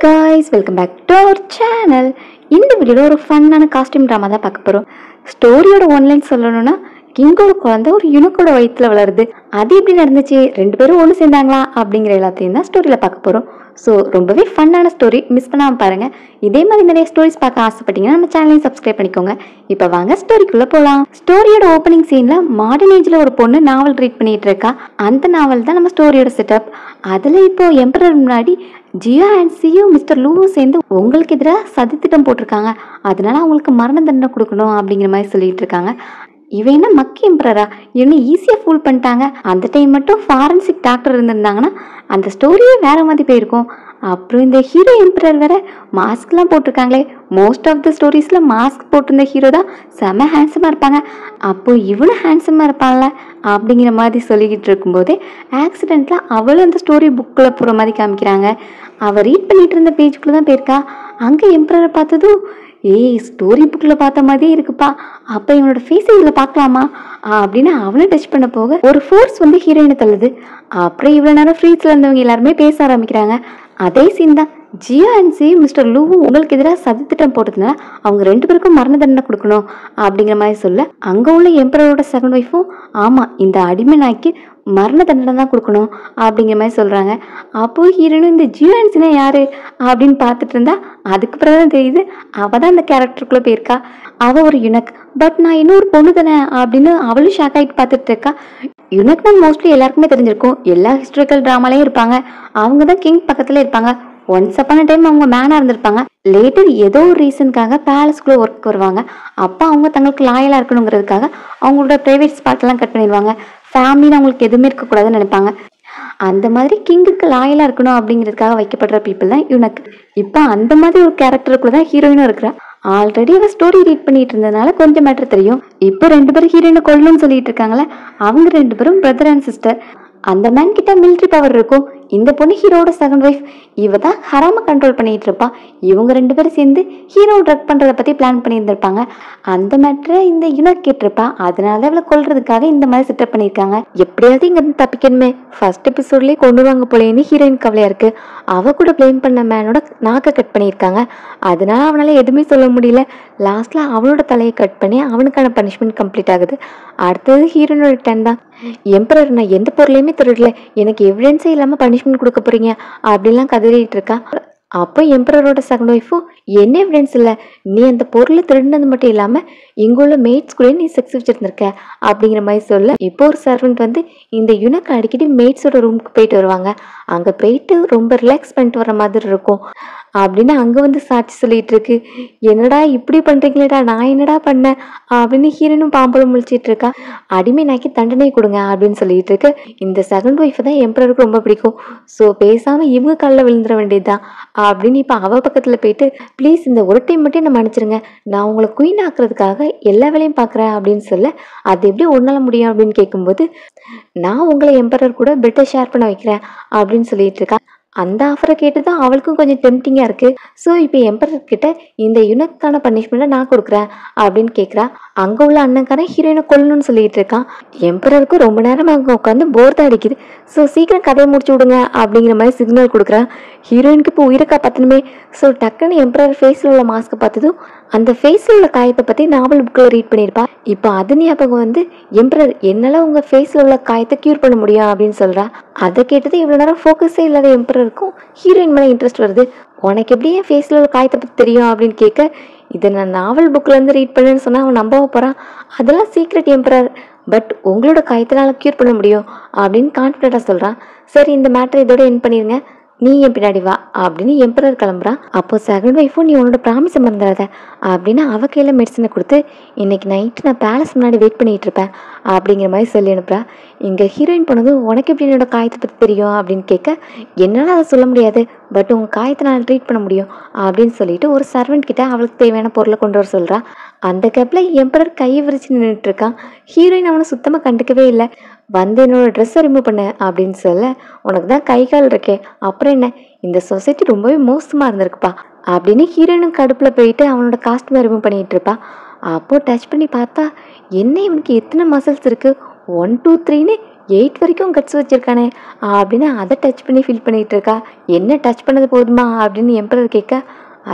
guys, welcome back to our channel. இந்த வீடியோல ஒரு ஃபன்னான காஸ்டியூம் ட்ராமா தான் பார்க்க போறோம். ஸ்டோரியோட ஒன்லைன் சொல்லணும்னா கிங்கோட குழந்தை ஒரு யுனிக்கோட வயித்துல வளருது. அது எப்படி நடந்துச்சு, ரெண்டு பேரும் ஒன்று சேர்ந்தாங்களா அப்படிங்கிற எல்லாத்தையும் தான் ஸ்டோரியில பார்க்க போறோம். ஸோ ரொம்பவே ஃபன்னான ஸ்டோரி, மிஸ் பண்ணாமல் பாருங்க. இதே மாதிரி நிறைய ஸ்டோரிஸ் பார்க்க ஆசைப்பட்டீங்கன்னா நம்ம சேனலையும் சப்ஸ்கிரைப் பண்ணிக்கோங்க. இப்போ வாங்க ஸ்டோரிக்குள்ள போகலாம். ஸ்டோரியோட ஓப்பனிங் சீன்ல மாடர்ன் ஏஜ்ல ஒரு பொண்ணு நாவல் ரீட் பண்ணிட்டு இருக்கா. அந்த நாவல் தான் நம்ம ஸ்டோரியோட செட்டப். அதுல இப்போ எம்பரர் முன்னாடி ஜியோ அண்ட் சியோ மிஸ்டர் லூவும் சேர்ந்து உங்களுக்கு எதிராக சதி திட்டம் போட்டிருக்காங்க. அதனால அவங்களுக்கு மரண தண்டனை கொடுக்கணும் அப்படிங்கிற மாதிரி சொல்லிட்டு இருக்காங்க. இவன் என்ன மக்கி எம்பரரா, இன்னும் ஈஸியாக ஃபூல் பண்ணிட்டாங்க. அந்த டைம் மட்டும் ஃபாரன்சிக் டாக்டர் இருந்திருந்தாங்கன்னா அந்த ஸ்டோரியே வேற மாதிரி போயிருக்கும். அப்புறம் இந்த ஹீரோ எம்பரர் வேற மாஸ்க்லாம் போட்டிருக்காங்களே. மோஸ்ட் ஆஃப் த ஸ்டோரிஸில் மாஸ்க் போட்டிருந்த ஹீரோ தான் செம ஹேண்ட்ஸமாக இருப்பாங்க. அப்போ இவனும் ஹேண்ட்ஸமாக இருப்பான்ல அப்படிங்கிற மாதிரி சொல்லிக்கிட்டு இருக்கும்போதே ஆக்சிடெண்ட்டில் அவளும் அந்த ஸ்டோரி புக்கில் போகிற மாதிரி காமிக்கிறாங்க. அவள் ரீட் பண்ணிட்டு இருந்த பேஜுக்குள்ளே தான் போயிருக்கா. அங்கே எம்பரரை பார்த்ததும் ஏய் ஸ்டோரி புக்கில் பார்த்த மாதிரியே இருக்குப்பா, அப்போ இவனோட ஃபேஸ் இதில் பார்க்கலாமா அப்படின்னு அவனை டச் பண்ண போக ஒரு ஃபோர்ஸ் வந்து ஹீரோயினை தள்ளுது. அப்புறம் இவ்வளோ நேரம் ஃப்ரீஸில் இருந்தவங்க எல்லாருமே பேச ஆரம்பிக்கிறாங்க. அதே சீன் தான். ஜியோ அண்ட் சி மிஸ்டர் லூவு உங்களுக்கு எதிராக சதி திட்டம் போட்டதுனால அவங்க ரெண்டு பேருக்கும் மரண தண்டனை கொடுக்கணும் அப்படிங்கிற மாதிரி சொல்ல, அங்கே உள்ள எம்பரரோட செகண்ட் ஒய்ஃபும் ஆமாம் இந்த அடிமை நாய்க்கு மரண தண்டனை தான் கொடுக்கணும் அப்படிங்கிற மாதிரி சொல்கிறாங்க. அப்போ ஹீரோனும் இந்த ஜியோ அண்ட் சினா யாரு அப்படின்னு பார்த்துட்டு இருந்தா அதுக்கு பிறகு தான் தெரியுது அவள் தான் அந்த கேரக்டருக்குள்ளே போயிருக்கா. அவள் ஒரு யுனக், பட் நான் இன்னொரு பொண்ணு தானே அப்படின்னு அவளும் ஷாக் ஆகிட்டு பார்த்துட்டு இருக்கா. யுனக்னா மோஸ்ட்லி எல்லாருக்குமே தெரிஞ்சிருக்கும், எல்லா ஹிஸ்டாரிக்கல் ட்ராமாலையும் இருப்பாங்க. அவங்க தான் கிங் பக்கத்தில் இருப்பாங்க. ஒன்ஸ் அப்பான டைம் அவங்க மேனாக இருந்திருப்பாங்க. லேட்டர் ஏதோ ஒரு ரீசனுக்காக பேலஸ்குள்ளே ஒர்க் வருவாங்க. அப்போ அவங்க தங்களுக்கு லாயலாக இருக்கணுங்கிறதுக்காக அவங்களோட ப்ரைவேட் ஸ்பாட்லாம் கட் பண்ணிடுவாங்க. ஃபேமிலின்னு அவங்களுக்கு எதுவுமே இருக்கக்கூடாதுன்னு நினைப்பாங்க. அந்த மாதிரி கிங்குக்கு லாயலாக இருக்கணும் அப்படிங்கிறதுக்காக வைக்கப்படுற பீப்புள் தான் யுனக். இப்போ அந்த மாதிரி ஒரு கேரக்டருக்குள்ள தான் ஹீரோயினும் இருக்கிறா. ஆல்ரெடி அவள் ஸ்டோரி ரீட் பண்ணிட்டு இருந்ததுனால கொஞ்சம் மேட்டர் தெரியும். இப்போ ரெண்டு பேரும் ஹீரோயினை கொல்லணும்னு சொல்லிட்டு இருக்காங்களே, அவங்க ரெண்டு பேரும் பிரதர் அண்ட் சிஸ்டர். அந்த மேன் கிட்ட மிலிட்ரி பவர் இருக்கும். இந்த பொண்ணு ஹீரோட செகண்ட் ஒய்ஃப். இவ தான் ஹராம கண்ட்ரோல் பண்ணிட்டு இருப்பா. இவங்க ரெண்டு பேரும் சேர்ந்து ஹீரோ ட்ரக் பண்றதை பத்தி பிளான் பண்ணியிருந்திருப்பாங்க. அந்த மேட்டரை இந்த யுனக் கேட்டிருப்பா. அதனால அவளை கொல்றதுக்காக இந்த மாதிரி செட்டப் பண்ணியிருக்காங்க. எப்படியாவது இங்க இருந்து தப்பிக்கணுமே, ஃபர்ஸ்ட் எபிசோட்லயே கொண்டு வாங்க போலேன்னு ஹீரோயின் கவலையா இருக்கு. அவ கூட பிளேம் பண்ண மேனோட நாக்கை கட் பண்ணியிருக்காங்க. அதனால அவனால எதுவுமே சொல்ல முடியல. லாஸ்ட்ல அவனோட தலையை கட் பண்ணி அவனுக்கான பனிஷ்மெண்ட் கம்ப்ளீட் ஆகுது. அடுத்தது ஹீரோனோட டர்ன் தான். எம்பரர் நான் எந்த பொருளையுமே திருடல, எனக்கு எவிடன்ஸே இல்லாம பனிஷ்மெண்ட் கொடுக்க போறீங்க அப்படின்லாம் கதறிட்டு இருக்கா. அப்போ எம்பரரோட செகண்ட் ஒய்ஃபும் என்ன எவிடன்ஸ் இல்லை, நீ அந்த பொருளை திருடினது மட்டும் இல்லாமல் இங்கே உள்ள மேட்ஸ் கூட நீ செக்ஸ் வச்சுருந்துருக்க அப்படிங்கிற மாதிரி சொல்ல, இப்போ ஒரு சர்வெண்ட் வந்து இந்த யுனக் அடிக்கடி மேட்ஸோட ரூமுக்கு போயிட்டு வருவாங்க. அங்கே போயிட்டு ரொம்ப ரிலாக்ஸ் பண்ணிட்டு வர மாதிரி இருக்கும் அப்படின்னு அங்கே வந்து சாட்சி சொல்லிட்டு இருக்கு. என்னடா இப்படி பண்ணுறீங்களேடா, நான் என்னடா பண்ணேன் அப்படின்னு ஹீரோனும் பாம்பளும் முழிச்சிட்டு இருக்கா. அடிமை நாக்கி தண்டனை கொடுங்க அப்படின்னு சொல்லிட்டு இருக்கு. இந்த செகண்ட் ஒய்ஃபை தான் எம்பரருக்கு ரொம்ப பிடிக்கும். ஸோ பேசாமல் இவங்க காலில் விழுந்துட வேண்டியதுதான் அப்படின்னு இப்போ அவள் பக்கத்தில் போயிட்டு ப்ளீஸ் இந்த ஒரு டைம் மட்டும் என்ன மன்னிச்சிருங்க, நான் உங்களை குயின் ஆக்குறதுக்காக எல்லா வேலையும் பார்க்குறேன் அப்படின்னு சொல்ல, அது எப்படி ஒன்னால முடியும் அப்படின்னு கேட்கும்போது நான் உங்களை எம்பரர் கூட பெட்டை ஷேர் பண்ண வைக்கிறேன் அப்படின்னு சொல்லிட்டு இருக்கா. அந்த ஆஃபரை கேட்டு தான் அவளுக்கும் கொஞ்சம் டெம்டிங்காக இருக்குது. ஸோ இப்போ எம்பரர் கிட்ட இந்த யுனக்கான பனிஷ்மெண்ட்டை நான் கொடுக்குறேன் அப்படின்னு கேட்குறா. அங்கே உள்ள அண்ணன்காரன் ஹீரோயினை கொல்லணும்னு சொல்லிட்டு இருக்கான். எம்பரருக்கும் ரொம்ப நேரம் அங்கே உட்காந்து போர் தான் அடிக்குது. ஸோ சீக்கிரம் கதையை முடிச்சு விடுங்க அப்படிங்கிற மாதிரி சிக்னல் கொடுக்குறான். ஹீரோயினுக்கு இப்போ உயிரை காப்பாற்றணுமே. ஸோ டக்குன்னு எம்பரர் ஃபேஸில் உள்ள மாஸ்க்கை பார்த்ததும் அந்த ஃபேஸில் உள்ள காயத்தை பற்றி நாவல் புக்கில் ரீட் பண்ணியிருப்பா. இப்போ அது ஞாபகம் வந்து எம்பரர் என்னால் உங்கள் ஃபேஸில் உள்ள காயத்தை க்யூர் பண்ண முடியும் அப்படின்னு சொல்கிறா. அதை கேட்டது இவ்வளோ நேரம் ஃபோக்கஸே இல்லாத எம்பரருக்கும் ஹீரோயின் மேலே இன்ட்ரெஸ்ட் வருது. உனக்கு எப்படி என் ஃபேஸில் உள்ள காயத்தை பற்றி தெரியும் அப்படின்னு கேட்க, இதை நான் நாவல் புக்கிலேருந்து ரீட் பண்ணேன்னு சொன்னால் அவன் நம்ப போகிறான். அதெல்லாம் சீக்ரெட் எம்பரர், பட் உங்களோட காயத்தினால க்யூர் பண்ண முடியும் அப்படின்னு கான்ஃபிடென்ட்டாக சொல்கிறான். சரி இந்த மேட்டரை இதோட என் பண்ணிடுங்க, நீ என் பின்னாடி வா அப்படின்னு எம்பரர் கிளம்புறான். அப்போ செகண்ட் ஒய்ஃபும் நீ உன்னோட ப்ராமிஸை மறந்துடாத அப்படின்னு அவ கையில் மெடிசனை கொடுத்து இன்னைக்கு நைட்டு நான் பேலஸ் முன்னாடி வெயிட் பண்ணிட்டு இருப்பேன் அப்படிங்கிற மாதிரி சொல்லி அனுப்புறா. இங்கே ஹீரோயின் போனதும் உனக்கு எப்படி என்னோட காயத்தை பற்றி தெரியும் அப்படின்னு கேட்க, என்னால் அதை சொல்ல முடியாது, பட் உங்கள் காயத்தை நான் ட்ரீட் பண்ண முடியும் அப்படின்னு சொல்லிட்டு ஒரு சர்வெண்ட் கிட்ட அவளுக்கு தேவையான பொருளை கொண்டு வர சொல்கிறா. அந்த கேப்பில் எம்பரர் கையை விரிச்சு நின்றுட்டு இருக்கான். ஹீரோயின் அவனை சுத்தமாக கண்டுக்கவே இல்லை. வந்து என்னோட ட்ரெஸ்ஸை ரிமூவ் பண்ண அப்படின்னு சொல்ல, உனக்கு தான் கை கால் இருக்கே, அப்புறம் என்ன, இந்த சொசைட்டி ரொம்பவே மோசமாக இருந்திருக்குப்பா அப்படின்னு ஹீரோயினும் கடுப்பில் போயிட்டு அவனோட காஸ்ட்யூமை ரிமூவ் பண்ணிகிட்டு இருப்பா. அப்போது டச் பண்ணி பார்த்தா என்ன இவனுக்கு எத்தனை மசில்ஸ் இருக்குது, 1 2 3ன்னு 8 வரைக்கும் கட்ஸ் வச்சிருக்கானே அப்படின்னு அதை டச் பண்ணி ஃபீல் பண்ணிட்டு இருக்கா. என்ன டச் பண்ணது போதுமா அப்படின்னு எம்பரர் கேட்க,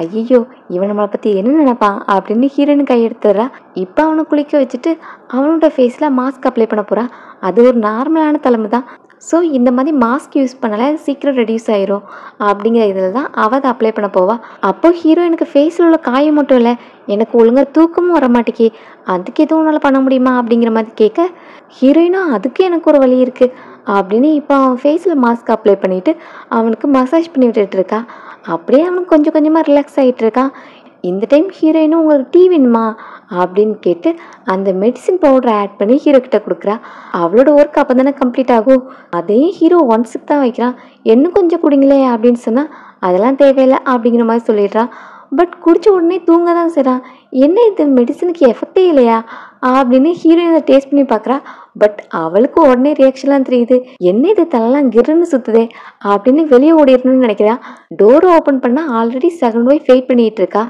ஐயோ இவன் நம்மளை பற்றி என்ன நினைப்பான் அப்படின்னு ஹீரோயின் கையெடுத்துடுறா. இப்போ அவனை குளிக்க வச்சுட்டு அவனோட ஃபேஸில் மாஸ்க் அப்ளை பண்ண போகிறான். அது ஒரு நார்மலான தலைமை தான். ஸோ இந்த மாதிரி மாஸ்க் யூஸ் பண்ணலை, சீக்கிரம் ரெடியூஸ் ஆயிரும் அப்படிங்கிற இதில் தான் அவள் அதை அப்ளை பண்ண போவா. அப்போ ஹீரோயினுக்கு ஃபேஸில் உள்ள காயம் மட்டும் இல்லை, எனக்கு ஒழுங்காக தூக்கமும் வர மாட்டேக்கி, அதுக்கு எதுவும் உன்னால் பண்ண முடியுமா அப்படிங்கிற மாதிரி கேட்க, ஹீரோயினும் அதுக்கு எனக்கு ஒரு வழி இருக்குது அப்படின்னு இப்போ அவன் ஃபேஸில் மாஸ்க் அப்ளை பண்ணிவிட்டு அவனுக்கு மசாஜ் பண்ணி விட்டுட்டு இருக்கா. அப்படியே அவனுக்கு கொஞ்சம் கொஞ்சமாக ரிலாக்ஸ் ஆகிட்டு இருக்கான். இந்த டைம் ஹீரோயினும் உங்களுக்கு டீ வேணுமா அப்படின்னு கேட்டு அந்த மெடிசின் பவுடரை ஆட் பண்ணி ஹீரோ கிட்ட கொடுக்குறா. அவளோட ஒர்க் அப்போ தானே கம்ப்ளீட் ஆகும். அதே ஹீரோ 1 தான் வைக்கிறான். இன்னும் கொஞ்சம் குடிங்களே அப்படின்னு சொன்னால் அதெல்லாம் தேவையில்லை அப்படிங்கிற மாதிரி சொல்லிடுறான். பட் குடிச்ச உடனே தூங்க தான் செய்கிறான். என்ன இது மெடிசனுக்கு எஃபெக்டே இல்லையா அப்படின்னு ஹீரோயினை டேஸ்ட் பண்ணி பார்க்குறா. பட் அவளுக்கு உடனே ரியாக்ஷன்லாம் தெரியுது. என்ன இது தலைலாம் கிருன்னு சுற்றுதே அப்படின்னு வெளியே ஓடிடணும்னு நினைக்கிறா. டோரை ஓப்பன் பண்ணால் ஆல்ரெடி செகண்ட் ஒய்ஃப் வெயிட் பண்ணிகிட்டு இருக்கா.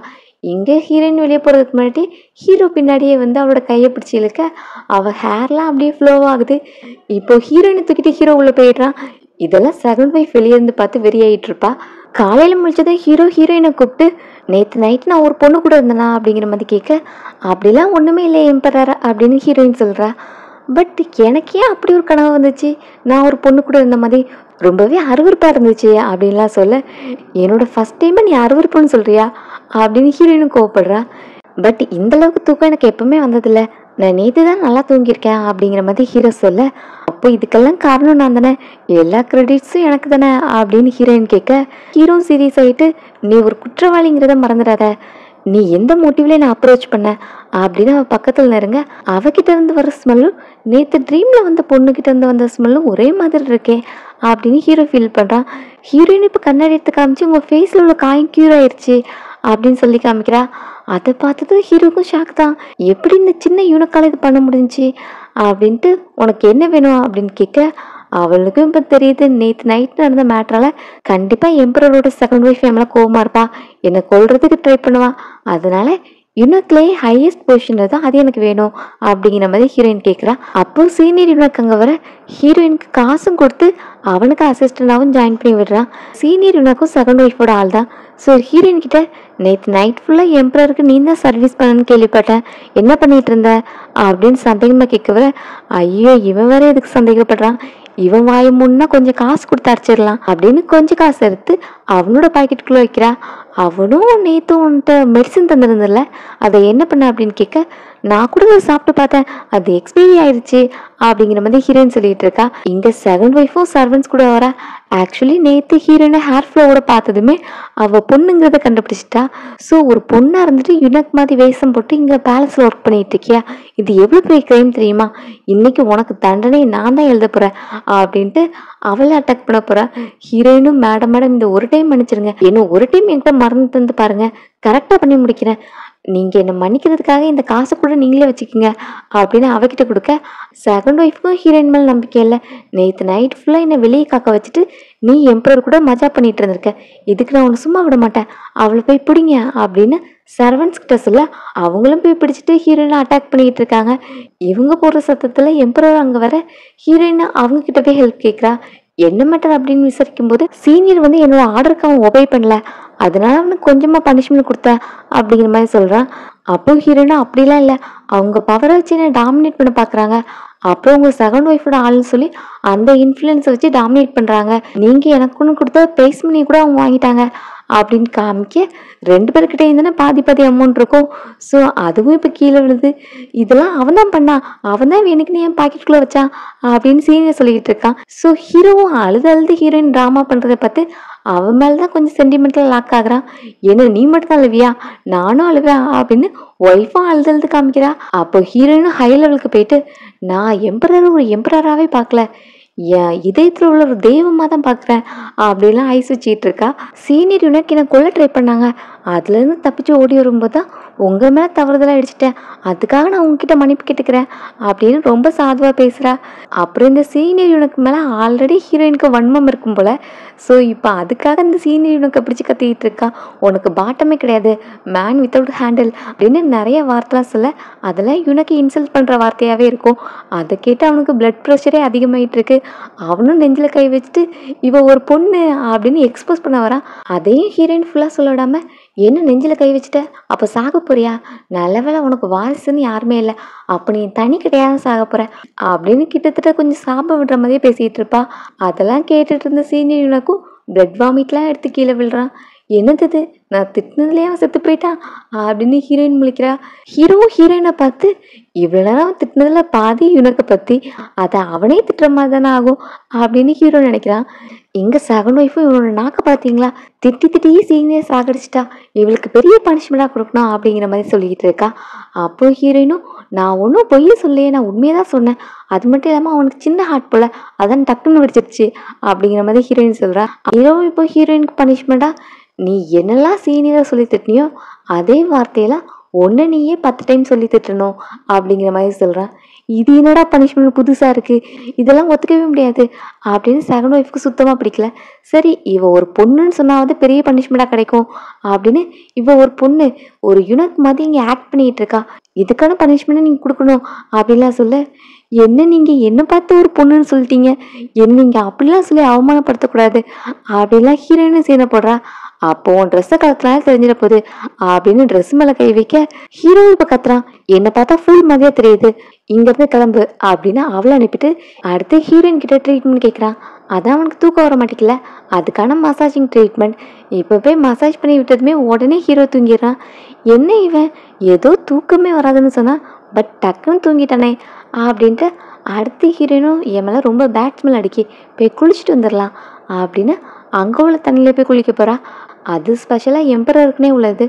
இங்கே ஹீரோயின் வெளியே போகிறதுக்கு முன்னாடி ஹீரோ பின்னாடியே வந்து அவளோட கையை பிடிச்சி இழுக்க அவள் ஹேர்லாம் அப்படியே ஃப்ளோ ஆகுது. இப்போ ஹீரோயினை தூக்கிட்டு ஹீரோ உள்ளே போயிடுறான். இதெல்லாம் செகண்ட் ஒய்ஃப் வெளியே இருந்து பார்த்து வெறியாயிட்டு இருப்பா. காலையில் முடிச்சதை ஹீரோயினை கூப்பிட்டு, நேற்று நைட்டு நான் ஒரு பொண்ணு கூட இருந்தேனா அப்படிங்கிற மாதிரி கேட்க, அப்படிலாம் ஒன்றுமே இல்லை எம்பரர் அப்படின்னு ஹீரோயின் சொல்கிறா. பட் எனக்கு ஏன் அப்படி ஒரு கனவு வந்துச்சு, நான் ஒரு பொண்ணு கூட இருந்த மாதிரி ரொம்பவே அருவருப்பாக இருந்துச்சு அப்படின்லாம் சொல்ல, என்னோட ஃபஸ்ட் டைமை நீ அருவருப்புன்னு சொல்கிறியா அப்படின்னு ஹீரோயினும் கோவப்படுறா. பட் இந்தளவுக்கு தூக்கம் எனக்கு எப்பவுமே வந்ததில்லை, நான் நேற்று தான் நல்லா தூங்கியிருக்கேன் அப்படிங்கிற மாதிரி ஹீரோ சொல்ல, அப்போ இதுக்கெல்லாம் காரணம் நான் தானே, எல்லா கிரெடிட்ஸும் எனக்கு தானே அப்படின்னு ஹீரோயின் கேட்க, ஹீரோ சீரியஸ் ஆகிட்டு, நீ ஒரு குற்றவாளிங்கிறத மறந்துடாத, நீ எந்த மோட்டிவ்லேயே நான் அப்ரோச் பண்ண அப்படின்னு அவள் பக்கத்தில் நெருங்க, அவகிட்ட இருந்து வர ஸ்மெல்லும் நேற்று ட்ரீமில் வந்த பொண்ணுக்கிட்ட இருந்து வந்த ஸ்மெல்லும் ஒரே மாதிரி இருக்கே அப்படின்னு ஹீரோ ஃபீல் பண்ணுறான். ஹீரோயின் இப்போ கண்ணாடி எடுத்து காமிச்சு, உங்கள் ஃபேஸில் உள்ள காயம் க்யூர் ஆயிடுச்சு அப்படின்னு சொல்லி காமிக்கிறா. அதை பார்த்தது ஹீரோக்கும் ஷாக் தான். எப்படி இந்த சின்ன யூனிக்கால இது பண்ண முடிஞ்சிச்சு அப்படின்ட்டு, உனக்கு என்ன வேணும் அப்படின்னு கேட்க, அவளுக்கும் இப்போ தெரியுது நேற்று நைட் நடந்த மேட்டரால கண்டிப்பாக எம்பரரோட செகண்ட் ஒய்ஃப் மேலே கோவமாக இருப்பா, என்னை கொல்றதுக்கு ட்ரை பண்ணுவா, அதனால யூனிக்லேயே ஹையஸ்ட் பொசிஷன் தான் அது எனக்கு வேணும் அப்படிங்கிற மாதிரி ஹீரோயின் கேட்குறா. அப்போ சீனியர் யூனிக் அங்கே வர ஹீரோயினுக்கு காசும் கொடுத்து அவனுக்கு அசிஸ்டண்டாகவும் ஜாயின் பண்ணி விடுறான். சீனியர் யூனிக்கும் செகண்ட் ஒய்ஃபோட ஆள் தான். ஸோ ஹீரோயின் கிட்ட, நேற்று நைட் ஃபுல்லாக எம்பரருக்கு நீ தான் சர்வீஸ் பண்ணணும்னு கேள்விப்பட்டேன், என்ன பண்ணிட்டு இருந்த அப்படின்னு சந்தேகமாக கேட்க வர, ஐயோ இவன் வேற எதுக்கு சந்தேகப்படுறான், இவன் வாய முன்னா கொஞ்சம் காசு கொடுத்து அரைச்சிடலாம் அப்படின்னு கொஞ்சம் காசு எடுத்து அவனோட பாக்கெட்டுக்குள்ளே வைக்கிறா. அவனும் நேற்று உன்கிட்ட மெடிசன் தந்துருந்தில்ல, அதை என்ன பண்ண அப்படின்னு கேட்க, நான் கூட அதை சாப்பிட்டு பார்த்தேன், அது எக்ஸ்பைரி ஆயிடுச்சு அப்படிங்கிற மாதிரி ஹீரோயின் சொல்லிட்டு இருக்கா. இங்கே செகண்ட் ஒய்ஃபும் சர்வன்ஸ் கூட வர, ஆக்சுவலி நேற்று ஹீரோயினை ஹேர் ஃப்ளோவோட பார்த்ததுமே அவள் பொண்ணுங்கிறத கண்டுபிடிச்சிட்டா. ஸோ ஒரு பொண்ணாக இருந்துட்டு யுனக் மாதிரி வேஷம் போட்டு இங்கே பேலஸில் ஒர்க் பண்ணிட்டு இருக்கியா, இது எவ்வளோ பெரிய கிரைம் தெரியுமா, இன்னைக்கு உனக்கு தண்டனை நான் தான் எழுத போகிறேன் அப்படின்ட்டு அவளை அட்டாக் பண்ண போகிறா. ஹீரோயினும், மேடம் இந்த ஒரு டைம் மன்னிச்சிருங்க, இன்னும் ஒரு டைம் என்கிட்ட மறந்து தந்து பாருங்க, கரெக்டாக பண்ணி முடிக்கிறேன், நீங்கள் என்னை மன்னிக்கிறதுக்காக இந்த காசை கூட நீங்களே வச்சுக்கோங்க அப்படின்னு அவகிட்ட கொடுக்க, செகண்ட் ஒய்ஃபுக்கும் ஹீரோயின் மேலே நம்பிக்கை இல்லை, நேற்று நைட் ஃபுல்லாக என்னை வெளியே காக்க வச்சுட்டு நீ எம்பரர் கூட மஜா பண்ணிட்டு இருந்திருக்க, இதுக்கு நான் உன்னை சும்மா விட மாட்டேன், அவளை போய் பிடிங்க அப்படின்னு சர்வன்ஸ் கிட்ட சொல்ல, அவங்களும் போய் பிடிச்சிட்டு ஹீரோயினை அட்டாக் பண்ணிக்கிட்டு இருக்காங்க. இவங்க போடுற சத்தத்தில் எம்பரர் அங்கே வர ஹீரோயினை அவங்க கிட்ட போய் ஹெல்ப் கேட்குறா. என்ன மேட்டர் அப்படின்னு விசாரிக்கும் போது, சீனியர் வந்து என்னோட ஆர்டருக்கு அவன் ஒபே பண்ணல, அதனால அவனுக்கு கொஞ்சமாக பனிஷ்மெண்ட் கொடுத்தேன் அப்படிங்கிற மாதிரி சொல்கிறான். அப்போ ஹீரோயினா, அப்படிலாம் இல்லை, அவங்க பவரை வச்சு என்ன டாமினேட் பண்ண பார்க்குறாங்க, அப்புறம் உங்கள் செகண்ட் ஒய்ஃபோட ஆள்னு சொல்லி அந்த இன்ஃப்ளூயன்ஸை வச்சு டாமினேட் பண்ணுறாங்க, நீங்கள் எனக்குன்னு கொடுத்த ப்ரைஸ் மணி கூட அவங்க வாங்கிட்டாங்க அப்படின்னு காமிக்க, 2 பேர்கிட்ட இருந்தானே பாதி பாதி அமௌண்ட் இருக்கும். ஸோ அதுவும் இப்போ கீழே விழுது, இதெல்லாம் அவன் தான் பண்ணான், அவன் தான் எனக்குன்னு என் பாக்கெட்டுக்குள்ளே வச்சான் அப்படின்னு சீனியர் சொல்லிக்கிட்டு இருக்கான். ஸோ ஹீரோவும் அழுது ஹீரோயின் ட்ராமா பண்ணுறதை பார்த்து அவன் மேலே தான் கொஞ்சம் சென்டிமெண்டல் லாக் ஆகுறான். ஏன்னா நீ மட்டும் தான் அழுவியா, நானும் அழுவேன் அப்படின்னு ஒய்ஃபும் அழுது காமிக்கிறா. அப்போ ஹீரோயினும் ஹை லெவலுக்கு போயிட்டு, நான் எம்பரர் ஒரு எம்பரராகவே பார்க்கல, என் இதயத்தில் உள்ள ஒரு தெய்வமாக தான் பார்க்குறேன் அப்படிலாம் ஐஸ் வச்சுட்டு இருக்கா. சீனியர் யூனிக் என்னை கொல்ல ட்ரை பண்ணாங்க, அதுலேருந்து தப்பிச்சு ஓடி வரும்போது தான் உங்கள் மேலே தவறுதலாக அடிச்சிட்டேன், அதுக்காக நான் உங்ககிட்ட மன்னிப்பு கேட்டுக்கிறேன் அப்படின்னு ரொம்ப சாதுவாக பேசுகிறா. அப்புறம் இந்த சீனியர் யூனுக்கு மேலே ஆல்ரெடி ஹீரோயினுக்கு வன்மம் இருக்கும் போல். ஸோ இப்போ அதுக்காக இந்த சீனியர் யூனுக்கை பிடிச்சி கத்திக்கிட்டு இருக்கா. உனக்கு பாட்டமே கிடையாது, மேன் வித்தவுட் ஹேண்டில் அப்படின்னு நிறைய வார்த்தைலாம் சொல்ல அதெல்லாம் யூனுக்கு இன்சல்ட் பண்ணுற வார்த்தையாகவே இருக்கும். அதை கேட்டு அவனுக்கு பிளட் ப்ரெஷரே அதிகமாகிட்டு இருக்கு. அவனும் நெஞ்சில் கை வச்சுட்டு இவ ஒரு பொண்ணு அப்படின்னு எக்ஸ்போஸ் பண்ண வரான். அதையும் ஹீரோயின் ஃபுல்லாக சொல்ல விடாம, என்ன நெஞ்சில் கை வச்சுட்ட, அப்போ சாக போறியா, நல்ல வேளை உனக்கு வாரிசுன்னு யாருமே இல்லை, அப்போ நீ தனி கிடையாது சாக போற அப்படின்னு கிட்டத்தட்ட கொஞ்சம் சாப விடுற மாதிரியே பேசிகிட்டு இருப்பா. அதெல்லாம் கேட்டுட்டு இருந்த சீனியர் யூனுக்கும் பிளட் வாமிட்லாம் எடுத்து கீழே விழுறான். என்னது நான் திட்டினதுலேயே அவன் செத்து போயிட்டான் அப்படின்னு ஹீரோயின் முழிக்கிறா. ஹீரோயினை பார்த்து இவ்வளோ நேரம் திட்டினதுல பாதி யூனுக்கை பற்றி, அதை அவனே திட்டுற மாதிரி தானே ஆகும் அப்படின்னு ஹீரோ நினைக்கிறான். எங்கள் செகண்ட் ஒய்ஃபும் இவனோட நாக்க பார்த்தீங்களா, திட்டியே சீனியர் சாகடிச்சிட்டா, இவளுக்கு பெரிய பனிஷ்மெண்ட்டாக கொடுக்கணும் அப்படிங்கிற மாதிரி சொல்லிக்கிட்டு இருக்கா. அப்போ ஹீரோயினும் நான் ஒன்றும் பொய்ய சொல்லையே, நான் உண்மையை தான் சொன்னேன், அது மட்டும் இல்லாமல் அவனுக்கு சின்ன ஹார்ட் போல் அதான் டக்குன்னு வெடிச்சிருச்சு அப்படிங்கிற மாதிரி ஹீரோயின் சொல்கிறா. இப்போ ஹீரோயினுக்கு பனிஷ்மெண்ட்டாக நீ என்னெல்லாம் சீனியராக சொல்லி திட்டினியோ அதே வார்த்தையெல்லாம் ஒன்று நீயே 10 டைம் சொல்லி திட்டணும் அப்படிங்கிற மாதிரி சொல்கிறான். இது என்னடா பனிஷ்மெண்ட் புதுசாக இருக்குது, இதெல்லாம் ஒத்துக்கவே முடியாது அப்படின்னு செகண்ட் ஒய்ஃப்க்கு சுத்தமாக பிடிக்கல. சரி இவ ஒரு பொண்ணுன்னு சொன்னாவது பெரிய பனிஷ்மெண்ட்டாக கிடைக்கும் அப்படின்னு இவ ஒரு பொண்ணு ஒரு யூனிட் மாதிரி இங்கே ஆக்ட் பண்ணிகிட்டு இருக்கா, இதுக்கான பனிஷ்மெண்ட்டை நீங்கள் கொடுக்கணும் அப்படின்லாம் சொல்ல, என்ன நீங்கள் என்ன பார்த்து ஒரு பொண்ணுன்னு சொல்லிட்டீங்க, என்ன நீங்கள் அப்படிலாம் சொல்லி அவமானப்படுத்தக்கூடாது அப்படின்லாம் ஹீரோயினும் சீனை போடுறா. அப்போ உன் ட்ரெஸ்ஸை கலத்துனால தெரிஞ்சிட போகுது அப்படின்னு ட்ரெஸ் மேலே கை வைக்க ஹீரோ இப்போ கத்துறான், என்னை பார்த்தா ஃபுல் மாதிரியா தெரியுது, இங்கேருந்து கிளம்பு அப்படின்னு அவளை அனுப்பிட்டு அடுத்து ஹீரோயின் கிட்ட ட்ரீட்மெண்ட் கேட்குறான். அதான் அவனுக்கு தூக்கம் வர மாட்டேங்கல, அதுக்கான மசாஜிங் ட்ரீட்மெண்ட். இப்போ போய் மசாஜ் பண்ணி விட்டதுமே உடனே ஹீரோ தூங்கிடுறான். என்ன இவன் ஏதோ தூக்கமே வராதுன்னு சொன்னான், பட் டக்குன்னு தூங்கிட்டானே அப்படின்ட்டு அடுத்து ஹீரோயினும் என் மேலே ரொம்ப பேட் ஸ்மெல் அடிக்கி, போய் குளிச்சுட்டு வந்துடலாம் அப்படின்னு அங்கே உள்ள தண்ணியில் போய் குளிக்க போகிறா. அது ஸ்பெஷலாக எம்பரருக்குனே உள்ளது.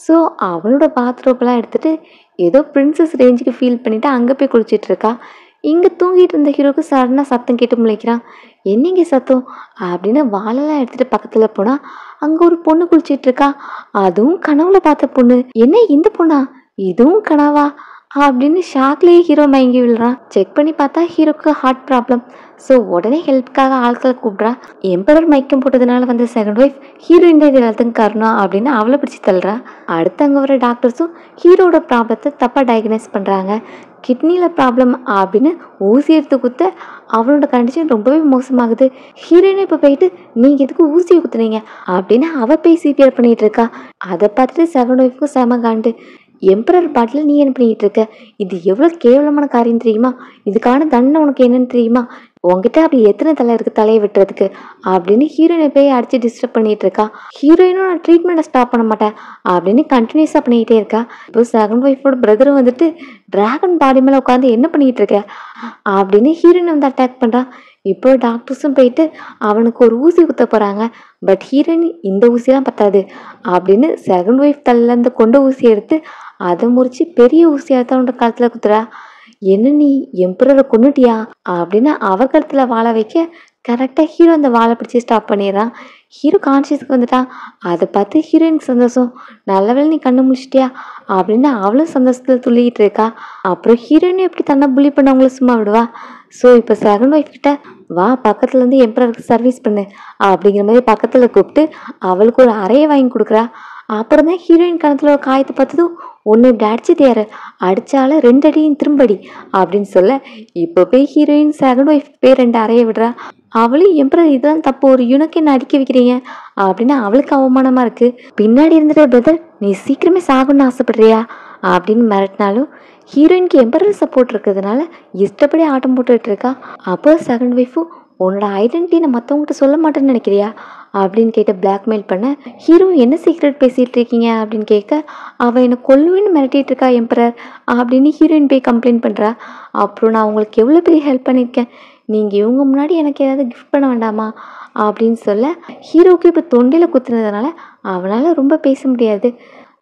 ஸோ அவனோட பாத்ரூம்லாம் எடுத்துகிட்டு ஏதோ பிரின்சஸ் ரேஞ்சுக்கு ஃபீல் பண்ணிவிட்டு அங்கே போய் குளிச்சிட்டு இருக்கா. இங்கே தூங்கிட்டு இருந்த ஹீரோக்கு சடனாக சத்தம் கேட்டு முளைக்கிறான். என்னங்க சத்தம் அப்படின்னு வாழெல்லாம் எடுத்துகிட்டு பக்கத்தில் போனால் அங்கே ஒரு பொண்ணு குளிச்சிட்டு இருக்கா. அதுவும் கனவுல பார்த்த பொண்ணு. என்ன இந்த பொண்ணா, இதுவும் கனவா அப்படின்னு ஷாக்லேயே ஹீரோ மயங்கி விழுறான். செக் பண்ணி பார்த்தா ஹீரோக்கு ஹார்ட் ப்ராப்ளம். ஸோ உடனே ஹெல்ப்புக்காக ஆட்களை கூப்பிட்றா. எம்பரர் மயக்கம் போட்டதுனால வந்த செகண்ட் ஒய்ஃப் ஹீரோயின் தான் இது எல்லாத்துக்கும் காரணம் அப்படின்னு அவளை பிடிச்சி தள்ளுறா. அடுத்து அங்கே வர டாக்டர்ஸும் ஹீரோட ப்ராப்ளத்தை தப்பாக டயக்னைஸ் பண்ணுறாங்க. கிட்னியில் ப்ராப்ளம் அப்படின்னு ஊசி எடுத்து குத்த அவனோட கண்டிஷன் ரொம்பவே மோசமாகுது. ஹீரோயினை இப்போ போயிட்டு நீங்கள் எதுக்கு ஊசியை குத்துனீங்க அப்படின்னு அவள் போய் சிபிஆர் பண்ணிகிட்டு இருக்கா. அதை பார்த்துட்டு செகண்ட் ஒய்ஃப்க்கும் செம காண்டு. எம்பரர் பாட்டில் நீ என்ன பண்ணிக்கிட்டு இருக்க, இது எவ்வளோ கேவலமான காரியம் தெரியுமா, இதுக்கான தண்டனை உனக்கு என்னன்னு தெரியுமா, உங்ககிட்ட அப்படி எத்தனை தலை இருக்குது தலையை விட்டுறதுக்கு அப்படின்னு ஹீரோயினை போய் அடித்து டிஸ்டர்ப் பண்ணிகிட்டு இருக்கா. ஹீரோயினும் நான் ட்ரீட்மெண்ட்டை ஸ்டாப் பண்ண மாட்டேன் அப்படின்னு கண்டினியூஸாக பண்ணிக்கிட்டே இருக்கா. இப்போ செகண்ட் ஒய்ஃபோட பிரதரும் வந்துட்டு டிராகன் பாடி மேலே உட்காந்து என்ன பண்ணிக்கிட்டு இருக்க அப்படின்னு ஹீரோயினை வந்து அட்டாக் பண்ணுறான். இப்போ டாக்டர்ஸும் போயிட்டு அவனுக்கு ஒரு ஊசி குத்த போகிறாங்க. பட் ஹீரோயின் இந்த ஊசிலாம் பத்தாது அப்படின்னு செகண்ட் ஒய்ஃப் தலையிலேருந்து கொண்ட ஊசி எடுத்து அதை முறிச்சு பெரிய ஊசியாக தான் அவனோட கழுத்தில் குத்துறா. என்ன நீ எம்பரரை கொன்னுட்டியா அப்படின்னு அவ கழுத்தில் வாழை வைக்க கரெக்டாக ஹீரோ அந்த வாழை பிடிச்சி ஸ்டாப் பண்ணிடுறான். ஹீரோ கான்ஷியஸ்க்கு வந்துட்டான். அதை பார்த்து ஹீரோயினுக்கு சந்தோஷம், நல்லவேளை நீ கண்ணு முடிச்சிட்டியா அப்படின்னு அவளும் சந்தோஷத்தில் துள்ளிக்கிட்டு இருக்கா. அப்புறம் ஹீரோயினும் எப்படி தன்னை புள்ளி பண்ண அவங்கள சும்மா விடுவா. ஸோ இப்போ செகண்ட் ஒய்ஃப் கிட்ட வா பக்கத்துலேருந்து எம்பரருக்கு சர்வீஸ் பண்ணு அப்படிங்கிற மாதிரி பக்கத்தில் கூப்பிட்டு அவளுக்கு ஒரு அறையை வாங்கி கொடுக்குறா. அப்புறம் தான் ஹீரோயின் கணத்தில் ஒரு காயத்தை பார்த்ததும் ஒன்று இப்படி அடிச்சுட்டு யாரு அடித்தாலும் 2 அடியும் திரும்படி அப்படின்னு சொல்ல இப்போ போய் ஹீரோயின் செகண்ட் ஒய்ஃப் போய் 2 அறையை விடுறா. அவளும் எம்பரர் இதெல்லாம் தப்பு, ஒரு யூனுக்கு என்ன அடிக்க வைக்கிறீங்க அப்படின்னு அவளுக்கு அவமானமாக இருக்குது. பின்னாடி இருந்துட்டு பிரதர் நீ சீக்கிரமே சாகணும்னு ஆசைப்படுறியா அப்படின்னு மிரட்டினாலும் ஹீரோயினுக்கு எம்பரர் சப்போர்ட் இருக்கிறதுனால இஷ்டப்படி ஆட்டம் போட்டுக்கிட்டு இருக்கா. அப்போ செகண்ட் ஒய்ஃபும் உன்னோட ஐடென்டிட்டி நான் மற்றவங்ககிட்ட சொல்ல மாட்டேன்னு நினைக்கிறியா அப்படின்னு கேட்டு பிளாக்மெயில் பண்ண ஹீரோ என்ன சீக்ரெட் பேசிகிட்டு இருக்கீங்க அப்படின்னு கேட்க அவள் என்னை கொல்லுவேன்னு மிரட்டிகிட்டு இருக்கா எம்பரர் அப்படின்னு ஹீரோயின் போய் கம்ப்ளைண்ட் பண்ணுறா. அப்புறம் நான் உங்களுக்கு எவ்வளோ பெரிய ஹெல்ப் பண்ணியிருக்கேன், நீங்கள் இவங்க முன்னாடி எனக்கு ஏதாவது கிஃப்ட் பண்ண வேண்டாமா அப்படின்னு சொல்ல ஹீரோவுக்கு இப்போ தொண்டையில் குத்துனதுனால அவனால் ரொம்ப பேச முடியாது.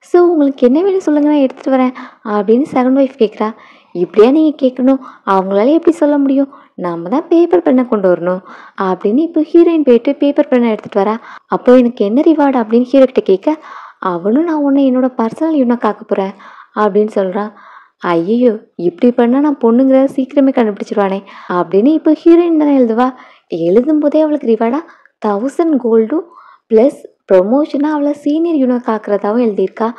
ஸோ உங்களுக்கு என்ன வேணும் சொல்லுங்க நான் எடுத்துகிட்டு வரேன் அப்படின்னு செகண்ட் ஒய்ஃப் கேட்குறா. இப்படியா நீங்கள் கேட்கணும், அவங்களால எப்படி சொல்ல முடியும், நம்ம தான் பேப்பர் பெண்ணை கொண்டு வரணும் அப்படின்னு இப்போ ஹீரோயின் போயிட்டு பேப்பர் பெண்ணை எடுத்துகிட்டு வரா. அப்போ எனக்கு என்ன ரிவார்டு அப்படின்னு ஹீரோ கிட்ட கேட்க அவனும் நான் உன்னை என்னோட பர்சனல் யூனிக் ஆக்க போகிறேன் அப்படின்னு சொல்கிறான். ஐயோ, இப்படி பண்ணால் நான் பொண்ணுங்கிறத சீக்கிரமே கண்டுபிடிச்சிருவானே அப்படின்னு இப்போ ஹீரோயின் தானே எழுதுவா. எழுதும் போதே அவளுக்கு ரிவார்டாக 1000 கோல்டும் ப்ளஸ் ப்ரொமோஷனாக அவளை சீனியர் யூனிக் ஆக்குறதாவும் எழுதியிருக்கா.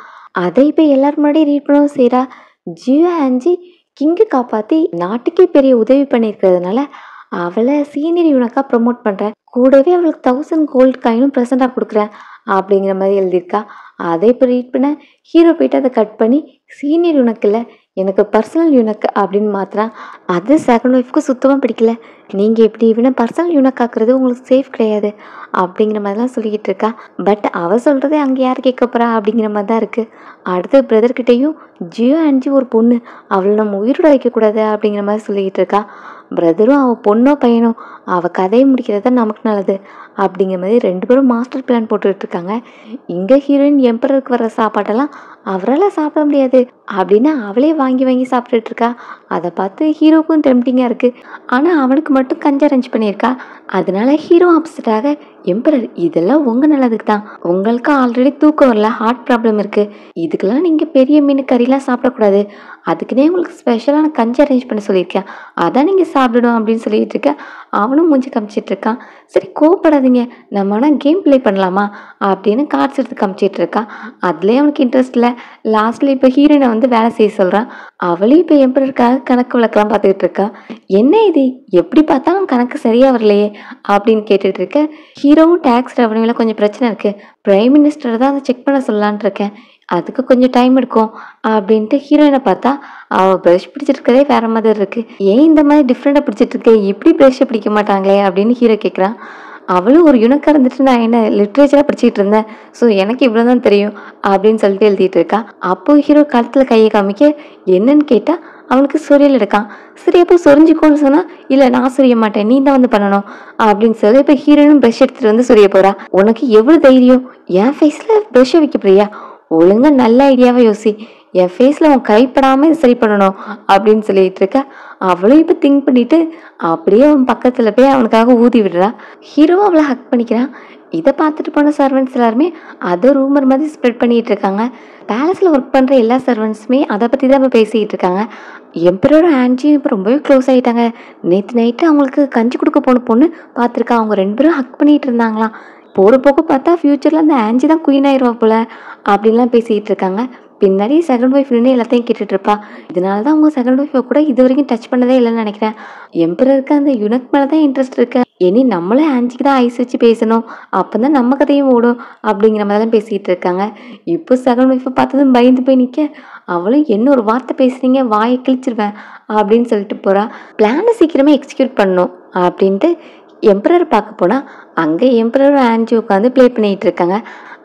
அதை இப்போ எல்லாரும் முன்னாடி ரீட் பண்ணவும் செய்கிறா. ஜியோ ஆன்ஜி கிங்கை காப்பாற்றி நாட்டுக்கே பெரிய உதவி பண்ணியிருக்கிறதுனால அவளை சீனியர் யூனிக்காக ப்ரொமோட் பண்ணுறேன், கூடவே அவளுக்கு 1000 கோல்டு காயினும் ப்ரெசெண்டாக கொடுக்குறேன் அப்படிங்கிற மாதிரி எழுதியிருக்கா. அதை இப்போ ரீட் பண்ண ஹீரோ போயிட்டு அதை கட் பண்ணி சீனியர் யூனிக் இல்லை, எனக்கு பர்சனல் யூனிக் அப்படின்னு மாத்திரான். அது செகண்ட் ஒய்ஃப்க்கு சுத்தமாக பிடிக்கல. நீங்கள் எப்படி இவனை பர்சனல் யூனிக் ஆக்குறது உங்களுக்கு சேஃப் கிடையாது அப்படிங்கிற மாதிரிலாம் சொல்லிக்கிட்டு இருக்கா. பட் அவள் சொல்கிறதே அங்கே யார் கேட்க போகிறா அப்படிங்கிற மாதிரி தான் இருக்குது. அடுத்த பிரதர்கிட்டையும் ஜியோ ஆன்ஜி ஒரு பொண்ணு, அவளை நம்ம உயிரோட வைக்கக்கூடாது அப்படிங்கிற மாதிரி சொல்லிக்கிட்டு இருக்கா. பிரதரும் அவள் பொண்ணோ பையனோ அவள் கதையை முடிக்கிறது தான் நமக்கு நல்லது அப்படிங்கிற மாதிரி 2 பேரும் மாஸ்டர் பிளான் போட்டுக்கிட்டு இருக்காங்க. இங்கே ஹீரோயின் எம்பரருக்கு வர்ற சாப்பாட்டெல்லாம் அவரால் சாப்பிட முடியாது அப்படின்னு அவளே வாங்கி வாங்கி சாப்பிட்டுட்டு இருக்கா. அதை பார்த்து ஹீரோவுக்கும் டெம்டிங்காக இருக்குது. ஆனால் அவனுக்கு மட்டும் கஞ்சி அரேஞ்ச் பண்ணியிருக்கா. அதனால ஹீரோ ஆப்போசிட்டாக, எம்பரர் இதெல்லாம் உங்கள் நல்லதுக்கு தான், உங்களுக்கு ஆல்ரெடி தூக்கம் வரல, ஹார்ட் ப்ராப்ளம் இருக்குது, இதுக்கெல்லாம் நீங்கள் பெரிய மீன் கறிலாம் சாப்பிடக்கூடாது, அதுக்குன்னே உங்களுக்கு ஸ்பெஷலான கஞ்சி அரேஞ்ச் பண்ண சொல்லியிருக்கேன், அதான் நீங்கள் சாப்பிடணும் அப்படின்னு சொல்லிட்டு இருக்க. அவனும் மூஞ்சி காமிச்சிட்டு இருக்கான். சரி கோவப்படாதீங்க, நம்ம ஆனால் கேம் ப்ளே பண்ணலாமா அப்படின்னு கார்ட்ஸ் எடுத்து காமிச்சிட்டு இருக்கா. அதுலேயே அவனுக்கு இன்ட்ரெஸ்ட் இல்லை. லாஸ்ட்டில் இப்போ ஹீரோயினை வந்து வேலை செய்ய சொல்கிறான். அவளையும் இப்போ எம்பரருக்காக கணக்கு விளக்கெல்லாம் பார்த்துக்கிட்டு இருக்கா. என்ன இது, எப்படி பார்த்தாலும் கணக்கு சரியாக வரலையே அப்படின்னு கேட்டுட்டு இருக்க. ஹீரோவும் டேக்ஸ் ரெவன்யூவில் கொஞ்சம் பிரச்சனை இருக்குது, பிரைம் மினிஸ்டர் தான் அதை செக் பண்ண சொல்லலான் இருக்கேன், அதுக்கு கொஞ்சம் டைம் எடுக்கும் அப்படின்ட்டு ஹீரோயினை பார்த்தா அவள் ப்ரஷ் பிடிச்சிட்டு இருக்கதே வேற மாதிரி இருக்குது. ஏன் இந்த மாதிரி டிஃப்ரெண்டாக பிடிச்சிட்டு இருக்க, எப்படி ப்ரஷ்ஷை பிடிக்க மாட்டாங்களே அப்படின்னு ஹீரோ கேட்குறான். அவளும் ஒரு யுனிக்காக இருந்துட்டு நான் என்ன லிட்ரேச்சராக படிச்சுட்டு இருந்தேன், ஸோ எனக்கு இவ்வளோ தான் தெரியும் அப்படின்னு சொல்லிட்டு எழுதிட்டு இருக்கா. அப்போ ஹீரோ கழுத்தில் கையை காமிக்க என்னன்னு கேட்டால் அவனுக்கு சொரியல் எடுக்கான். சரி அப்போ சொரிஞ்சிக்கோன்னு சொன்னால் இல்லை நான் சொரிய மாட்டேன், நீ தான் வந்து பண்ணணும் அப்படின்னு சொல்லி இப்போ ஹீரோயினும் ப்ரஷ் எடுத்துகிட்டு வந்து சொரிய போகிறா. உனக்கு எவ்வளோ தைரியம், என் ஃபேஸில் ப்ரஷ்ஷை வைக்க போறியா, ஒழுங்கா நல்ல ஐடியாவை யோசி, என் ஃபேஸில் அவன் கைப்படாமல் இது சரி பண்ணணும் அப்படின்னு சொல்லிட்டு இருக்க. அவளும் இப்போ திங்க் பண்ணிட்டு அப்படியே அவன் பக்கத்தில் போய் அவனுக்காக ஊதி விடுறா. ஹீரோவும் அவளை ஹக் பண்ணிக்கிறான். இதை பார்த்துட்டு போன சர்வெண்ட்ஸ் எல்லாருமே அதை ரூமர் மாதிரி ஸ்ப்ரெட் பண்ணிகிட்டு இருக்காங்க. பேலஸில் ஒர்க் பண்ணுற எல்லா சர்வெண்ட்ஸுமே அதை பற்றி தான் இப்போ பேசிக்கிட்டு இருக்காங்க. எம்பரரும் ஆன்ஜியும் இப்போ ரொம்பவே க்ளோஸ் ஆகிட்டாங்க. நேற்று நைட்டு அவங்களுக்கு கஞ்சி கொடுக்க போன பொண்ணு பார்த்துருக்கா, அவங்க 2 பேரும் ஹக் பண்ணிகிட்டு இருந்தாங்களாம். போகிற போக்கு பார்த்தா ஃப்யூச்சரில் அந்த ஆன்ஜி தான் குயின் ஆயிடுவா போல அப்படின்லாம் பேசிக்கிட்டு இருக்காங்க. பின்னாடி செகண்ட் ஒய்ஃப் நின்று எல்லாத்தையும் கேட்டுட்டு இருப்பா. இதனால தான் அவங்க செகண்ட் ஒய்ஃபை கூட இது வரைக்கும் டச் பண்ணதே இல்லைன்னு நினைக்கிறேன். எம்பரருக்கு அந்த யுனிக் மேலே தான் இன்ட்ரெஸ்ட் இருக்கு. இனி நம்மளே ஆன்ஜிக்கு தான் ஐஸ் வச்சு பேசணும், அப்போ தான் நம்ம கதையும் ஓடும் அப்படிங்கிற மாதிரி தான் பேசிகிட்டு இருக்காங்க. இப்போ செகண்ட் ஒய்ஃபை பார்த்ததும் பயந்து போய் நிற்க, அவளும் என்ன ஒரு வார்த்தை பேசுறீங்க வாயை கிழிச்சிருவேன் அப்படின்னு சொல்லிட்டு போகிறா. பிளானை சீக்கிரமே எக்ஸிக்யூட் பண்ணணும் அப்படின்ட்டு எம்பரர் பார்க்க போனால் அங்கே எம்பரரும் ஆன்ஜி உட்காந்து ப்ளே பண்ணிகிட்டு இருக்காங்க.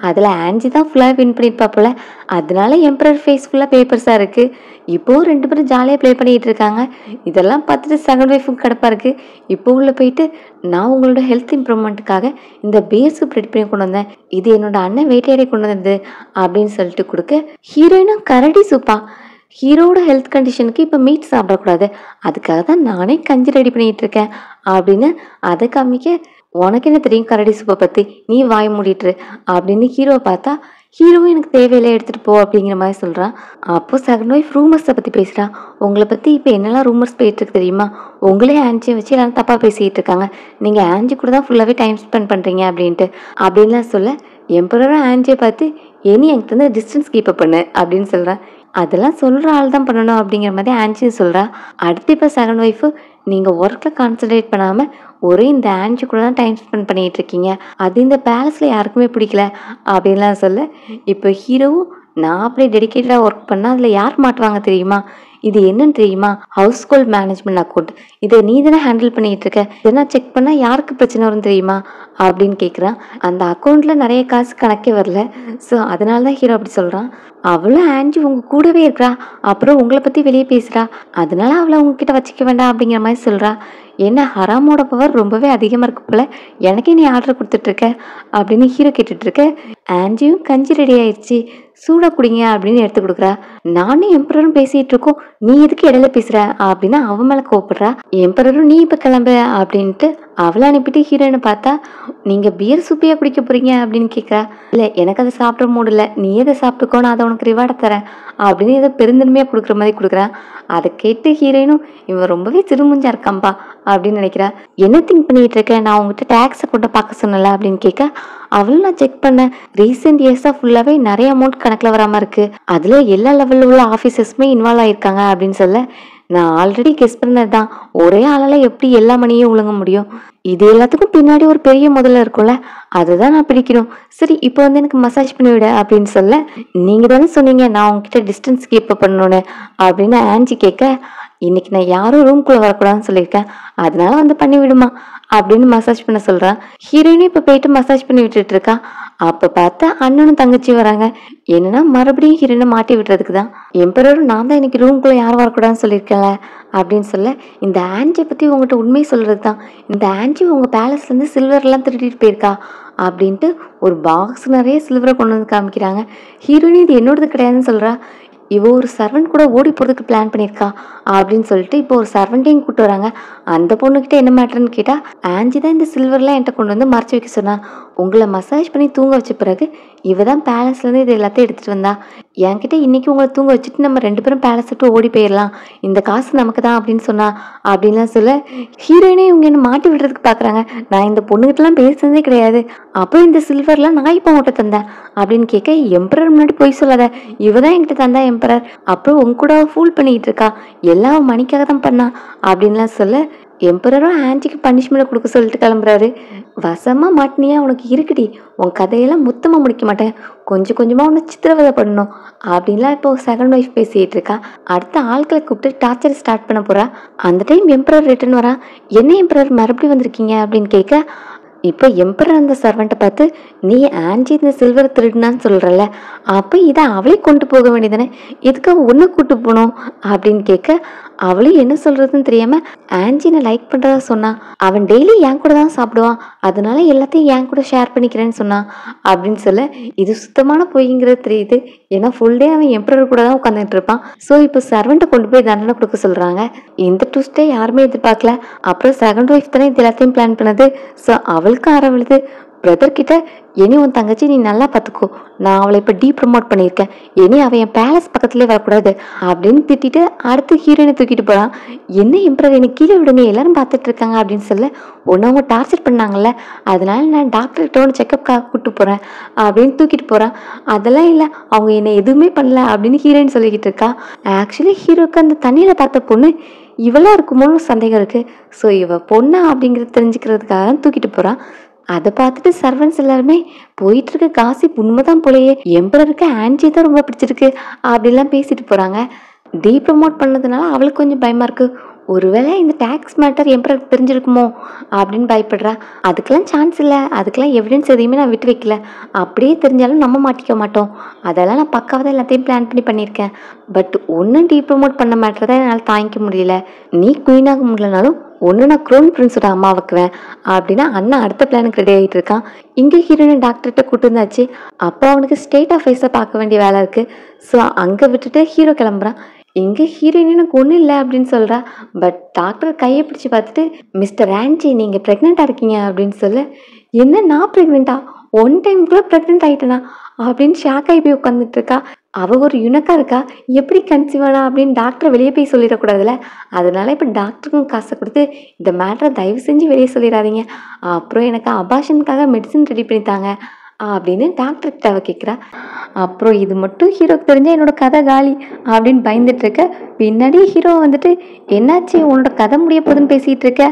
அதில் ஆன்ஜி தான் ஃபுல்லாக வின் பண்ணியிருப்பா போல், அதனால எம்பரர் ஃபேஸ் ஃபுல்லாக பேப்பர்ஸாக இருக்குது. இப்போவும் 2 பேரும் ஜாலியாக ப்ளே பண்ணிகிட்டு இருக்காங்க. இதெல்லாம் பார்த்துட்டு செகண்ட் ஒய்ஃபுக்கு கிடப்பா இருக்குது. இப்போ உள்ளே போயிட்டு நான் உங்களோட ஹெல்த் இம்ப்ரூவ்மெண்ட்டுக்காக இந்த பேஸ் சூப் ரெடி பண்ணி கொண்டு வந்தேன், இது என்னோட அண்ணன் வேட்டையாடி கொண்டு வந்தது அப்படின்னு சொல்லிட்டு கொடுக்க, ஹீரோயினும் கரடி சூப்பா, ஹீரோட ஹெல்த் கண்டிஷனுக்கு இப்போ மீட் சாப்பிடக்கூடாது, அதுக்காக தான் நானே கஞ்சி ரெடி பண்ணிகிட்டு இருக்கேன் அப்படின்னு அதை காமிக்க, உனக்கு என்ன தெரியும் கரடி சூப்பை பற்றி, நீ வாய் மூடிட்டுரு அப்படின்னு ஹீரோவை பார்த்தா ஹீரோவும் எனக்கு தேவையில்லை எடுத்துகிட்டு போ அப்படிங்கிற மாதிரி சொல்கிறான். அப்போது செகண்ட் ஒய்ஃப் ரூமர்ஸை பற்றி பேசுகிறான். உங்களை பற்றி இப்போ என்னெல்லாம் ரூமர்ஸ் போயிட்டுருக்கு தெரியுமா, உங்களே ஆன்ஜியை வச்சு எல்லாரும் தப்பாக பேசிகிட்டு இருக்காங்க, நீங்கள் ஆன்ஜி கூட தான் ஃபுல்லாகவே டைம் ஸ்பெண்ட் பண்ணுறீங்க அப்படின்லாம் சொல்ல, எம்பரரும் ஆன்ஜியை பார்த்து இனி என்கிட்ட வந்து டிஸ்டன்ஸ் கீப் அப் பண்ணு அப்படின்னு சொல்கிறேன். அதெல்லாம் சொல்கிற ஆள் தான் பண்ணணும் அப்படிங்கிற மாதிரி ஆன்ஜி சொல்கிறா. அடுத்து இப்போ செகண்ட் ஒய்ஃபு, நீங்கள் ஒர்க்கில் கான்சன்ட்ரேட் பண்ணாமல் ஒரே இந்த ஆன்ஜி கூட தான் டைம் ஸ்பெண்ட் பண்ணிகிட்டு இருக்கீங்க, அது இந்த பேலஸில் யாருக்குமே பிடிக்கல அப்படின்லாம் சொல்ல, இப்போ ஹீரோவும் நான் அப்படியே டெடிக்கேட்டடாக ஒர்க் பண்ணால் அதில் யார் மாட்டுவாங்க தெரியுமா, இது என்னன்னு தெரியுமா, ஹவுஸ் ஹோல்ட் மேனேஜ்மெண்ட் அக்கௌண்ட், இதை நீ தானே ஹேண்டில் பண்ணிகிட்டு இருக்க, இதெல்லாம் செக் பண்ணால் யாருக்கு பிரச்சனை வரும் தெரியுமா அப்படின்னு கேட்குறான். அந்த அக்கௌண்ட்டில் நிறைய காசு கணக்கே வரல, ஸோ அதனால தான் ஹீரோ அப்படி சொல்கிறான். அவளும் ஆன்ஜி உங்கள் கூடவே இருக்கிறா, அப்புறம் உங்களை பற்றி வெளியே பேசுகிறா, அதனால அவளை உங்ககிட்ட வச்சுக்க வேண்டாம் அப்படிங்கிற மாதிரி சொல்கிறா. என்ன ஹராமோட பவர் ரொம்பவே அதிகமாக இருக்கு போல, எனக்கே நீ ஆர்டர் கொடுத்துட்ருக்க அப்படின்னு ஹீரோ கேட்டுட்ருக்க. ஆன்ஜியும் கஞ்சி ரெடி ஆயிடுச்சு, சூடாக குடிங்க அப்படின்னு எடுத்து கொடுக்குறா. நானும் எம்பரரும் பேசிகிட்டு இருக்கோம், நீ எதுக்கு இடையில பேசுகிற அப்படின்னு அவன் மேலே கோவப்படுறா. எம்பரரும் நீ இப்போ கிளம்பு அப்படின்ட்டு அவளை அனுப்பிட்டு ஹீரோயினை பார்த்தா, நீங்க பியர் சூப்பையா குடிக்க போறீங்க அப்படின்னு கேட்குறா. இல்ல எனக்கு அதை சாப்பிட மூடல, நீ எதை சாப்பிட்டுக்கோ, நான் அதை உனக்கு ரிவார்டை தரேன் அப்படின்னு ஏதோ பெருந்தன்மையா கொடுக்குற மாதிரி கொடுக்குறான். அதை கேட்டு ஹீரோயினும் இவன் ரொம்பவே சிறுமுஞ்சா இருக்கான்பா அப்படின்னு நினைக்கிறா. என்ன திங்க் பண்ணிட்டு இருக்கேன், நான் உங்ககிட்ட டேக்ஸ் அக்கௌண்ட்டை பார்க்க சொன்னல அப்படின்னு கேட்க, அவளும் நான் செக் பண்ணேன், ரீசெண்ட் இயர்ஸா ஃபுல்லாவே நிறைய அமௌண்ட் கணக்கில் வராம இருக்கு, அதுல எல்லா லெவலில் உள்ள ஆஃபீஸர்ஸுமே இன்வால்வ் ஆயிருக்காங்க அப்படின்னு சொல்ல, நான் ஆல்ரெடி கெஸ் பண்ணது தான், ஒரே ஆளால எப்படி எல்லா மணியும் ஒழுங்க முடியும், இது எல்லாத்துக்கும் பின்னாடி ஒரு பெரிய முதல்ல இருக்கும்ல, அதுதான் நான் பிடிக்கணும். சரி இப்போ வந்து எனக்கு மசாஜ் பண்ணிவிட அப்படின்னு சொல்ல, நீங்க தானே சொன்னீங்க நான் உங்ககிட்ட டிஸ்டன்ஸ் கீப் பண்ணணும்னு அப்படின்னு ஆன்ஜி கேட்க, இன்னைக்கு நான் யாரும் ரூம்குள்ள வரக்கூடாதுன்னு சொல்லியிருக்கேன், அதனால வந்து பண்ணி விடுமா அப்படின்னு மசாஜ் பண்ண சொல்றான். ஹீரோயினும் இப்ப போயிட்டு மசாஜ் பண்ணி விட்டுட்டு இருக்கா. அப்ப பார்த்தா அண்ணனும் தங்கச்சி வராங்க. என்னன்னா மறுபடியும் ஹீரோயினை மாட்டி விடுறதுக்கு தான். எம்பரரும் நான் தான் இன்னைக்கு ரூம்குள்ள யாரும் வரக்கூடாதுன்னு சொல்லியிருக்கேன்ல அப்படின்னு சொல்ல, இந்த ஆன்ஜியை பத்தி உங்ககிட்ட உண்மையை சொல்றது தான், இந்த ஆன்ஜி உங்க பேலஸ்ல இருந்து சில்வர் எல்லாம் திருடிட்டு போயிருக்கா அப்படின்ட்டு ஒரு பாக்ஸ் நிறைய சில்வரை கொண்டு வந்து காமிக்கிறாங்க. ஹீரோயின் இது என்னோடது கிடையாதுன்னு சொல்றா. இவ ஒரு சர்வெண்ட் கூட ஓடி போறதுக்கு பிளான் பண்ணியிருக்கா அப்படின்னு சொல்லிட்டு இப்போ ஒரு சர்வெண்ட்டையும் கூப்பிட்டு வராங்க. அந்த பொண்ணுகிட்ட என்ன மேட்டர்ன்னு கேட்டா, ஆன்ஜி தான் இந்த சில்வர்லாம் என்கிட்ட கொண்டு வந்து மறைச்சு வைக்க சொன்னா, உங்களை மசாஜ் பண்ணி தூங்க வச்ச பிறகு இவ தான் பேலஸ்லேருந்து இது எல்லாத்தையும் எடுத்துட்டு வந்தா, என்கிட்ட இன்னைக்கு உங்களை தூங்க வச்சுட்டு நம்ம 2 பேரும் பேலஸ் விட்டு ஓடி போயிடலாம், இந்த காசு நமக்கு தான் அப்படின்னு சொன்னா அப்படின்லாம் சொல்ல, ஹீரோயினே இவங்க என்ன மாட்டி விடுறதுக்கு பாக்குறாங்க. நான் இந்த பொண்ணுகிட்டலாம் பேசுனதே கிடையாது, அப்போ இந்த சில்வர்லாம் நான் இப்போ உங்கள்கிட்ட தந்தேன் அப்படின்னு கேட்க, எம்பரர் முன்னாடி போய் சொல்லாத, இவதான் என்கிட்ட தந்தா எம்பரர், அப்புறம் உங்க கூட ஃபூல் பண்ணிக்கிட்டு இருக்கா, எல்லாம் மணிக்காக தான் பண்ணா அப்படின்லாம் சொல்ல, எம்பரரும் ஆன்டிக்கு பனிஷ்மெண்ட் கொடுக்க சொல்லிட்டு கிளம்புறாரு. வசமா மாட்டினியா உனக்கு இருக்குடி, உன் கதையெல்லாம் மொத்தமாக முடிக்க மாட்டேன், கொஞ்சம் கொஞ்சமாக உன்னை சித்திரவதை பண்ணணும் அப்படின்லாம் இப்போ செகண்ட் ஒய்ஃப் பேசிகிட்டு இருக்கா. அடுத்த ஆட்களை கூப்பிட்டு டார்ச்சர் ஸ்டார்ட் பண்ண போறா. அந்த டைம் எம்பரர் ரிட்டர்ன் வரா. என்ன எம்பரர் மறுபடியும் வந்திருக்கீங்க அப்படின்னு கேட்க, இப்போ எம்பரர் அந்த சர்வெண்ட்டை பார்த்து, நீ ஆன்ஜி இந்த சில்வர் திருடுனான்னு சொல்கிறல்ல, அப்போ இதை அவளே கொண்டு போக வேண்டியதானே, எதுக்கு அவள் ஒன்று கூட்டு போகணும் அப்படின்னு கேட்க, அவளும் என்ன சொல்கிறதுன்னு தெரியாமல், ஆன்ஜி நான் லைக் பண்ணுறதா சொன்னான், அவன் டெய்லி என் கூட தான் சாப்பிடுவான், அதனால எல்லாத்தையும் என் கூட ஷேர் பண்ணிக்கிறேன்னு சொன்னான் அப்படின்னு சொல்ல, இது சுத்தமான பொய்ங்கிறது தெரியுது. ஏன்னா ஃபுல் டே அவன் எம்பரர் கூட தான் உட்காந்துட்டு இருப்பான். ஸோ இப்போ சர்வெண்ட்டை கொண்டு போய் தண்டனை கொடுக்க சொல்கிறாங்க. இந்த ட்விஸ்டே யாருமே எதிர்பார்க்கல. அப்புறம் செகண்ட் ஒய்ஃப் தானே இது எல்லாத்தையும் பிளான் பண்ணது. ஸோ அவளுக்கு ஆரம்பிடுது, பிரதர் கிட்ட, இனி உன் தங்கச்சி நீ நல்லா பார்த்துக்கோ, நான் அவளை இப்போ ப்ரமோட் பண்ணியிருக்கேன், இனி அவன் என் பேலஸ் பக்கத்துலேயே வரக்கூடாது அப்படின்னு திட்டிட்டு அடுத்து ஹீரோயினை தூக்கிட்டு போகிறான். என்ன எம்பரர் என்னை கீழே விடுங்க, எல்லாரும் பார்த்துட்டு இருக்காங்க அப்படின்னு சொல்ல, ஒன்று அவங்க டார்ச்சர் பண்ணாங்கல்ல, அதனால நான் டாக்டர்கிட்ட ஒன்று செக்கப்காக கூப்பிட்டு போகிறேன் அப்படின்னு தூக்கிட்டு போகிறான். அதெல்லாம் இல்லை, அவங்க என்னை எதுவுமே பண்ணல அப்படின்னு ஹீரோயின் சொல்லிக்கிட்டு இருக்கா. ஆக்சுவலி ஹீரோக்கு அந்த தண்ணியில் பார்த்த பொண்ணு இவளா இருக்குமோன்னு சந்தேகம் இருக்குது. ஸோ இவ பொண்ணா அப்படிங்கிறது தெரிஞ்சுக்கிறதுக்காக தான் தூக்கிட்டு போகிறான். அதை பார்த்துட்டு சர்வன்ஸ் எல்லாருமே, போயிட்டு இருக்க காசிப் உண்மைதான் போலயே, எம்பரருக்கு ஆன்ஜி தான் ரொம்ப பிடிச்சிருக்கு அப்படிலாம் பேசிட்டு போறாங்க. ப்ரமோட் பண்ணதுனால அவளுக்கு கொஞ்சம் பயமா இருக்கு, ஒருவேளை இந்த டேக்ஸ் மேட்டர் எம்பரருக்கு தெரிஞ்சிருக்குமோ அப்படின்னு பயப்படுறா. அதுக்கெல்லாம் சான்ஸ் இல்லை, அதுக்கெல்லாம் எவிடன்ஸ் எதையுமே நான் விட்டு வைக்கல, அப்படியே தெரிஞ்சாலும் நம்ம மாட்டிக்க மாட்டோம், அதெல்லாம் நான் பக்காவதான் எல்லாத்தையும் பிளான் பண்ணியிருக்கேன். பட் ஒன்றும் ப்ரமோட் பண்ண மேட்டர் தான் என்னால் தாங்கிக்க முடியல, நீ குயினாக முடியலனாலும் ஒன்று நான் க்ரௌன் பிரின்ஸோட அம்மா வைக்குவேன் அப்படின்னா அண்ணன் அடுத்த பிளானுக்கு ரெடி ஆகிட்டு இருக்கான். இங்கே ஹீரோயின் டாக்டர்கிட்ட கூட்டு வந்தாச்சு. அப்போ அவனுக்கு ஸ்டேட் ஆஃப் ஃபேஸை பார்க்க வேண்டிய வேலை இருக்குது. ஸோ அங்கே விட்டுட்டு ஹீரோ கிளம்புறான். இங்கே ஹீரோயின் எனக்கு ஒன்றும் இல்லை அப்படின்னு சொல்கிறா. பட் டாக்டர் கையை பிடிச்சி பார்த்துட்டு, மிஸ்டர் ஆன்ஜி நீங்கள் ப்ரெக்னெண்ட்டாக இருக்கீங்க அப்படின்னு சொல்ல, என்ன நான் ப்ரெக்னெண்ட்டா, ஒன் டைம் கூட ப்ரெக்னென்ட் ஆகிட்டேனா அப்படின்னு ஷாக் ஆகி போய் உட்காந்துட்டு இருக்கா. அவள் ஒரு யுனக்கா இருக்கா, எப்படி கன்சீவ் ஆனா அப்படின்னு டாக்டர் வெளியே போய் சொல்லிடக்கூடாதுல்ல, அதனால இப்போ டாக்டருக்கும் காசை கொடுத்து இந்த மேட்டரை தயவு செஞ்சு வெளியே சொல்லிடாதீங்க, அப்புறம் எனக்கு அபார்ஷனுக்காக மெடிசன் ரெடி பண்ணித்தாங்க அப்படின்னு டாக்டர்கிட்ட அவ கேட்குறா. அப்புறம் இது மட்டும் ஹீரோக்கு தெரிஞ்சா என்னோட கதை காலி அப்படின்னு பயந்துட்டு இருக்க. பின்னாடி ஹீரோ வந்துட்டு, என்னாச்சு உன்னோட கதை முடிய போதுன்னு பேசிகிட்டு இருக்க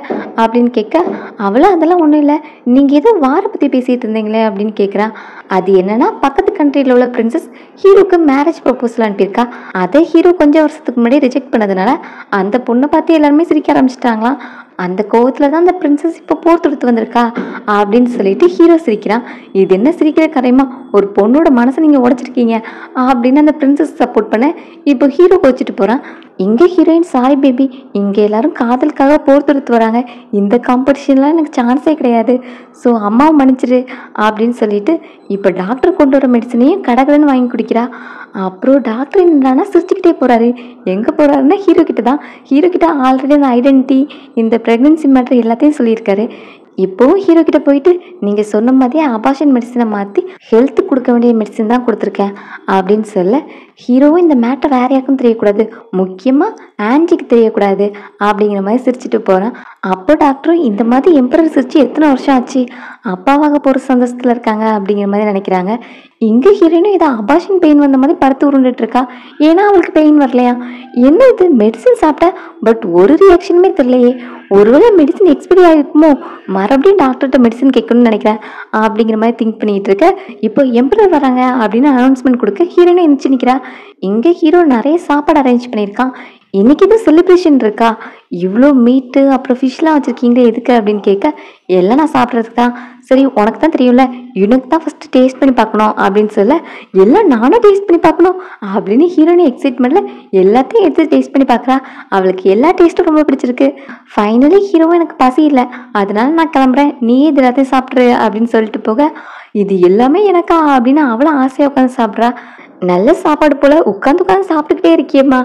அப்படின்னு கேட்க, அவளும் அதெல்லாம் ஒன்றும் இல்லை, நீங்கள் ஏதோ வாரை பற்றி பேசிகிட்டு இருந்தீங்களே அப்படின்னு கேட்குறான். அது என்னன்னா பக்கத்து கண்ட்ரியில் உள்ள பிரின்சஸ் ஹீரோக்கு மேரேஜ் ப்ரப்போசல் அனுப்பியிருக்கா. அதை ஹீரோ கொஞ்சம் வருஷத்துக்கு முன்னாடி ரிஜெக்ட் பண்ணதுனால அந்த பொண்ணை பார்த்து எல்லாருமே சிரிக்க ஆரம்பிச்சிட்டாங்களாம். அந்த கோவத்தில் தான் அந்த பிரின்சஸ் இப்போ போர் தொடுத்து வந்திருக்கா அப்படின்னு சொல்லிட்டு ஹீரோ சிரிக்கிறான். இது என்ன சிரிக்கிற கரையுமா, ஒரு பொண்ணோட மனசை நீங்கள் உடைச்சிருக்கீங்க அப்படின்னு அந்த பிரின்சஸ் சப்போர்ட் பண்ண இப்போ ஹீரோ கோச்சிட்டு போகிறான். இங்கே ஹீரோயின் சாரி பேபி, இங்கே எல்லாரும் காதலுக்காக போர் தொடுத்து வராங்க, இந்த காம்படிஷன்லாம் எனக்கு சான்ஸே கிடையாது, ஸோ அம்மாவை மன்னிச்சிரு அப்படின்னு சொல்லிட்டு இப்போ டாக்டர் கொண்டு வர மெடிசனையும் கடகடன்னு வாங்கி குடிக்கிறா. அப்புறம் டாக்டர் என்னன்னா சிரிச்சுக்கிட்டே போகிறாரு. எங்கே போகிறாருன்னா ஹீரோ கிட்ட தான். ஹீரோ கிட்ட ஆல்ரெடி அந்த ஐடென்டிட்டி, இந்த ப்ரெக்னென்சி மேட்ரு எல்லாத்தையும் சொல்லியிருக்காரு. இப்போவும் ஹீரோ கிட்ட போயிட்டு நீங்கள் சொன்ன மாதிரியே அபார்ஷன் மெடிசனை மாற்றி ஹெல்த்து கொடுக்க வேண்டிய மெடிசன் தான் கொடுத்துருக்கேன் அப்படின்னு சொல்ல, ஹீரோவும் இந்த மேட்டர் வேற யாருக்கும் தெரியக்கூடாது, முக்கியமாக ஆன்டிக்கு தெரியக்கூடாது அப்படிங்கிற மாதிரி சிரிச்சுட்டு போகிறான். அப்போ டாக்டரும் இந்த மாதிரி எம்பரர் சிரிச்சு எத்தனை வருஷம் ஆச்சு, அப்பாவாக போகிற சந்தோஷத்தில் இருக்காங்க அப்படிங்கிற மாதிரி நினைக்கிறாங்க. இங்கே ஹீரோயினும் இதை அபார்ஷன் பெயின் வந்த மாதிரி படுத்து உருண்டுட்டு இருக்கா. ஏன்னா அவளுக்கு பெயின் வரலையா, என்ன இது மெடிசன் சாப்பிட்டேன் பட் ஒரு ரியாக்ஷனுமே தெரியலையே, ஒருவேளை மெடிசன் எக்ஸ்பைரி ஆகிருக்குமோ, மறுபடியும் டாக்டர்கிட்ட மெடிசன் கேட்கணும்னு நினைக்கிறேன் அப்படிங்கிற மாதிரி திங்க் பண்ணிட்டு இருக்க. இப்போ எம்பரர் வராங்க அப்படின்னு அனௌன்ஸ்மெண்ட் கொடுக்க ஹீரோயினை எந்திரிச்சு நிற்கிறா. இங்கே ஹீரோ நிறைய சாப்பாடு அரேஞ்ச் பண்ணியிருக்கான். இன்னைக்கு இது செலிப்ரேஷன் இருக்கா, இவ்வளோ மீட்டு அப்புறம் ஃபிஷ்லாம் வச்சுருக்கீங்களே எதுக்கு அப்படின்னு கேட்க, எல்லாம் நான் சாப்பிட்றதுக்கு தான். சரி உனக்கு தான் தெரியும்ல, எனக்கு தான் ஃபஸ்ட்டு டேஸ்ட் பண்ணி பார்க்கணும் அப்படின்னு சொல்ல, எல்லாம் நானும் டேஸ்ட் பண்ணி பார்க்கணும் அப்படின்னு ஹீரோயின் எக்ஸைட்மெண்ட்டில் எல்லாத்தையும் எடுத்து டேஸ்ட் பண்ணி பார்க்குறா. அவளுக்கு எல்லா டேஸ்ட்டும் ரொம்ப பிடிச்சிருக்கு. ஃபைனலி ஹீரோவும் எனக்கு பசி இல்லை, அதனால நான் கிளம்புறேன், நீயே இது எல்லாத்தையும் சாப்பிட்ரு அப்படின்னு சொல்லிட்டு போக, இது எல்லாமே எனக்கா அப்படின்னு அவளும் ஆசையாக உட்காந்து சாப்பிட்றா. நல்ல சாப்பாடு போல் உட்காந்து சாப்பிட்டுக்கிட்டே இருக்கியம்மா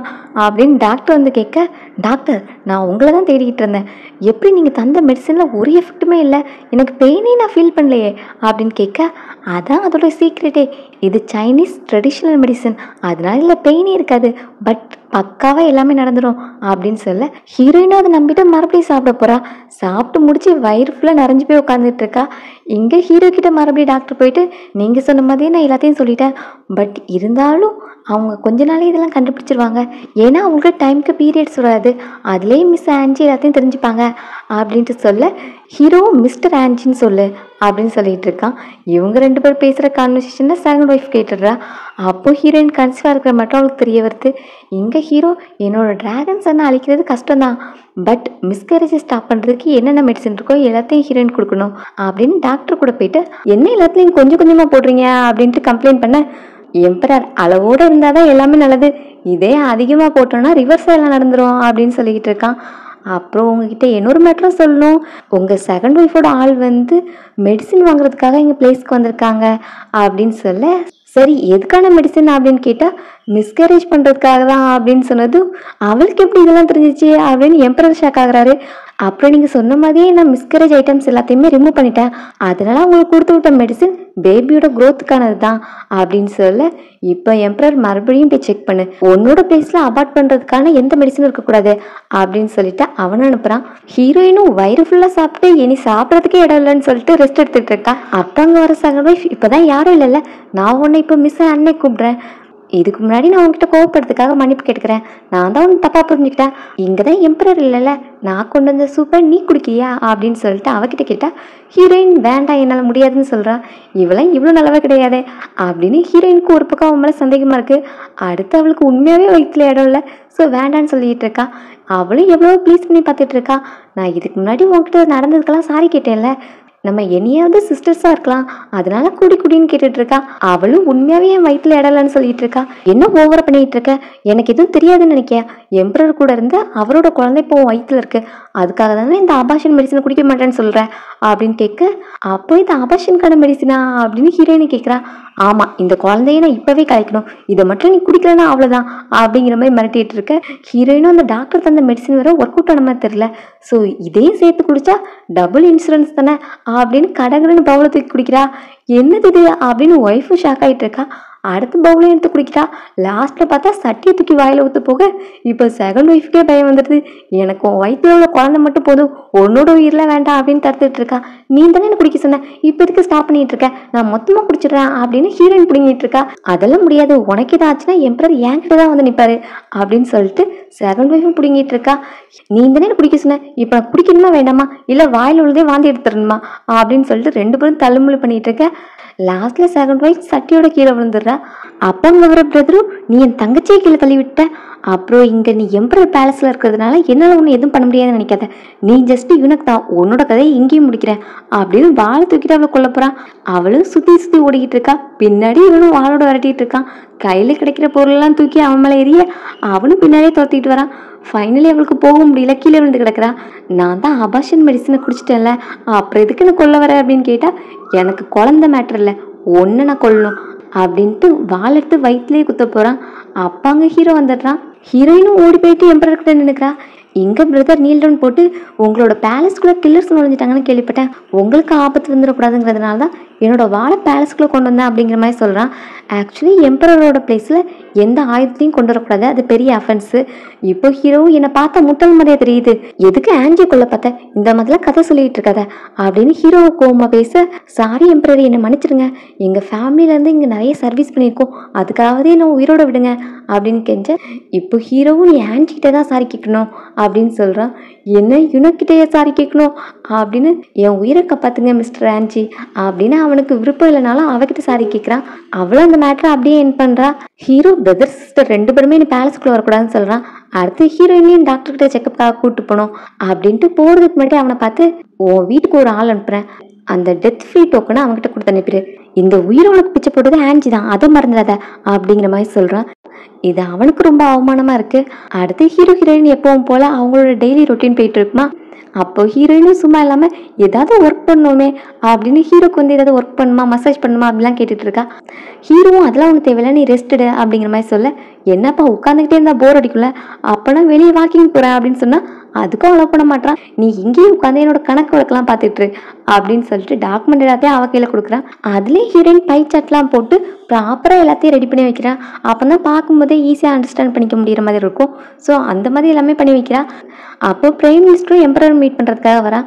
அப்படின்னு டாக்டர் வந்து கேட்க, டாக்டர் நான் உங்களை தான் தேடிக்கிட்டு இருந்தேன், எப்படி நீங்கள் தந்த மெடிசனில் ஒரு எஃபெக்ட்டுமே இல்லை, எனக்கு பெயினே நான் ஃபீல் பண்ணலையே அப்படின்னு கேட்க, அதான் அதோட சீக்ரெட்டே, இது சைனீஸ் ட்ரெடிஷ்னல் மெடிசன், அதனால இல்லை பெயினே இருக்காது, பட் பக்காவாக எல்லாமே நடந்துடும் அப்படின்னு சொல்ல, ஹீரோயினும் அதை நம்பிட்டு மறுபடியும் சாப்பிட போகிறா. சாப்பிட்டு முடிச்சு வயிறு ஃபுல்லாக நிறைஞ்சு போய் உட்காந்துட்டு இருக்கா. இங்கே ஹீரோ கிட்ட மறுபடியும் டாக்டர் போயிட்டு, நீங்கள் சொன்ன மாதிரியே நான் எல்லாத்தையும் சொல்லிட்டேன், பட் இருந்தாலும் அவங்க கொஞ்ச நாளே இதெல்லாம் கண்டுபிடிச்சிருவாங்க, ஏன்னா அவங்களுக்கு டைமுக்கு பீரியட்ஸ் வராது, அதுலேயே மிஸ் ஆன்ஜி எல்லாத்தையும் தெரிஞ்சுப்பாங்க அப்படின்ட்டு சொல்ல, ஹீரோவும் மிஸ்டர் ஆன்ஜின்னு சொல்லு அப்படின்னு சொல்லிட்டு இருக்கான். இவங்க ரெண்டு பேர் பேசுகிற கான்வர்சேஷனை செகண்ட் ஒய்ஃப் கேட்டுடுறா. அப்போ ஹீரோயின் கன்சீவாக இருக்கிற மட்டும் அவளுக்கு தெரிய வருது. இங்கே ஹீரோ என்னோட டிராகன் சன்னை அழிக்கிறது கஷ்டம்தான், பட் மிஸ்கேரேஜை ஸ்டாப் பண்ணுறதுக்கு என்னென்ன மெடிசன் இருக்கோ எல்லாத்தையும் ஹீரோயின் கொடுக்கணும் அப்படின்னு டாக்டர் கூட போயிட்டு, என்ன எல்லாத்துலேயும் கொஞ்சம் கொஞ்சமாக போடுறீங்க அப்படின்ட்டு கம்ப்ளைண்ட் பண்ண, எம்பரர் அளவோடு இருந்தால் தான் எல்லாமே நல்லது, இதே அதிகமாக போட்டோன்னா ரிவர்ஸாக எல்லாம் நடந்துடும் அப்படின்னு சொல்லிக்கிட்டு இருக்கான். அப்புறம் உங்ககிட்ட இன்னொரு மேட்டரும் சொல்லணும், உங்கள் செகண்ட் ஒய்ஃபோட ஆள் வந்து மெடிசின் வாங்குறதுக்காக எங்கள் பிளேஸ்க்கு வந்திருக்காங்க அப்படின்னு சொல்ல, சரி எதுக்கான மெடிசன் அப்படின்னு கேட்டால் மிஸ்கேரேஜ் பண்ணுறதுக்காக தான் அப்படின்னு சொன்னதும், அவளுக்கு எப்படி இதெல்லாம் தெரிஞ்சிச்சு அப்படின்னு எம்பரர் ஷாக் ஆகுறாரு. அப்புறம் நீங்கள் சொன்ன மாதிரியே நான் மிஸ்கேரேஜ் ஐட்டம்ஸ் எல்லாத்தையுமே ரிமூவ் பண்ணிட்டேன், அதனால உங்களுக்கு கொடுத்து விட்ட மெடிசன் பேபியோட க்ரோத்துக்கானது தான் அப்படின்னு சொல்ல, இப்போ எம்பரர் மறுபடியும் போய் செக் பண்ணு, உன்னோட பிளேஸில் அபார்ட் பண்ணுறதுக்கான எந்த மெடிசனும் இருக்கக்கூடாது அப்படின்னு சொல்லிட்டு அவனை அனுப்புகிறான். ஹீரோயினும் வயிறு ஃபுல்லாக சாப்பிட்டு இனி சாப்பிட்றதுக்கே இடம் இல்லைன்னு சொல்லிட்டு ரெஸ்ட் எடுத்துகிட்டு இருக்கா. அப்போ அங்கே வர செகண்ட் ஒய்ஃப், இப்போ தான் யாரும் இல்லைல்ல, நான் உன்னை இப்போ மிஸ் அண்ணே கூப்பிட்றேன், இதுக்கு முன்னாடி நான் உங்ககிட்ட கோவப்படுறதுக்காக மன்னிப்பு கேட்டுக்கிறேன், நான் தான் ஒன்று தப்பாக புரிஞ்சுக்கிட்டேன், இங்கே தான் எம்பரர் இல்லைல்ல, நான் கொண்டு வந்த சூப்பை நீ குடிக்கிறியா அப்படின்னு சொல்லிட்டு அவகிட்ட கேட்டால், ஹீரோயின் வேண்டாம் என்னால் முடியாதுன்னு சொல்கிறா. இவளாம் இவ்வளோ நல்லவே கிடையாது அப்படின்னு ஹீரோயினுக்கு ஒரு பக்கம் அவன் மேலே சந்தேகமாக இருக்குது. அடுத்து அவளுக்கு உண்மையாகவே வயிற்றுல இடம் இல்லை, ஸோ வேண்டான்னு சொல்லிட்டு இருக்கா. அவளும் எவ்வளோ ப்ளீஸ் பண்ணி பார்த்துட்டு இருக்கா, நான் இதுக்கு முன்னாடி உங்ககிட்ட நடந்ததுக்கெல்லாம் சாரி கேட்டேன்ல, நம்ம என்னையாவது சிஸ்டர்ஸாக இருக்கலாம், அதனால குடின்னு கேட்டுட்டு இருக்கா. அவளும் உண்மையாகவே என் வயிற்றுல இடலன்னு சொல்லிட்டு இருக்கா. என்ன ஓவரா பண்ணிட்டு இருக்க, எனக்கு எதுவும் தெரியாதுன்னு நினைக்கியா, எம்பரர் கூட இருந்து அவரோட குழந்தை இப்போ வயிற்றுல இருக்கு, அதுக்காக தானே இந்த அபார்ஷன் மெடிசனை குடிக்க மாட்டேன்னு சொல்கிறேன் அப்படின்னு கேட்க, அப்போ இந்த அபார்ஷனுக்கான மெடிசனா அப்படின்னு ஹீரோயினை கேட்குறா. ஆமாம், இந்த குழந்தைய நான் இப்போவே கலைக்கணும், இதை மட்டும் நீ குடிக்கலன்னா அவ்வளோதான் அப்படிங்கிற மாதிரி மிரட்டிட்டு இருக்க. ஹீரோயினும் அந்த டாக்டர் தந்த மெடிசன் வேற ஒர்க் அவுட் ஆன மாதிரி தெரியல, ஸோ இதையும் சேர்த்து குடிச்சா டபுள் இன்சூரன்ஸ் தானே அப்படின்னு கடகடன்னு பவுலை தூக்கி குடிக்கிறா. என்னது இது அப்படின்னு ஒய்ஃபும் ஷாக் ஆகிட்டு இருக்கா. அடுத்து பவுலையும் எடுத்து குடிக்கிறா. லாஸ்ட்டில் பார்த்தா சட்டியை தூக்கி வாயில் ஊற்று போக, இப்போ செகண்ட் ஒய்ஃபுக்கே பயம் வந்துடுது, எனக்கு வயிற்றுல உள்ள குழந்தை மட்டும் போதும், உன்னோட உயிரெலாம் வேண்டாம் அப்படின்னு தடுத்துட்டு இருக்கா. நீ தானே என்ன குடிக்க சொன்ன, இப்போ எதுக்கு ஸ்டாப் பண்ணிட்டு இருக்க, நான் மொத்தமாக குடிச்சிடுறேன் அப்படின்னு ஹீரோயின் பிடிங்கிட்டு இருக்கா. அதெல்லாம் முடியாது, உனக்கு ஏதாச்சுன்னா எம்பரர் என்கிட்ட தான் வந்து நிற்பாரு அப்படின்னு சொல்லிட்டு செகண்ட் ஒய்ஃபும் பிடிங்கிட்டு இருக்கா. நீ தானே குடிக்க சொன்ன, இப்போ நான் குடிக்கணுமா வேண்டாமா, இல்லை வாயில் உள்ளதே வாந்தி எடுத்துடணுமா அப்படின்னு சொல்லிட்டு ரெண்டு பேரும் தள்ளுமுள்ளு பண்ணிட்டு இருக்க. லாஸ்ட்ல செகண்ட் ஒய்ஃப் சட்டியோட கீழே விழுந்துடுறா. அப்போ அங்கே வர பிரதரும், நீ என் தங்கச்சியை கீழே தள்ளி விட்ட அப்புறம் இங்கே நீ எம்பரர் பேலஸில் இருக்கிறதுனால என்னால் ஒன்று எதுவும் பண்ண முடியாதுன்னு நினைக்காத, நீ ஜஸ்ட் யூனக் தான், உன்னோட கதையை இங்கேயும் முடிக்கிறேன் அப்படின்னு வாழை தூக்கிட்டு அவளை கொல்ல போகிறான். அவளும் சுற்றி சுற்றி ஓடிக்கிட்டு இருக்கா, பின்னாடி இவனும் வாளோட விரட்டிட்டு இருக்கான். கையில் கிடைக்கிற பொருளெல்லாம் தூக்கி அவன் மேலே எரிய அவனும் பின்னாடியே துரத்திட்டு வரான். ஃபைனலி அவளுக்கு போக முடியல, கீழே விழுந்து கிடக்குறா. நான் தான் அபார்ஷன் மெடிசனை குடிச்சிட்டேன்ல, அப்புறம் எதுக்கு நான் கொல்ல வர அப்படின்னு கேட்டால், எனக்கு குழந்தை மேட்டர் இல்லை, ஒன்று நான் கொல்லணும் அப்படின்ட்டு வாள் எடுத்து வயிற்றுலேயே குத்த போகிறான். அப்பாங்க ஹீரோ வந்துடுறான். ஹீரோயினும் ஓடி போயிட்டு எம்பரர்கிட்ட நின்றுக்கிறா. எங்கள் பிரதர் நீல் டவுன் போட்டு உங்களோட பேலஸ்குள்ளே கில்லர்ஸ் நுழைஞ்சிட்டாங்கன்னு கேள்விப்பட்டேன், உங்களுக்கு ஆபத்து வந்துடக்கூடாதுங்கிறதுனால தான் என்னோட வாழை பேலஸ்குள்ளே கொண்டு வந்தேன் அப்படிங்கிற மாதிரி சொல்கிறான். ஆக்சுவலி எம்பரரோட பிளேஸில் எந்த ஆயுதத்தையும் கொண்டு வரக்கூடாது, அது பெரிய அஃபென்ஸு. இப்போ ஹீரோவும் என்னை பார்த்தா முட்டல் மாதிரியே தெரியுது, எதுக்கு ஆன்ஜி கொள்ள பார்த்த, இந்த மாதிரிலாம் கதை சொல்லிட்டு இருக்காத அப்படின்னு ஹீரோவை கோவமாக பேச, சாரி எம்பரர், என்னை மன்னிச்சிடுங்க, எங்கள் ஃபேமிலியிலேருந்து இங்கே நிறைய சர்வீஸ் பண்ணியிருக்கோம், அதுக்காகவே என்ன உயிரோட விடுங்க அப்படின்னு கெஞ்ச, இப்போ ஹீரோவும் நீ ஆன்ஜிக்கிட்டே தான் சாரி கேட்கணும் அப்படின்னு சொல்கிறான். என்ன யுனக்கிட்டேயே சாரி கேட்கணும் அப்படின்னு, என் உயிரை காப்பாத்துங்க மிஸ்டர் ஆன்ஜி அப்படின்னு அவனுக்கு விருப்பம் இல்லைனாலும் அவகிட்ட சாரி கேட்குறான். அவளும் அந்த மேட்டரை அப்படியே என் பண்ணுறா. ஹீரோ பிரதர் சிஸ்டர் 2 பேருமே நீ பேலஸ்குள்ளே வரக்கூடாதுன்னு சொல்கிறான். அடுத்து ஹீரோயினையும் டாக்டர்கிட்ட செக்கப்புக்காக கூப்பிட்டு போனோம் அப்படின்ட்டு போகிறதுக்கு முன்னாடி அவனை பார்த்து, உன் வீட்டுக்கு ஒரு ஆள் அனுப்புகிறேன், அந்த டெத் ஃப்ரீ டோக்கனை அவங்ககிட்ட கொடுத்து அனுப்பிடு, இந்த உயிரை உனக்கு பிச்சை போட்டது ஆன்ஜி தான், அதை மறந்துடாத அப்படிங்கிற மாதிரி சொல்கிறான். இது அவனுக்கு ரொம்ப அவமானமாக இருக்குது. அடுத்து ஹீரோ ஹீரோயின் எப்பவும் போல் அவங்களோட டெய்லி ரொட்டீன் போயிட்டு இருக்குமா. அப்போ ஹீரோயினும் சும்மா இல்லாமல் ஏதாவது ஒர்க் பண்ணணுமே அப்படின்னு ஹீரோக்கு வந்து ஏதாவது ஒர்க் பண்ணுமா, மசாஜ் பண்ணுமா அப்படிலாம் கேட்டுட்டு இருக்கா. ஹீரோவும் அதெல்லாம் உனக்கு தேவையில்ல, நீ ரெஸ்ட்டுடு அப்படிங்கிற மாதிரி சொல்ல, என்னப்பா உட்காந்துக்கிட்டே இருந்தால் போர் அடிக்கும்ல, அப்போனா வெளியே வாக்கிங் போகிறேன் அப்படின்னு சொன்னால் அதுக்கும் அலோவ் பண்ண மாட்டான். நீ இங்கேயே உட்காந்து என்னோட கணக்கு வழக்கெல்லாம் பார்த்துட்டு அப்படின்னு சொல்லிட்டு டாக்குமெண்ட் எல்லாத்தையும் அவ கையில் கொடுக்குறான். அதுலேயே ஹீரோயின் பை சாட்லாம் போட்டு ப்ராப்பராக எல்லாத்தையும் ரெடி பண்ணி வைக்கிறான். அப்போ தான் பார்க்கும்போதே ஈஸியாக அண்டர்ஸ்டாண்ட் பண்ணிக்க முடிகிற மாதிரி இருக்கும். ஸோ அந்த மாதிரி எல்லாமே பண்ணி வைக்கிறான். அப்போ பிரைம் மினிஸ்டரும் எம்பரர் மீட் பண்ணுறதுக்காக வரான்.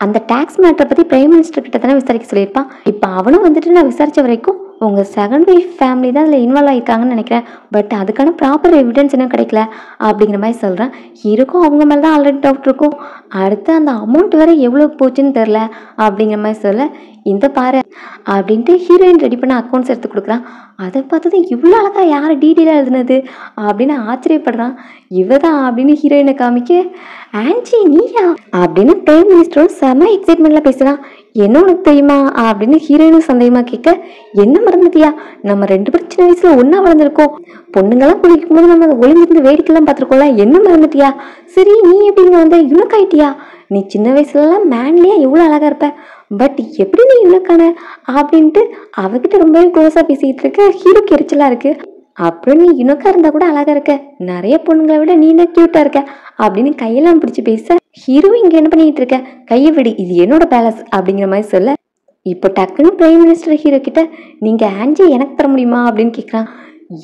அந்த டேக்ஸ் மேட்டரை பற்றி பிரைம் மினிஸ்டர் கிட்ட தானே விசாரிக்க சொல்லியிருப்பான். இப்போ அவனும் வந்துட்டு நான் விசாரித்த வரைக்கும் உங்கள் செகண்ட் ஒய்ஃப் ஃபேமிலி தான் அதில் இன்வால்வ் ஆகிருக்காங்கன்னு நினைக்கிறேன், பட் அதுக்கான ப்ராப்பர் எவிடன்ஸ் இன்னும் கிடைக்கல அப்படிங்கிற மாதிரி சொல்கிறேன். ஹீரோக்கும் அவங்க மேலே தான் ஆல்ரெடி டவுட் இருக்கும். அடுத்து அந்த அமௌண்ட் வேறு எவ்வளோ போச்சுன்னு தெரில அப்படிங்கிற மாதிரி சொல்ல, இந்த பாரு அப்படின்ட்டு ஹீரோயின் ரெடி பண்ண அக்கௌண்ட்ஸ் எடுத்து கொடுக்குறான். அதை பார்த்தது இவ்வளோ அழகாக யார் டீட்டெயிலாக எழுதுனது அப்படின்னு ஆச்சரியப்படுறான். இவ தான் அப்படின்னு ஹீரோயினை காமிக்க, ஆன்ஜி நீயா அப்படின்னு பிரைம் மினிஸ்டரும் செம எக்ஸைட்மெண்ட்டில் பேசுகிறான். என்ன உனக்கு தெரியுமா அப்படின்னு ஹீரோயினும் சந்தேகமாக கேட்க, என்ன மறந்துட்டியா, நம்ம 2 பேரும் சின்ன வயசில் ஒன்றா வளர்ந்துருக்கோம், பொண்ணுங்கெல்லாம் குளிக்கும் போது நம்ம ஒளிஞ்சிருந்து வேடிக்கைலாம் பார்த்துருக்கோம்ல, என்ன மறந்துட்டியா, சரி நீ எப்படிங்க வந்து யுனக் ஆயிட்டியா, நீ சின்ன வயசுலலாம் மேன்லியா எவ்வளோ அழகாக இருப்ப, பட் எப்படி நீ யுனக்கான அப்படின்ட்டு அவகிட்ட ரொம்பவே க்ளோஸாக பேசிக்கிட்டு இருக்க. ஹீரோக்கு எரிச்சலாக இருக்குது. அப்புறம் நீ யுனக்காக இருந்தால் கூட அழகாக இருக்க, நிறைய பொண்ணுங்களை விட நீ என்ன க்யூட்டாக இருக்க அப்படின்னு கையெல்லாம் பிடிச்சி பேச, ஹீரோ இங்கே என்ன பண்ணிக்கிட்டு இருக்க, கையை விடு, இது என்னோட பேலஸ் அப்படிங்கிற மாதிரி சொல்ல, இப்போ டக்குன்னு பிரைம் மினிஸ்டர் ஹீரோ கிட்ட, நீங்கள் ஆன்ஜி எனக்கு தர முடியுமா அப்படின்னு கேட்குறான்.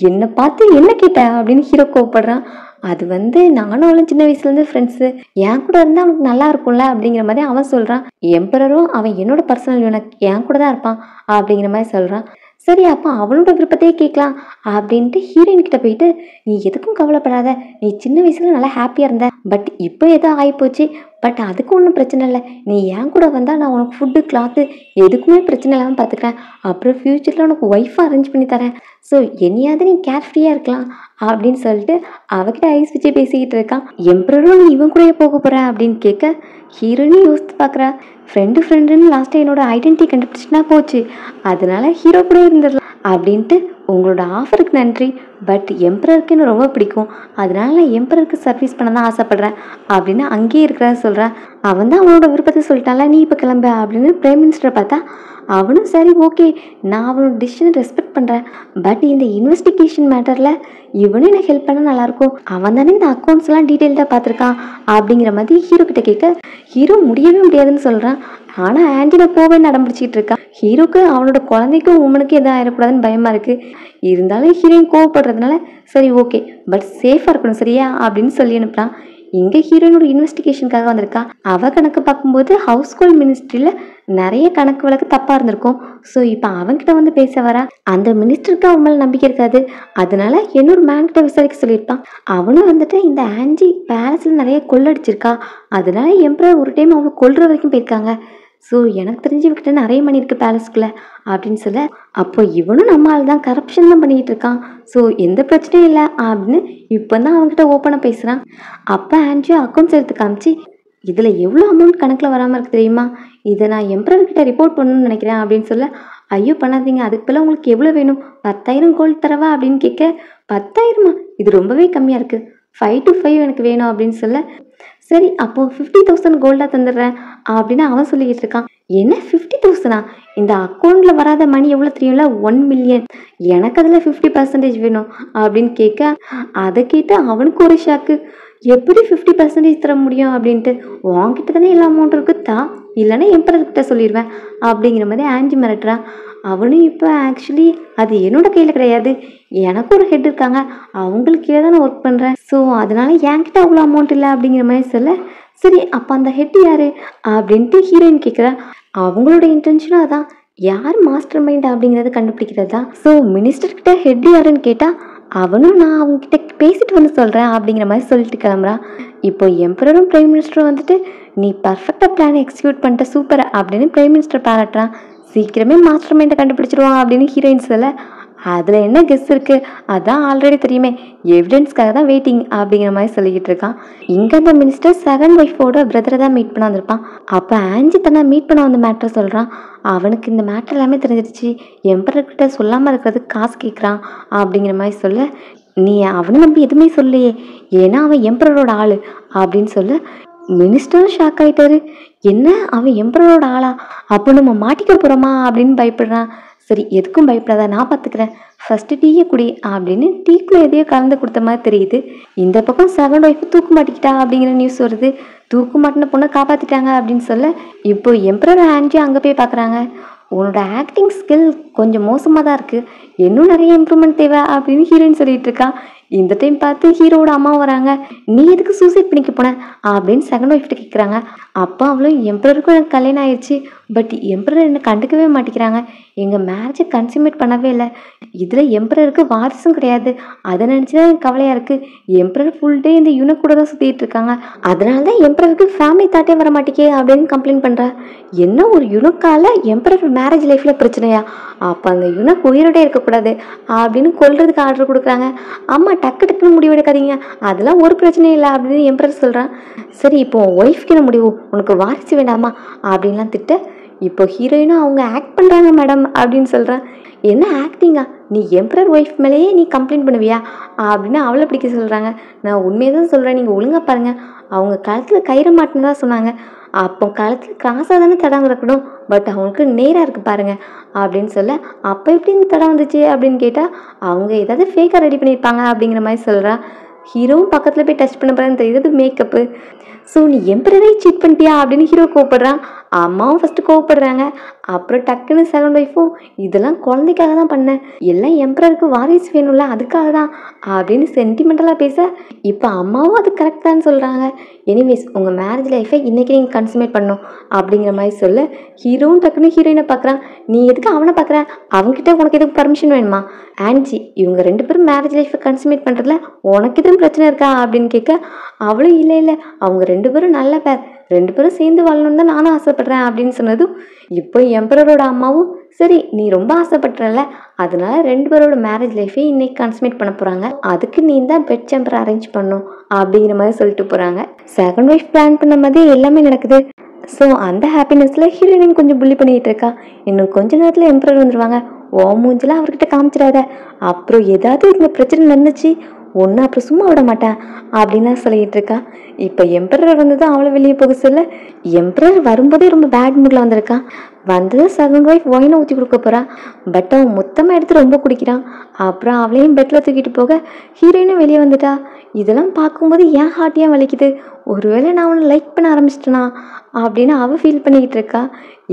என்னை பார்த்து என்ன கேட்ட அப்படின்னு ஹீரோ கோவப்படுறான். அது வந்து நானும் அவளும் சின்ன வயசுலேருந்து ஃப்ரெண்ட்ஸு, என் கூட இருந்தால் அவனுக்கு நல்லா இருக்கும்ல அப்படிங்கிற மாதிரி அவன் சொல்கிறான். எம்பரரும் அவன் என்னோட பர்சனல் யூனிக், என் கூட தான் இருப்பான் அப்படிங்கிற மாதிரி சொல்கிறான். சரி அப்போ அவனோட விருப்பத்தையே கேட்கலாம் அப்படின்ட்டு ஹீரோயின் கிட்ட போயிட்டு, நீ எதுக்கும் கவலைப்படாத, நீ சின்ன வயசுல நல்லா ஹாப்பியாக இருந்த, பட் இப்போ ஏதோ ஆகிப்போச்சு, பட் அதுக்கு ஒன்றும் பிரச்சனை இல்லை, நீ என் கூட வந்தால் நான் உனக்கு ஃபுட்டு கிளாத்து எதுக்குமே பிரச்சனை இல்லாமல் பார்த்துக்கிறேன், அப்புறம் ஃப்யூச்சரில் உனக்கு ஒய்ஃபை அரேஞ்ச் பண்ணி தரேன், ஸோ என்னையாவது நீ கேர்ஃப்ரீயாக இருக்கலாம் அப்படின்னு சொல்லிட்டு அவகிட்ட ஐஸ் வச்சு பேசிக்கிட்டு இருக்கான். எம்பரரும் நீ இவன் கூடயே போக போகிற அப்படின்னு கேட்க, ஹீரோயினும் யோசித்து பார்க்குறா. ஃப்ரெண்டுன்னு லாஸ்ட்டாக என்னோட ஐடென்டிட்டி கண்டுபிடிச்சினா போச்சு, அதனால ஹீரோ கூட இருந்துடலாம் அப்படின்ட்டு, உங்களோட ஆஃபருக்கு நன்றி, பட் எம்பரருக்கு எனக்கு ரொம்ப பிடிக்கும், அதனால நான் எம்பரருக்கு சர்வீஸ் பண்ண தான் ஆசைப்பட்றேன் அப்படின்னு அங்கேயே இருக்கிறத சொல்கிறேன். அவன் தான் அவனோட விருப்பத்தை சொல்லிட்டான்ல, நீ இப்போ கிளம்ப அப்படின்னு பிரைம் மினிஸ்டரை பார்த்தா அவனும் சரி ஓகே நான் அவனோட டிசிஷனை ரெஸ்பெக்ட் பண்ணுறேன், பட் இந்த இன்வெஸ்டிகேஷன் மேட்டரில் இவனும் எனக்கு ஹெல்ப் பண்ண நல்லாயிருக்கும், அவன் தானே இந்த அக்கௌண்ட்ஸ்லாம் டீட்டெயில்டாக பார்த்துருக்கான் அப்படிங்கிற மாதிரி ஹீரோ கிட்ட கேட்க, ஹீரோ முடியவே முடியாதுன்னு சொல்கிறான். ஆனால் ஆன்டினா போவே நடம்பிடிச்சிட்டு இருக்கான். ஹீரோக்கு அவனோட குழந்தைக்கும் உமனுக்கும் எதுவும் ஆயிடக்கூடாதுன்னு பயமாக இருக்குது. இருந்தாலும் ஹீரோயின் கோவப்படுறதுனால சரி ஓகே பட் சேஃபாக இருக்கணும் சரியா அப்படின்னு சொல்லி அனுப்புகிறான். இங்கே ஹீரோயினோட இன்வெஸ்டிகேஷனுக்காக வந்திருக்கா. அவள் கணக்கு பார்க்கும்போது ஹவுஸ் ஹோல்ட் மினிஸ்ட்ரியில் நிறைய கணக்கு வழக்கு தப்பாக இருந்திருக்கும். ஸோ இப்போ அவன்கிட்ட வந்து பேச வரா. அந்த மினிஸ்டருக்கு அவன் மேலே நம்பிக்கை இருக்காது, அதனால என்னோட மேன்கிட்ட விசாரிக்க சொல்லியிருப்பான். அவனும் வந்துட்டு இந்த ஆன்ஜி பேலஸில் நிறைய கொள்ளடிச்சிருக்கா, அதனால எம்பரர் ஒரு டைம் அவளை கொல்ற வரைக்கும் போயிருக்காங்க. ஸோ எனக்கு தெரிஞ்சு இவகிட்ட நிறைய மணி இருக்குது பேலஸ்க்குள்ள அப்படின்னு சொல்ல, அப்போ இவனும் நம்ம ஆள் தான், கரப்ஷன் தான் பண்ணிக்கிட்டு இருக்கான், ஸோ எந்த பிரச்சனையும் இல்லை அப்படின்னு இப்போ தான் அவங்ககிட்ட ஓப்பனாக பேசுகிறான். அப்போ ஆன்ஜியோ அக்கௌண்ட்ஸ் எடுத்து காமிச்சு, இதில் எவ்வளோ அமௌண்ட் கணக்கில் வராமல் இருக்குது தெரியுமா, இதை நான் எம்பரர்கிட்ட ரிப்போர்ட் பண்ணணும்னு நினைக்கிறேன் அப்படின்னு சொல்ல, ஐயோ பண்ணாதீங்க, அதுக்கு பதிலாக உங்களுக்கு எவ்வளோ வேணும், 10,000 கோல்டு தரவா அப்படின்னு கேட்க, 10,000மா, இது ரொம்பவே கம்மியாக இருக்குது, 5 to 5 எனக்கு வேணும் அப்படின்னு சொல்ல, சரி அப்போது 50,000 கோல்டாக தந்துடுறேன் அப்படின்னு அவன் சொல்லிக்கிட்டு இருக்கான். என்ன 50,000ஆ, இந்த அக்கௌண்ட்டில் வராத மணி எவ்வளோ தெரியும்ல, 1 மில்லியன், எனக்கு அதில் 50% வேணும் அப்படின்னு கேட்க, அதை கேட்டு அவனுக்கு ஒரு ஷாக்கு, எப்படி 50% தர முடியும் அப்படின்ட்டு, உன்கிட்ட தானே எல்லா அமௌண்ட் இருக்குது தா, இல்லைன்னா எம்பரர்கிட்ட சொல்லிடுவேன் அப்படிங்கிற மாதிரி ஆன்ஜி மிரட்டுறான். அவனும் இப்போ ஆக்சுவலி அது என்னோட கையில் கிடையாது, எனக்கு ஒரு ஹெட் இருக்காங்க, அவங்களுக்கு கீழே தான் நான் ஒர்க் பண்ணுறேன், ஸோ அதனால என்கிட்ட அவ்வளோ அமௌண்ட் இல்லை அப்படிங்கிற மாதிரி சொல்ல, சரி அப்போ அந்த ஹெட் யார் அப்படின்ட்டு ஹீரோயின் கேட்குறா. அவங்களோட இன்டென்ஷனும் அதான், யார் மாஸ்டர் மைண்ட் அப்படிங்கிறத கண்டுபிடிக்கிறது தான். ஸோ மினிஸ்டர்கிட்ட ஹெட் யாருன்னு கேட்டால், அவனும் நான் அவங்ககிட்ட பேசிட்டு வந்து சொல்கிறேன் அப்படிங்கிற மாதிரி சொல்லிட்டு கிளம்புறான். இப்போ எம்பரரும் பிரைம் மினிஸ்டரும் வந்துட்டு, நீ பர்ஃபெக்டாக பிளானை எக்ஸிக்யூட் பண்ணிட்ட சூப்பர் அப்படின்னு பிரைம் மினிஸ்டர் பாராட்டுறான். சீக்கிரமே மாஸ்டர் மைண்டை கண்டுபிடிச்சிருவான் அப்படின்னு ஹீரோயின் சொல்ல, அதில் என்ன கெஸ் இருக்குது, அதான் ஆல்ரெடி தெரியுமே, எவிடன்ஸ்க்காக தான் வெயிட்டிங் அப்படிங்கிற மாதிரி சொல்லிக்கிட்டு இருக்கான். இங்கே அந்த மினிஸ்டர் செகண்ட் ஒய்ஃபோட பிரதரை தான் மீட் பண்ண வந்திருப்பான். அப்போ ஆன்ஜி தன்னை மீட் பண்ண வந்த மேட்டரை சொல்கிறான். அவனுக்கு இந்த மேட்டர் எல்லாமே தெரிஞ்சிருச்சு, எம்பரர்கிட்ட சொல்லாமல் இருக்கிறதுக்கு காசு கேட்குறான் அப்படிங்கிற மாதிரி சொல்ல, நீ அவனை நம்பி எதுவுமே சொல்லையே, ஏன்னா அவன் எம்பரரோட ஆள் அப்படின்னு சொல்ல, மினிஸ்டரும் ஷாக் ஆகிட்டாரு. என்ன அவன் எம்பரரோட ஆளா, அப்போ நம்ம மாட்டிக்க போகிறோமா அப்படின்னு பயப்படுறான். சரி எதுக்கும் பயப்படாத, நான் பார்த்துக்கிறேன், ஃபஸ்ட்டு டீயை குடி அப்படின்னு டீக்குள்ளே எதையோ கலந்து கொடுத்த மாதிரி தெரியுது. இந்த பக்கம் செகண்ட் ஒய்ஃபு தூக்கு மாட்டிக்கிட்டா அப்படிங்கிற நியூஸ் வருது. தூக்கு மாட்டின பொண்ணை காப்பாற்றிட்டாங்க அப்படின்னு சொல்ல, இப்போ எம்பரர் ஆன்ஜி அங்கே போய் பார்க்குறாங்க. உன்னோட ஆக்டிங் ஸ்கில் கொஞ்சம் மோசமாக தான் இருக்குது, இன்னும் நிறைய இம்ப்ரூவ்மெண்ட் தேவை அப்படின்னு ஹீரோயின் சொல்லிட்டு இருக்கா. இந்த டைம் பார்த்து ஹீரோட அம்மா வராங்க. நீ எதுக்கு சூசைட் பண்ணிக்க போன அப்படின்னு செகண்ட் ஒய்ஃப்ட்ட கேட்குறாங்க. அப்போ அவளும் எம்பரருக்கும் எனக்கு கல்யாணம் ஆயிடுச்சு, பட் எம்பரர் என்னை கண்டுக்கவே மாட்டேங்கிறாங்க, எங்கள் மேரேஜை கன்சியூமேட் பண்ணவே இல்லை, இதில் எம்பரருக்கு வாரிசும் கிடையாது, அதை நினச்சி தான் எனக்கு கவலையாக இருக்குது, எம்பரர் ஃபுல் டே இந்த யூனிக் கூட தான் சுற்றிட்டு இருக்காங்க, அதனால தான் எம்பரருக்கு ஃபேமிலி தாட்டே வர மாட்டேக்கே அப்படின்னு கம்ப்ளைண்ட் பண்ணுறா. என்ன ஒரு யுனக்கால எம்பரர் மேரேஜ் லைஃப்பில் பிரச்சனையா, அப்போ அந்த யுனக் உயிரோடே இருக்கக்கூடாது அப்படின்னு கொல்றதுக்கு ஆர்டர் கொடுக்குறாங்க. அம்மா டக்கு டக்குன்னு முடிவெடுக்காதீங்க, அதெல்லாம் ஒரு பிரச்சனையும் இல்லை அப்படின்னு எம்பரர் சொல்கிறான். சரி இப்போ ஒய்ஃப்க்கு என்ன முடிவு, உனக்கு வாரிசு வேண்டாமா அப்படின்லாம் திட்ட, இப்போ ஹீரோயினும் அவங்க ஆக்ட் பண்ணுறாங்க மேடம் அப்படின்னு சொல்கிறான். என்ன ஆக்டிங்கா, நீ எம்பரர் ஒய்ஃப் மேலேயே நீ கம்ப்ளைண்ட் பண்ணுவியா அப்படின்னு அவளை பிடிக்க சொல்கிறாங்க. நான் உண்மையை தான் சொல்கிறேன், நீங்கள் ஒழுங்காக பாருங்கள், அவங்க கழுத்தில் கயிறு மாட்டினதா சொன்னாங்க, அப்போ கழுத்தில் கிராஸாக தானே தடம் இருக்கணும், பட் அவங்களுக்கு நேராக இருக்குது பாருங்க அப்படின்னு சொல்ல, அப்போ எப்படி இந்த தடம் வந்துச்சு அப்படின்னு கேட்டால், அவங்க ஏதாவது ஃபேக்காக ரெடி பண்ணியிருப்பாங்க அப்படிங்கிற மாதிரி சொல்கிறா. ஹீரோவும் பக்கத்தில் போய் டச் பண்ண போகிறான்னு தெரியுது, மேக்கப்பு. ஸோ நீ எம்பரரே சீட் பண்ணிட்டியா அப்படின்னு ஹீரோ கோவப்படுறான். அம்மாவும் ஃபஸ்ட்டு கோவப்படுறாங்க. அப்புறம் டக்குன்னு செகண்ட் ஒய்ஃபும், இதெல்லாம் குழந்தைக்காக தான் பண்ணேன், எல்லாம் எம்பரருக்கு வாரிசு வேணும்ல அதுக்காக தான் அப்படின்னு சென்டிமெண்டலாக பேச, இப்போ அம்மாவும் அது கரெக்ட் தான் சொல்கிறாங்க. எனிவேஸ் உங்கள் மேரேஜ் லைஃபை இன்றைக்கி நீங்கள் கன்சூமேட் பண்ணணும் அப்படிங்கிற மாதிரி சொல்ல, ஹீரோவும் டக்குன்னு ஹீரோயினை பார்க்குறான். நீ எதுக்கு அவனை பார்க்குற, அவங்ககிட்ட உனக்கு எதுக்கு பர்மிஷன் வேணுமா, ஆன்ஜி இவங்க 2 பேரும் மேரேஜ் லைஃப்பை கன்சூமேட் பண்ணுறதுல உனக்கு எதுவும் பிரச்சனை இருக்கா அப்படின்னு கேட்க, அவளும் இல்லை இல்லை அவங்க 2 பேரும் நல்ல பேர், 2 பேரும் சேர்ந்து வாழணும்னு தான் நானும் ஆசைப்பட்றேன் அப்படின்னு சொன்னதும், இப்போ எம்பரரோட அம்மாவும் சரி நீ ரொம்ப ஆசைப்பட்றல, அதனால 2 பேரோட மேரேஜ் லைஃபை இன்னைக்கு கன்சூமேட் பண்ண போகிறாங்க, அதுக்கு நீ தான் பெட் சேம்பர் அரேஞ்ச் பண்ணும் அப்படிங்கிற மாதிரி சொல்லிட்டு போகிறாங்க. செகண்ட் ஒய்ஃப் பிளான் பண்ண மாதிரி எல்லாமே நடக்குது. ஸோ அந்த ஹாப்பினஸில் ஹீரோயின் கொஞ்சம் புள்ளி பண்ணிகிட்டு இருக்கா. இன்னும் கொஞ்ச நேரத்தில் எம்பரர் வந்துடுவாங்க, ஓ மூஞ்செலாம் அவர்கிட்ட காமிச்சிடாத, அப்புறம் ஏதாவது இந்த பிரச்சனை நடந்துச்சு ஒன்று அப்புறம் சும்மா விட மாட்டேன் அப்படின்லாம் சொல்லிகிட்டு இருக்கா. இப்போ எம்பரர் வந்து தான் அவளை வெளியே போக சொல்ல, எம்பரர் வரும்போதே ரொம்ப பேட் மூடில் வந்திருக்கான். வந்தது செகண்ட் ஒய்ஃப் ஒயினை ஊற்றி கொடுக்க போகிறா, பட் அவன் மொத்தமாக எடுத்து ரொம்ப குடிக்கிறான். அப்புறம் அவளையும் பெட்டில் தூக்கிட்டு போக ஹீரோயினும் வெளியே வந்துட்டா. இதெல்லாம் பார்க்கும்போது ஏன் ஹார்ட் ஏன் வலிக்குது, ஒருவேளை நான் அவனை லைக் பண்ண ஆரம்பிச்சிட்டேனா அப்படின்னு அவள் ஃபீல் பண்ணிக்கிட்டு இருக்கா.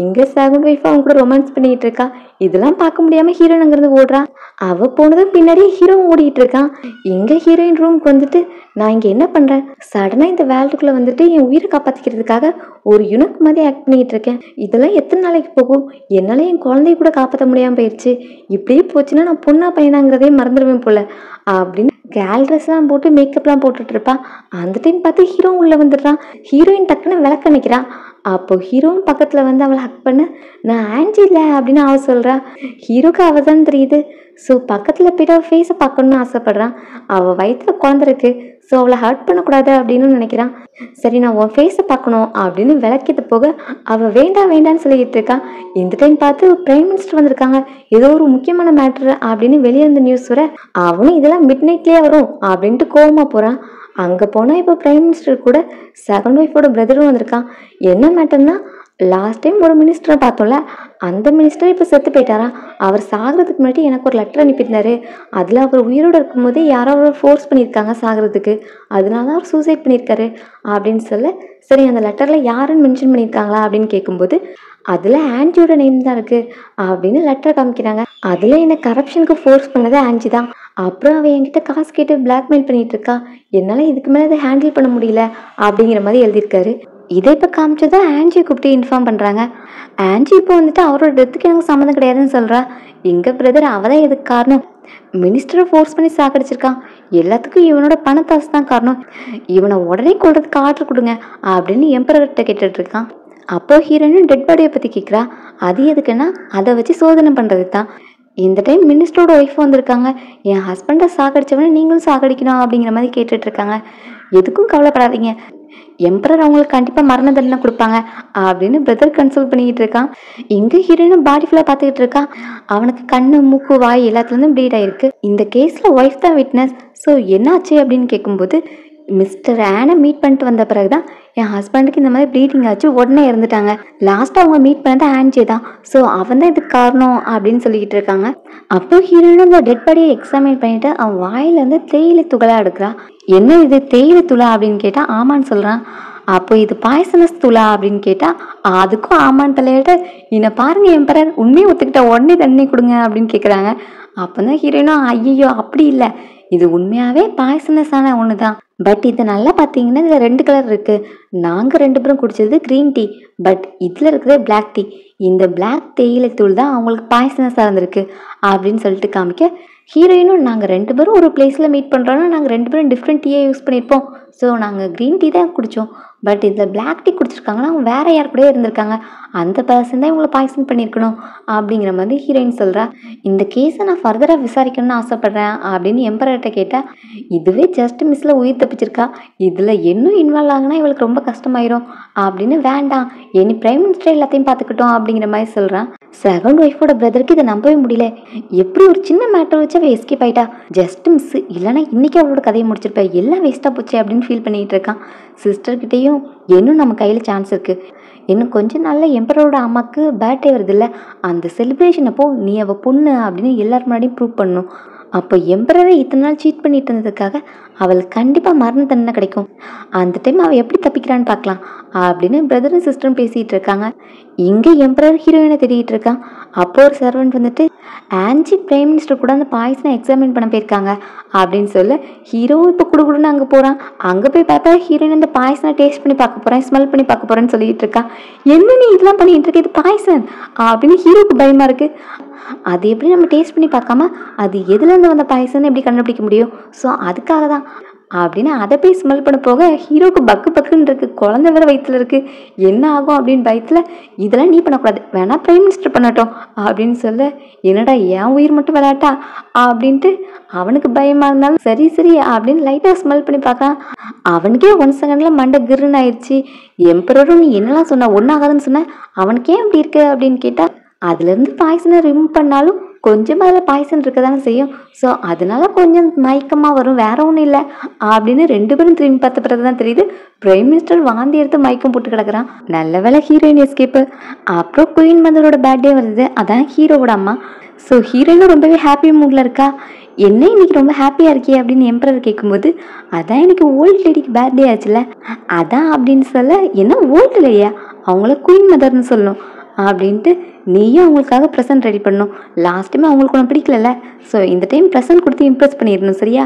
இங்கே செகண்ட் ஒய்ஃப் அவங்க கூட ரொமான்ஸ் பண்ணிக்கிட்டு இருக்கா. இதெல்லாம் பார்க்க முடியாமல் ஹீரோயின் அங்கேருந்து ஓடுறா. அவள் போனதும் பின்னாடியே ஹீரோவும் ஓடிக்கிட்டு இருக்கான். இங்கே ஹீரோயின் ரூமுக்கு வந்துட்டு, நான் இங்கே என்ன பண்ணுறேன், சடனாக இந்த வேல்டுக்குள்ளே வந்துட்டு என் உயிரை காப்பாற்றிக்கிறதுக்காக ஒரு யுனக் மாதிரி ஆக்ட் பண்ணிக்கிட்டு இருக்கேன், இதெல்லாம் எத்தனை நாளைக்கு போகும், என்னால் என் குழந்தைய கூட காப்பாற்ற முடியாமல் போயிடுச்சு, இப்படியே போச்சுன்னா நான் பொண்ணா பையனாங்கிறதே மறந்துடுவேன் போல அப்படின்னு கேல் ட்ரெஸ்லாம் போட்டு மேக்கப்லாம் போட்டுட்டு இருப்பா. அந்த டைம் பார்த்து ஹீரோ உள்ளே வந்துடுறான். ஹீரோயின் டக்குன்னு விளக்க நிற்கிறான். அப்போ ஹீரோவும் பக்கத்தில் வந்து அவளை ஹக் பண்ண, நான் ஆன்ஜி இல்லை அப்படின்னு அவள் சொல்கிறா. ஹீரோக்கு அவள் தான் தெரியுது. ஸோ பக்கத்தில் போய்ட்டு அவள் ஃபேஸை பார்க்கணுன்னு ஆசைப்பட்றான். அவள் வயிற்றில் குழந்திருக்கு. ஸோ அவளை ஹர்ட் பண்ணக்கூடாது அப்படின்னு நினைக்கிறான். சரி நான் உன் ஃபேஸை பார்க்கணும் அப்படின்னு விளக்கிட்டு போக அவள் வேண்டாம் வேண்டான்னு சொல்லிக்கிட்டு இருக்கான். இந்த டைம் பார்த்து பிரைம் மினிஸ்டர் வந்திருக்காங்க, ஏதோ ஒரு முக்கியமான மேட்ரு அப்படின்னு வெளியே இருந்த நியூஸ் வர அவனும் இதெல்லாம் மிட் நைட்லேயே வரும் அப்படின்ட்டு கோவமாக போகிறான். அங்கே போனால் இப்போ பிரைம் மினிஸ்டர் கூட செகண்ட் ஒய்ஃபோட பிரதரும் வந்திருக்கான். என்ன மேட்டர்னா, லாஸ்ட் டைம் ஒரு மினிஸ்டரை பார்த்தோம்ல, அந்த மினிஸ்டர் இப்போ செத்து போயிட்டாரா. அவர் சாகிறதுக்கு முன்னாடி எனக்கு ஒரு லெட்டர் அனுப்பியிருந்தாரு. அதில் அவர் உயிரோடு இருக்கும்போதே யாரோ அவர் ஃபோர்ஸ் பண்ணியிருக்காங்க சாகிறதுக்கு, அதனால தான் அவர் சூசைட் பண்ணியிருக்காரு அப்படின்னு சொல்ல, சரி அந்த லெட்டரில் யாருன்னு மென்ஷன் பண்ணியிருக்காங்களா அப்படின்னு கேட்கும்போது அதில் ஆன்ஜியோட நேம் தான் இருக்குது அப்படின்னு லெட்டர் காமிக்கிறாங்க. அதில் என்னை கரப்ஷனுக்கு ஃபோர்ஸ் பண்ணது ஆன்ஜி தான். அப்புறம் அவள் என்கிட்ட காசு கேட்டு பிளாக்மெயில் பண்ணிகிட்டு இருக்கா, என்னால் இதுக்கு மேலே அதை ஹேண்டில் பண்ண முடியல அப்படிங்கிற மாதிரி எழுதியிருக்காரு. இதை இப்போ காமிச்சதான் ஆன்ஜியை கூப்பிட்டு இன்ஃபார்ம் பண்ணுறாங்க. ஆன்ஜி இப்போ வந்துட்டு அவரோட டெத்துக்கு எனக்கு சம்மந்தம் கிடையாதுன்னு சொல்கிறா. எங்கள் பிரதர் அவதான் எதுக்கு காரணம், மினிஸ்டரை ஃபோர்ஸ் பண்ணி சாக்கடிச்சிருக்கான், எல்லாத்துக்கும் இவனோட பணத்தாசு தான் காரணம், இவனை உடனே கொள்றதுக்கு ஆர்டர் கொடுங்க அப்படின்னு எம்பரர்கிட்ட கேட்டுட்டு இருக்கான். அப்போ ஹீரோயினும் டெட் பாடியை பற்றி கேட்குறா. அது எதுக்குன்னா அதை வச்சு சோதனை பண்ணுறது தான். இந்த டைம் மினிஸ்டரோட ஒய்ஃப் வந்திருக்காங்க, என் ஹஸ்பண்டை சாகடிச்சவனே நீங்களும் சாகடிக்கணும் அப்படிங்கிற மாதிரி கேட்டுட்டு இருக்காங்க. எதுக்கும் கவலைப்படாதீங்க, எம்பரர் அவங்களுக்கு கண்டிப்பாக மரண தண்டனை கொடுப்பாங்க அப்படின்னு பிரதர் கன்சல்ட் பண்ணிக்கிட்டு இருக்கான். இங்கே ஹீரோயினும் பாடி ஃபுல்லாக பார்த்துக்கிட்டு இருக்கான். அவனுக்கு கண்ணு மூக்கு வாய் எல்லாத்துலேருந்தும் ப்ளீட் ஆகிருக்கு. இந்த கேஸில் ஒய்ஃப் தான் விட்னஸ். ஸோ என்னாச்சு அப்படின்னு கேட்கும்போது, மிஸ்டர் ஆனை மீட் பண்ணிட்டு வந்த பிறகு தான் என் ஹஸ்பண்டுக்கு இந்த மாதிரி ப்ளீடிங் ஆச்சு, உடனே இறந்துட்டாங்க. லாஸ்ட்டாக அவங்க மீட் பண்ணது ஆன்ஜி தான். ஸோ அவன் தான் இதுக்கு காரணம் அப்படின்னு சொல்லிக்கிட்டு இருக்காங்க. அப்போ ஹீரோயினும் இந்த டெட் பாடியை எக்ஸாமின் பண்ணிட்டு அவன் வாயிலேருந்து தேயிலை துகளாக எடுக்கிறா. என்ன இது தேயிலை துளா அப்படின்னு கேட்டால் ஆமான்னு சொல்கிறான். அப்போ இது பாய்சனஸ் துளா அப்படின்னு கேட்டால் அதுக்கும் ஆமான்னு தலையிட்டு, என்னை பாருங்க எம்பரர் உண்மையை ஒத்துக்கிட்ட உடனே தண்ணி கொடுங்க அப்படின்னு கேட்குறாங்க. அப்போ தான் ஹீரோயினும் ஐயோ அப்படி இல்லை, இது உண்மையாகவே பாய்சனஸான ஒன்று தான். பட் இது நல்லா பார்த்தீங்கன்னா இதில் 2 கலர் இருக்குது. நாங்கள் 2 பேரும் குடித்தது க்ரீன் டீ, பட் இதில் இருக்கிறது பிளாக் டீ. இந்த பிளாக் தேயிலை தூள் தான் அவங்களுக்கு பாய்சனஸாக இருந்திருக்கு அப்படின்னு சொல்லிட்டு காமிக்க, ஹீரோயினும் நாங்கள் 2 பேரும் ஒரு பிளேஸில் மீட் பண்ணுறோன்னா நாங்கள் 2 பேரும் டிஃப்ரெண்ட் டீயை யூஸ் பண்ணியிருப்போம். ஸோ நாங்கள் க்ரீன் டீ தான் குடித்தோம், பட் இதில் பிளாக் டீ குடிச்சிருக்காங்கன்னா அவங்க வேறு யார் கூட இருந்திருக்காங்க, அந்த பர்சன் தான் இவங்களை பாய்சன் பண்ணியிருக்கணும் அப்படிங்கிற மாதிரி ஹீரோயின் சொல்கிறா. இந்த கேஸை நான் ஃபர்தராக விசாரிக்கணும்னு ஆசைப்பட்றேன் அப்படின்னு எம்பரர்கிட்ட கேட்டால், இதுவே ஜஸ்ட் மிஸ்ஸில் உயிர் தப்பிச்சிருக்கா, இதில் இன்னும் இன்வால்வ் ஆகுனா இவளுக்கு ரொம்ப கஷ்டமாயிரும் அப்படின்னு வேண்டாம், இனி பிரைம் மினிஸ்டர் எல்லாத்தையும் பார்த்துக்கிட்டோம் அப்படிங்கிற மாதிரி சொல்கிறான். செகண்ட் ஒய்ஃபோட பிரதருக்கு இதை நம்பவே முடியல. எப்படி ஒரு சின்ன மேட்டர் வச்சு அவள் எஸ்கேப் ஆகிட்டா, ஜஸ்ட் மிஸ், இல்லைனா இன்றைக்கி அவளோட கதையை முடிச்சிருப்பா, எல்லாம் வேஸ்ட்டாக போச்சு அப்படின்னு ஃபீல் பண்ணிகிட்டு இருக்கான். சிஸ்டர்கிட்டையும் இன்னும் நம்ம கையில் சான்ஸ் இருக்குது, இன்னும் கொஞ்சம் நாளில் எம்பரோட அம்மாவுக்கு பர்த்டே வருதில்ல, அந்த செலிப்ரேஷன் அப்போ நீ அவள் பொண்ணு அப்படின்னு எல்லாரும் முன்னாடியும் ப்ரூவ் பண்ணணும். அப்போ எம்பரரை இத்தனை நாள் சீட் பண்ணிட்டு இருந்ததுக்காக அவளுக்கு கண்டிப்பாக மரண தண்டனை கிடைக்கும். அந்த டைம் அவள் எப்படி தப்பிக்கிறான்னு பார்க்கலாம் அப்படின்னு பிரதரும் சிஸ்டரும் பேசிகிட்டு இருக்காங்க. இங்கே எம்பரர் ஹீரோயினை தேடிட்டு இருக்கான். அப்போ ஒரு சர்வெண்ட் வந்துட்டு, ஆன்ஜி பிரைம் மினிஸ்டர் கூட அந்த பாய்ஸனை எக்ஸாமின் பண்ண போயிருக்காங்க அப்படின்னு சொல்ல, ஹீரோவும் இப்போ குடுகுடுன்னு அங்கே போகிறான். அங்கே போய் பார்த்தா ஹீரோயின் அந்த பாய்ஸனை டேஸ்ட் பண்ணி பார்க்க போகிறேன், ஸ்மெல் பண்ணி பார்க்க போகிறேன்னு சொல்லிட்டு இருக்கான். என்ன நீ இதெல்லாம் பண்ணிட்டு இருக்க, இது பாய்சன் அப்படின்னு ஹீரோக்கு பயமாக இருக்குது. அது எப்படி நம்ம டேஸ்ட் பண்ணி பார்க்காம அது எதுலேருந்து வந்த பாய்சன் எப்படி கண்டுபிடிக்க முடியும், ஸோ அதுக்காக தான் அப்படின்னு அதை போய் ஸ்மெல் பண்ண போக ஹீரோக்கு பக்கு பக்குன்னு இருக்குது, குழந்தை வேறு வயிற்றுல இருக்குது, என்ன ஆகும் அப்படின்னு பயத்தில், இதெல்லாம் நீ பண்ணக்கூடாது, வேணா பிரைம் மினிஸ்டர் பண்ணட்டும் அப்படின்னு சொல்ல, என்னடா என் உயிர் மட்டும் விளையாட்டா அப்படின்ட்டு அவனுக்கு பயமாக இருந்தாலும் சரி சரி அப்படின்னு லைட்டாக ஸ்மெல் பண்ணி பார்க்கலாம். அவனுக்கே 1 செகண்டில் மண்டை கிருன்னு ஆயிடுச்சு. எம்பரரும் நீ என்னெல்லாம் சொன்ன ஒன்றாகாதுன்னு சொன்ன, அவனுக்கே அப்படி இருக்கு அப்படின்னு கேட்டால், அதுலேருந்து பாய்சனை ரிமூவ் பண்ணாலும் கொஞ்சமாக அதில் பாய்சன் இருக்க தானே செய்யும், ஸோ அதனால கொஞ்சம் மயக்கமாக வரும், வேற ஒன்றும் இல்லை அப்படின்னு 2 பேரும் திரும்பி பார்த்த பிறகு தான் தெரியுது பிரைம் மினிஸ்டர் வாந்தி எடுத்து மயக்கம் போட்டு கிடக்குறான். நல்ல வேலை ஹீரோயின் எஸ்கேப்பு. அப்புறம் குயின் மதரோட பர்த்டே வருது, அதான் ஹீரோவோட அம்மா. ஸோ ஹீரோயினும் ரொம்பவே ஹாப்பி மூடில் இருக்கா. என்ன இன்னைக்கு ரொம்ப ஹாப்பியாக இருக்கே அப்படின்னு எம்பரர் கேட்கும்போது, அதான் எனக்கு ஓல்டு லேடிக்கு பர்த்டே ஆச்சுல அதான் அப்படின்னு சொல்ல, என்ன ஓல்டு லேடியா, அவங்கள குயின் மதர்னு சொல்லணும் அப்படின்ட்டு, நீயும் அவங்களுக்காக ப்ரெசன்ட் ரெடி பண்ணணும், லாஸ்ட் டைம் அவங்களுக்கு ஒன்று பிடிக்கல, ஸோ இந்த டைம் ப்ரெசன்ட் கொடுத்து இம்ப்ரெஸ் பண்ணிடணும் சரியா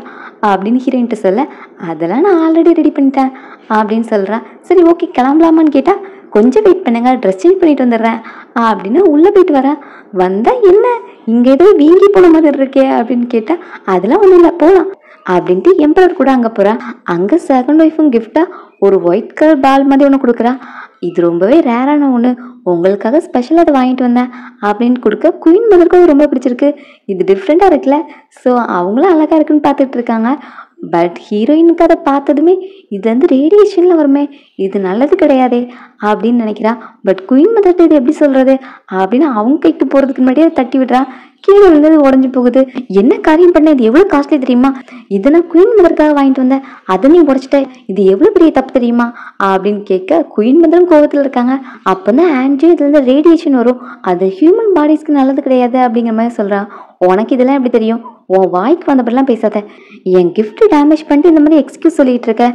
அப்படின்னு ஹீரோயின்ட்டு சொல்ல, அதெல்லாம் நான் ஆல்ரெடி ரெடி பண்ணிட்டேன் அப்படின்னு சொல்கிறேன். சரி ஓகே கிளம்பலாமான்னு கேட்டால், கொஞ்சம் வெயிட் பண்ணுங்க, ட்ரெஸ் சேஞ்ச் பண்ணிட்டு வந்துடுறேன் அப்படின்னு உள்ளே போயிட்டு வரேன். வந்தால் என்ன இங்கே ஏதோ வீங்கி போன மாதிரி இருக்கே அப்படின்னு கேட்டால், அதெல்லாம் ஒன்றும் இல்லை போகலாம் அப்படின்ட்டு எம்பரர் கூட அங்கே போகிறான். அங்கே செகண்ட் ஒய்ஃபும் கிஃப்டாக ஒரு ஒயிட் கலர் பால் மாதிரி ஒன்று கொடுக்குறா. இது ரொம்பவே ரேரான ஒன்று, உங்களுக்காக ஸ்பெஷலாக அதை வாங்கிட்டு வந்தேன் அப்படின்னு கொடுக்க குயின் மதருக்கு அது ரொம்ப பிடிச்சிருக்கு. இது டிஃப்ரெண்ட்டாக இருக்குல்ல. ஸோ அவங்களும் அழகாக இருக்குன்னு பார்த்துட்டு இருக்காங்க. பட் ஹீரோயினுக்கு அதை பார்த்ததுமே இது வந்து ரேடியேஷனில் வருமே, இது நல்லது கிடையாதே அப்படின்னு நினைக்கிறா. பட் குயின் மதர்கிட்ட இது எப்படி சொல்கிறது அப்படின்னு அவங்க கைக்கு போகிறதுக்கு முன்னாடியே அதை தட்டி விடுறா. கீழே விழுந்தது உடஞ்சி போகுது. என்ன காரியம் பண்ண, இது எவ்வளோ காஸ்ட்லி தெரியுமா, இதை நான் குயின் மதருக்காக வாங்கிட்டு வந்தேன், அதை நீ உடச்சிட்ட, இது எவ்வளோ பெரிய தப்பு தெரியுமா அப்படின்னு கேட்க குயின் மதரும் கோவத்தில் இருக்காங்க. அப்போ தான் ஆன்ஜி இதுலேருந்து ரேடியேஷன் வரும், அது ஹியூமன் பாடிஸ்க்கு நல்லது கிடையாது அப்படிங்கிற மாதிரி சொல்கிறான். உனக்கு இதெல்லாம் எப்படி தெரியும், உன் வாய்க்கு வந்தப்பெல்லாம் பேசாத, என் கிஃப்ட் டேமேஜ் பண்ணிட்டு இந்த மாதிரி எக்ஸ்கியூஸ் சொல்லிட்டு இருக்க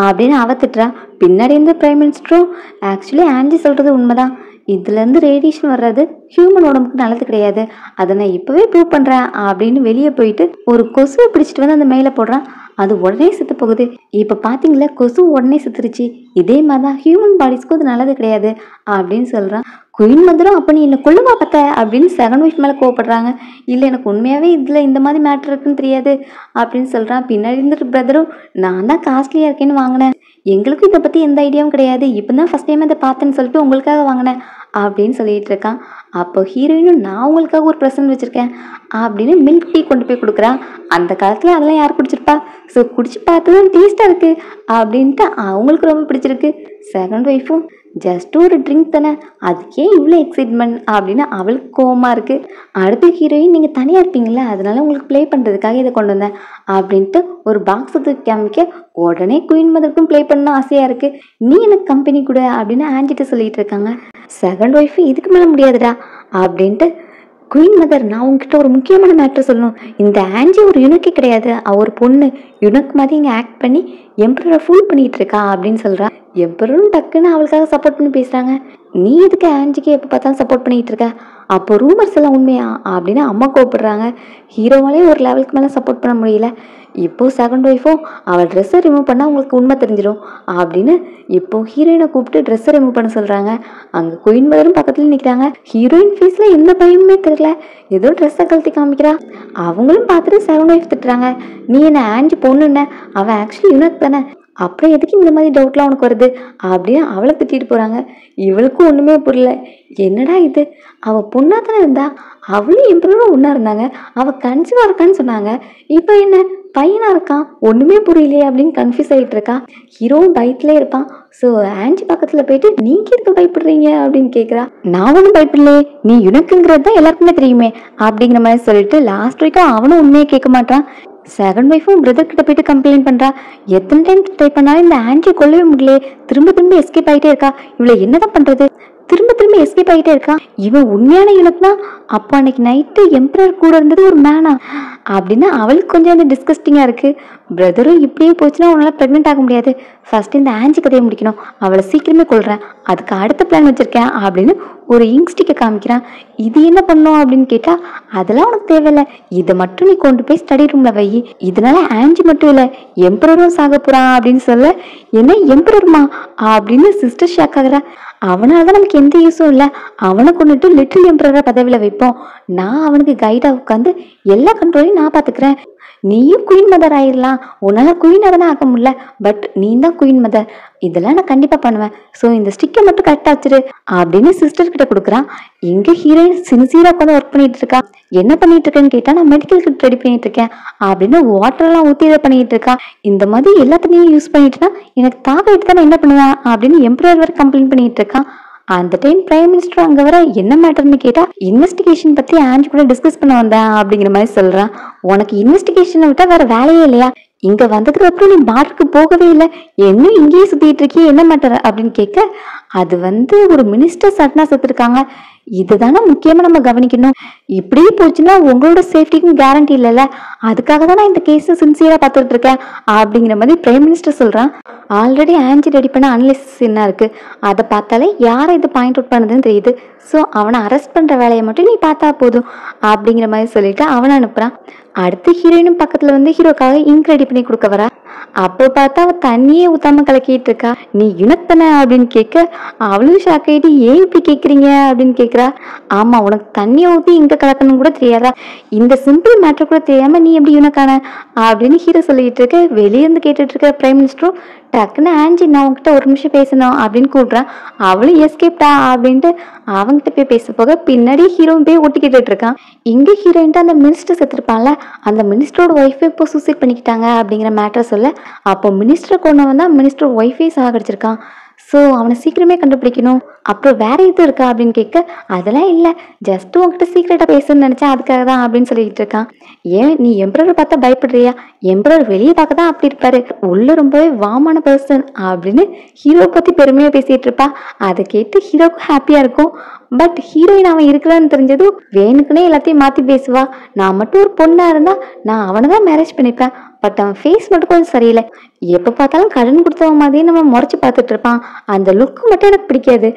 அப்படின்னு அவ திட்டுறா. பின்னாடி இருந்து பிரைம் மினிஸ்டரும் ஆக்சுவலி ஆன்ஜி சொல்கிறது உண்மைதான், இதுலேருந்து ரேடியேஷன் வர்றது ஹியூமன் உடம்புக்கு நல்லது கிடையாது, அதை நான் இப்போவே ப்ரூவ் பண்ணுறேன் அப்படின்னு வெளியே போயிட்டு ஒரு கொசுவை பிடிச்சிட்டு வந்து அந்த மேலே போடுறான். அது உடனே செத்து போகுது. இப்போ பார்த்தீங்களா, கொசு உடனே செத்துருச்சு. இதே மாதிரி தான் ஹியூமன் பாடிஸ்க்கு அது நல்லது கிடையாது அப்படின்னு சொல்கிறான். குயின் மதரும் அப்போ நீ என்னை கொள்ளுவா பார்த்த அப்படின்னு செகண்ட் ஒய்ஃப் மேலே கோவப்படுறாங்க. இல்லை, எனக்கு உண்மையாகவே இதில் இந்த மாதிரி மேட்ரு இருக்குன்னு தெரியாது அப்படின்னு சொல்கிறான். பின்னாடி இருந்துட்டு பிரதரும் நான் தான் காஸ்ட்லியாக இருக்கேன்னு வாங்கினேன், எங்களுக்கும் இதை பற்றி எந்த ஐடியாவும் கிடையாது, இப்போ தான் ஃபஸ்ட் டைம் அதை பார்த்தேன்னு சொல்லிட்டு உங்களுக்காக வாங்கினேன் அப்படின்னு சொல்லிட்டு இருக்கான். அப்போ ஹீரோயினும் நான் உங்களுக்காக ஒரு ப்ரெசன்ட் வச்சுருக்கேன் அப்படின்னு மில்க் டீ கொண்டு போய் கொடுக்குறான். அந்த காலத்தில் அதெல்லாம் யார் குடிச்சிருப்பா, ஸோ குடிச்சு பார்த்ததும் டேஸ்ட்டாக இருக்குது அப்படின்ட்டு அவங்களுக்கு ரொம்ப பிடிச்சிருக்கு. செகண்ட் ஒய்ஃபும் ஜஸ்ட் ஒரு ட்ரிங்க் தானே, அதுக்கே இவ்வளோ எக்ஸைட்மெண்ட் அப்படின்னு அவளுக்கு கோவமாக இருக்குது. அடுத்த ஹீரோயின் நீங்கள் தனியாக இருப்பீங்களா, அதனால உங்களுக்கு ப்ளே பண்ணுறதுக்காக இதை கொண்டு வந்தேன் அப்படின்ட்டு ஒரு பாக்ஸ் தூக்கி காமிக்க உடனே குயின் மதருக்கும் ப்ளே பண்ண ஆசையாக இருக்குது. நீ எனக்கு கம்பெனி கொடு அப்படின்னு ஆன்ஜிட்ட சொல்லிட்டு இருக்காங்க. செகண்ட் ஒய்ஃபு இதுக்கு மேலே முடியாதுடா அப்படின்ட்டு குயின் மதர் நான் உங்ககிட்ட ஒரு முக்கியமான மேட்ரு சொல்லணும், இந்த ஆன்ஜி ஒரு யுனக்கே கிடையாது, அவ ஒரு பொண்ணு, யுனக் மாதிரி இங்கே ஆக்ட் பண்ணி எம்பரரை ஃபுல் பண்ணிகிட்டு இருக்கா அப்படின்னு சொல்கிறா. எம்பரரும் டக்குன்னு அவளுக்காக சப்போர்ட் பண்ணி பேசுகிறாங்க. நீ எதுக்கு ஆன்ஜிக்கு எப்போ பார்த்தாலும் சப்போர்ட் பண்ணிகிட்டு இருக்க, அப்போ ரூமர்ஸ் எல்லாம் உண்மையா அப்படின்னு அம்மா கூப்பிடுறாங்க. ஹீரோவாலே ஒரு லெவலுக்கு மேலே சப்போர்ட் பண்ண முடியல. இப்போது செகண்ட் ஒய்ஃபும் அவள் ட்ரெஸ்ஸை ரிமூவ் பண்ணால் உங்களுக்கு உண்மை தெரிஞ்சிடும் அப்படின்னு இப்போது ஹீரோயினை கூப்பிட்டு ட்ரெஸ்ஸை ரிமூவ் பண்ண சொல்கிறாங்க. அங்கே குயின் மதரும் பக்கத்தில் நிற்கிறாங்க. ஹீரோயின் ஃபேஸில் எந்த பயமுமே தெரியல, ஏதோ ட்ரெஸ்ஸை கழட்டி காமிக்கிறா. அவங்களும் பார்த்துட்டு செகண்ட் ஒய்ஃப் திட்டுறாங்க. நீ என்ன ஆன்ஜி பொண்ணுன்ன, அவள் ஆக்சுவலி யுனக் தானே, அப்புறம் எதுக்கு இந்த மாதிரி டவுட்லாம் உனக்கு வருது அப்படின்னு அவளை திட்டிட்டு போகிறாங்க. இவளுக்கும் ஒன்றுமே புரியல, என்னடா இது, அவள் பொண்ணாக தானே இருந்தா, அவளும் எம்பரரும் ஒன்றா இருந்தாங்க, அவள் கன்சீவாக இருக்கான்னு சொன்னாங்க, இப்போ என்ன பையனாக இருக்கான், ஒன்றுமே புரியலையே அப்படின்னு கன்ஃபியூஸ் ஆகிட்டு இருக்கா. ஹீரோவும் பயத்திலே இருப்பான். ஸோ ஆன்ஜி பக்கத்தில் போயிட்டு நீங்கள் எதுக்கு பயப்படுறீங்க அப்படின்னு கேட்குறா. நான் ஒன்றும் பயப்படலையே, நீ யுனக்குங்கிறது தான் எல்லாருக்குமே தெரியுமே அப்படிங்கிற மாதிரி சொல்லிட்டு லாஸ்ட் வரைக்கும் அவனும் உண்மையை கேட்க மாட்டான். செகண்ட் ஒய்ஃபும் பிரதர் கிட்ட போயிட்டு கம்ப்ளைண்ட் பண்ணுறா. எத்தனை டைம் ட்ரை பண்ணாலும் இந்த ஆன்ஜி கொல்லவே முடியல, திரும்ப திரும்ப எஸ்கேப் ஆகிட்டே இருக்கா, இவளை என்னதான் பண்ணுறது, திரும்ப திரும்ப எஸ்கேப் ஆகிட்டே இருக்கான், இவன் உண்மையான யுனக்னா அப்போ அன்னைக்கு நைட்டு எம்பரர் கூட இருந்தது ஒரு மேனா அப்படின்னு அவளுக்கு கொஞ்சம் வந்து டிஸ்கஸ்டிங்காக இருக்குது. பிரதரும் இப்படியே போச்சுன்னா உன்னால் ப்ரெக்னென்ட் ஆக முடியாது, ஃபஸ்ட்டு இந்த ஆன்ஜி கதையை முடிக்கணும், அவளை சீக்கிரமே கொள்கிறேன், அதுக்கு அடுத்த பிளான் வச்சுருக்கேன் அப்படின்னு ஒரு இங்க் ஸ்டிக்கை காமிக்கிறான். இது என்ன பண்ணும் அப்படின்னு கேட்டால் அதெல்லாம் உனக்கு தேவையில்லை, இதை மட்டும் நீ கொண்டு போய் ஸ்டடி ரூமில் வை, இதனால ஆன்ஜி மட்டும் இல்லை எம்பரரும் சாக போகிறான் அப்படின்னு சொல்ல, என்ன எம்பரருமா அப்படின்னு சிஸ்டர் ஷாக் ஆகுறா. அவனால தான் நமக்கு எந்த யூஸும் இல்லை, அவனை கொண்டுட்டு லிட்டில் எம்பரரை பதவியில் வைப்போம், நான் அவனுக்கு கைடாக உட்காந்து எல்லா கண்ட்ரோலையும் நான் பார்த்துக்கிறேன், நீயும் குயின் மதர் ஆயிடலாம், உன்னால் குயினாக தானே ஆக முடியல, பட் நீ தான் குயின் மதர், இதெல்லாம் நான் கண்டிப்பாக பண்ணுவேன், ஸோ இந்த ஸ்டிக்கை மட்டும் கரெக்டாக வச்சிரு அப்படின்னு சிஸ்டர் கிட்ட கொடுக்குறான். இங்கே ஹீரோயின் சின்சியராக உட்காந்து ஒர்க் பண்ணிட்டு இருக்கா. என்ன பண்ணிட்டு இருக்கேன்னு கேட்டால் நான் மெடிக்கல் கிட் ரெடி பண்ணிட்டு இருக்கேன் அப்படின்னு வாட்டர்லாம் ஊற்றி இதை பண்ணிட்டு இருக்கா. இந்த மாதிரி எல்லாத்தையும் யூஸ் பண்ணிட்டுனா எனக்கு தாக்கிட்டு தான் நான் என்ன பண்ணுவேன் அப்படின்னு எம்பரர் வரை கம்ப்ளைண்ட் பண்ணிட்டு இருக்கான். அந்த டைம் பிரைம் மினிஸ்டர் அங்கே வர என்ன மேட்டர்னு கேட்டால் இன்வெஸ்டிகேஷன் பற்றி ஆன்ஜி கூட டிஸ்கஸ் பண்ண வந்தேன் அப்படிங்கிற மாதிரி சொல்கிறான். உனக்கு இன்வெஸ்டிகேஷனை விட்டால் வேறு வேலையே இல்லையா, இங்கே வந்ததுக்கு அப்புறம் நீ பார்டருக்கு போகவே இல்லை, இன்னும் இங்கேயே சுற்றிட்டு இருக்கியே என்ன மேட்டர் அப்படின்னு கேட்க, அது வந்து ஒரு மினிஸ்டர் சட்னா செத்துருக்காங்க, இதுதானே முக்கியமாக நம்ம கவனிக்கணும், இப்படியே போச்சுன்னா உங்களோட சேஃப்டிக்கும் கேரண்டி இல்லைல்ல, அதுக்காக தான் நான் இந்த கேஸை சின்சியராக பார்த்துட்டு இருக்கேன் அப்படிங்கிற மாதிரி பிரைம் மினிஸ்டர் சொல்கிறான். ஆல்ரெடி ஆன்ஜி ரெடி பண்ண அனலிசிஸ் என்ன இருக்குது, அதை பார்த்தாலே யாரை இது பாயிண்ட் அவுட் பண்ணுதுன்னு தெரியுது, ஸோ அவனை அரெஸ்ட் பண்ணுற வேலையை மட்டும் நீ பார்த்தா போதும் அப்படிங்கிற மாதிரி சொல்லிட்டு அவனை அனுப்புகிறான். அடுத்து ஹீரோயினும் பக்கத்தில் வந்து ஹீரோக்காக இங்க் ரெடி பண்ணி கொடுக்க வரா. அப்போ பார்த்தா அவள் தண்ணியே ஊத்தாம கலக்கிட்டு இருக்கா. நீ யுனக் தானே அப்படின்னு கேட்க அவளும் ஷாக் ஆகிட்டு ஏன் இப்படி கேட்குறீங்க அப்படின்னு கேட்குறா. ஆமாம், உனக்கு தண்ணியை ஊற்றி இங்கே கலக்கணும் கூட தெரியாதா, இந்த சிம்பிள் மேட்டர் கூட தெரியாமல் நீ எப்படி யுனக்கான அப்படின்னு ஹீரோ சொல்லிட்டு இருக்க. வெளியேருந்து கேட்டுட்டு இருக்க பிரைம் மினிஸ்டரும் டக்குன்னு ஆன்ஜி நான் உங்ககிட்ட ஒரு நிமிஷம் பேசணும் அப்படின்னு கூப்பிட்றான். அவளும் எஸ்கேப்டா அப்படின்ட்டு அவங்ககிட்ட போய் பேச போக பின்னாடி ஹீரோயின் போய் ஒட்டிக்கிட்டு இருக்கான். இங்கே ஹீரோயின்ட்டு அந்த மினிஸ்டர் செத்துருப்பான்ல, அந்த மினிஸ்டரோட ஒய்ஃபே இப்போ சூசைட் பண்ணிக்கிட்டாங்க அப்படிங்கிற மேட்டர் சொல்ல, அப்போ மினிஸ்டர் கொண்டு வந்தால் மினிஸ்டர் ஒய்ஃபே சாகடிச்சிருக்கான். ஸோ அவனை சீக்கிரமே கண்டுபிடிக்கணும். அப்புறம் வேற எதுவும் இருக்கா அப்படின்னு கேட்க, அதெல்லாம் இல்லை, ஜஸ்ட் உங்ககிட்ட சீக்கிரட்டாக பேசணும்னு நினச்சேன், அதுக்காக தான் அப்படின்னு சொல்லிட்டு இருக்கான். ஏன் நீ எம்பரரை பார்த்தா பயப்படுறியா? எம்பரர் வெளியே பார்க்க தான் அப்படி இருப்பாரு, உள்ள ரொம்பவே வாமான பர்சன் அப்படின்னு ஹீரோ பற்றி பெருமையாக பேசிகிட்டு இருப்பா. அதை கேட்டு ஹீரோக்கும் ஹாப்பியாக இருக்கும். பட் ஹீரோயின் அவன் இருக்கலான்னு தெரிஞ்சதும் வேணுக்குன்னே எல்லாத்தையும் மாற்றி பேசுவா. நான் மட்டும் ஒரு பொண்ணாக இருந்தால் நான் அவனை தான் மேரேஜ் பண்ணிப்பேன், பட் அவன் ஃபேஸ் மட்டும் கொஞ்சம் சரியில்லை, எப்போ பார்த்தாலும் கடன் கொடுத்தவன் மாதிரியே நம்ம முறைச்சி பார்த்துட்டு இருப்பான், அந்த லுக்கு மட்டும் எனக்கு பிடிக்காது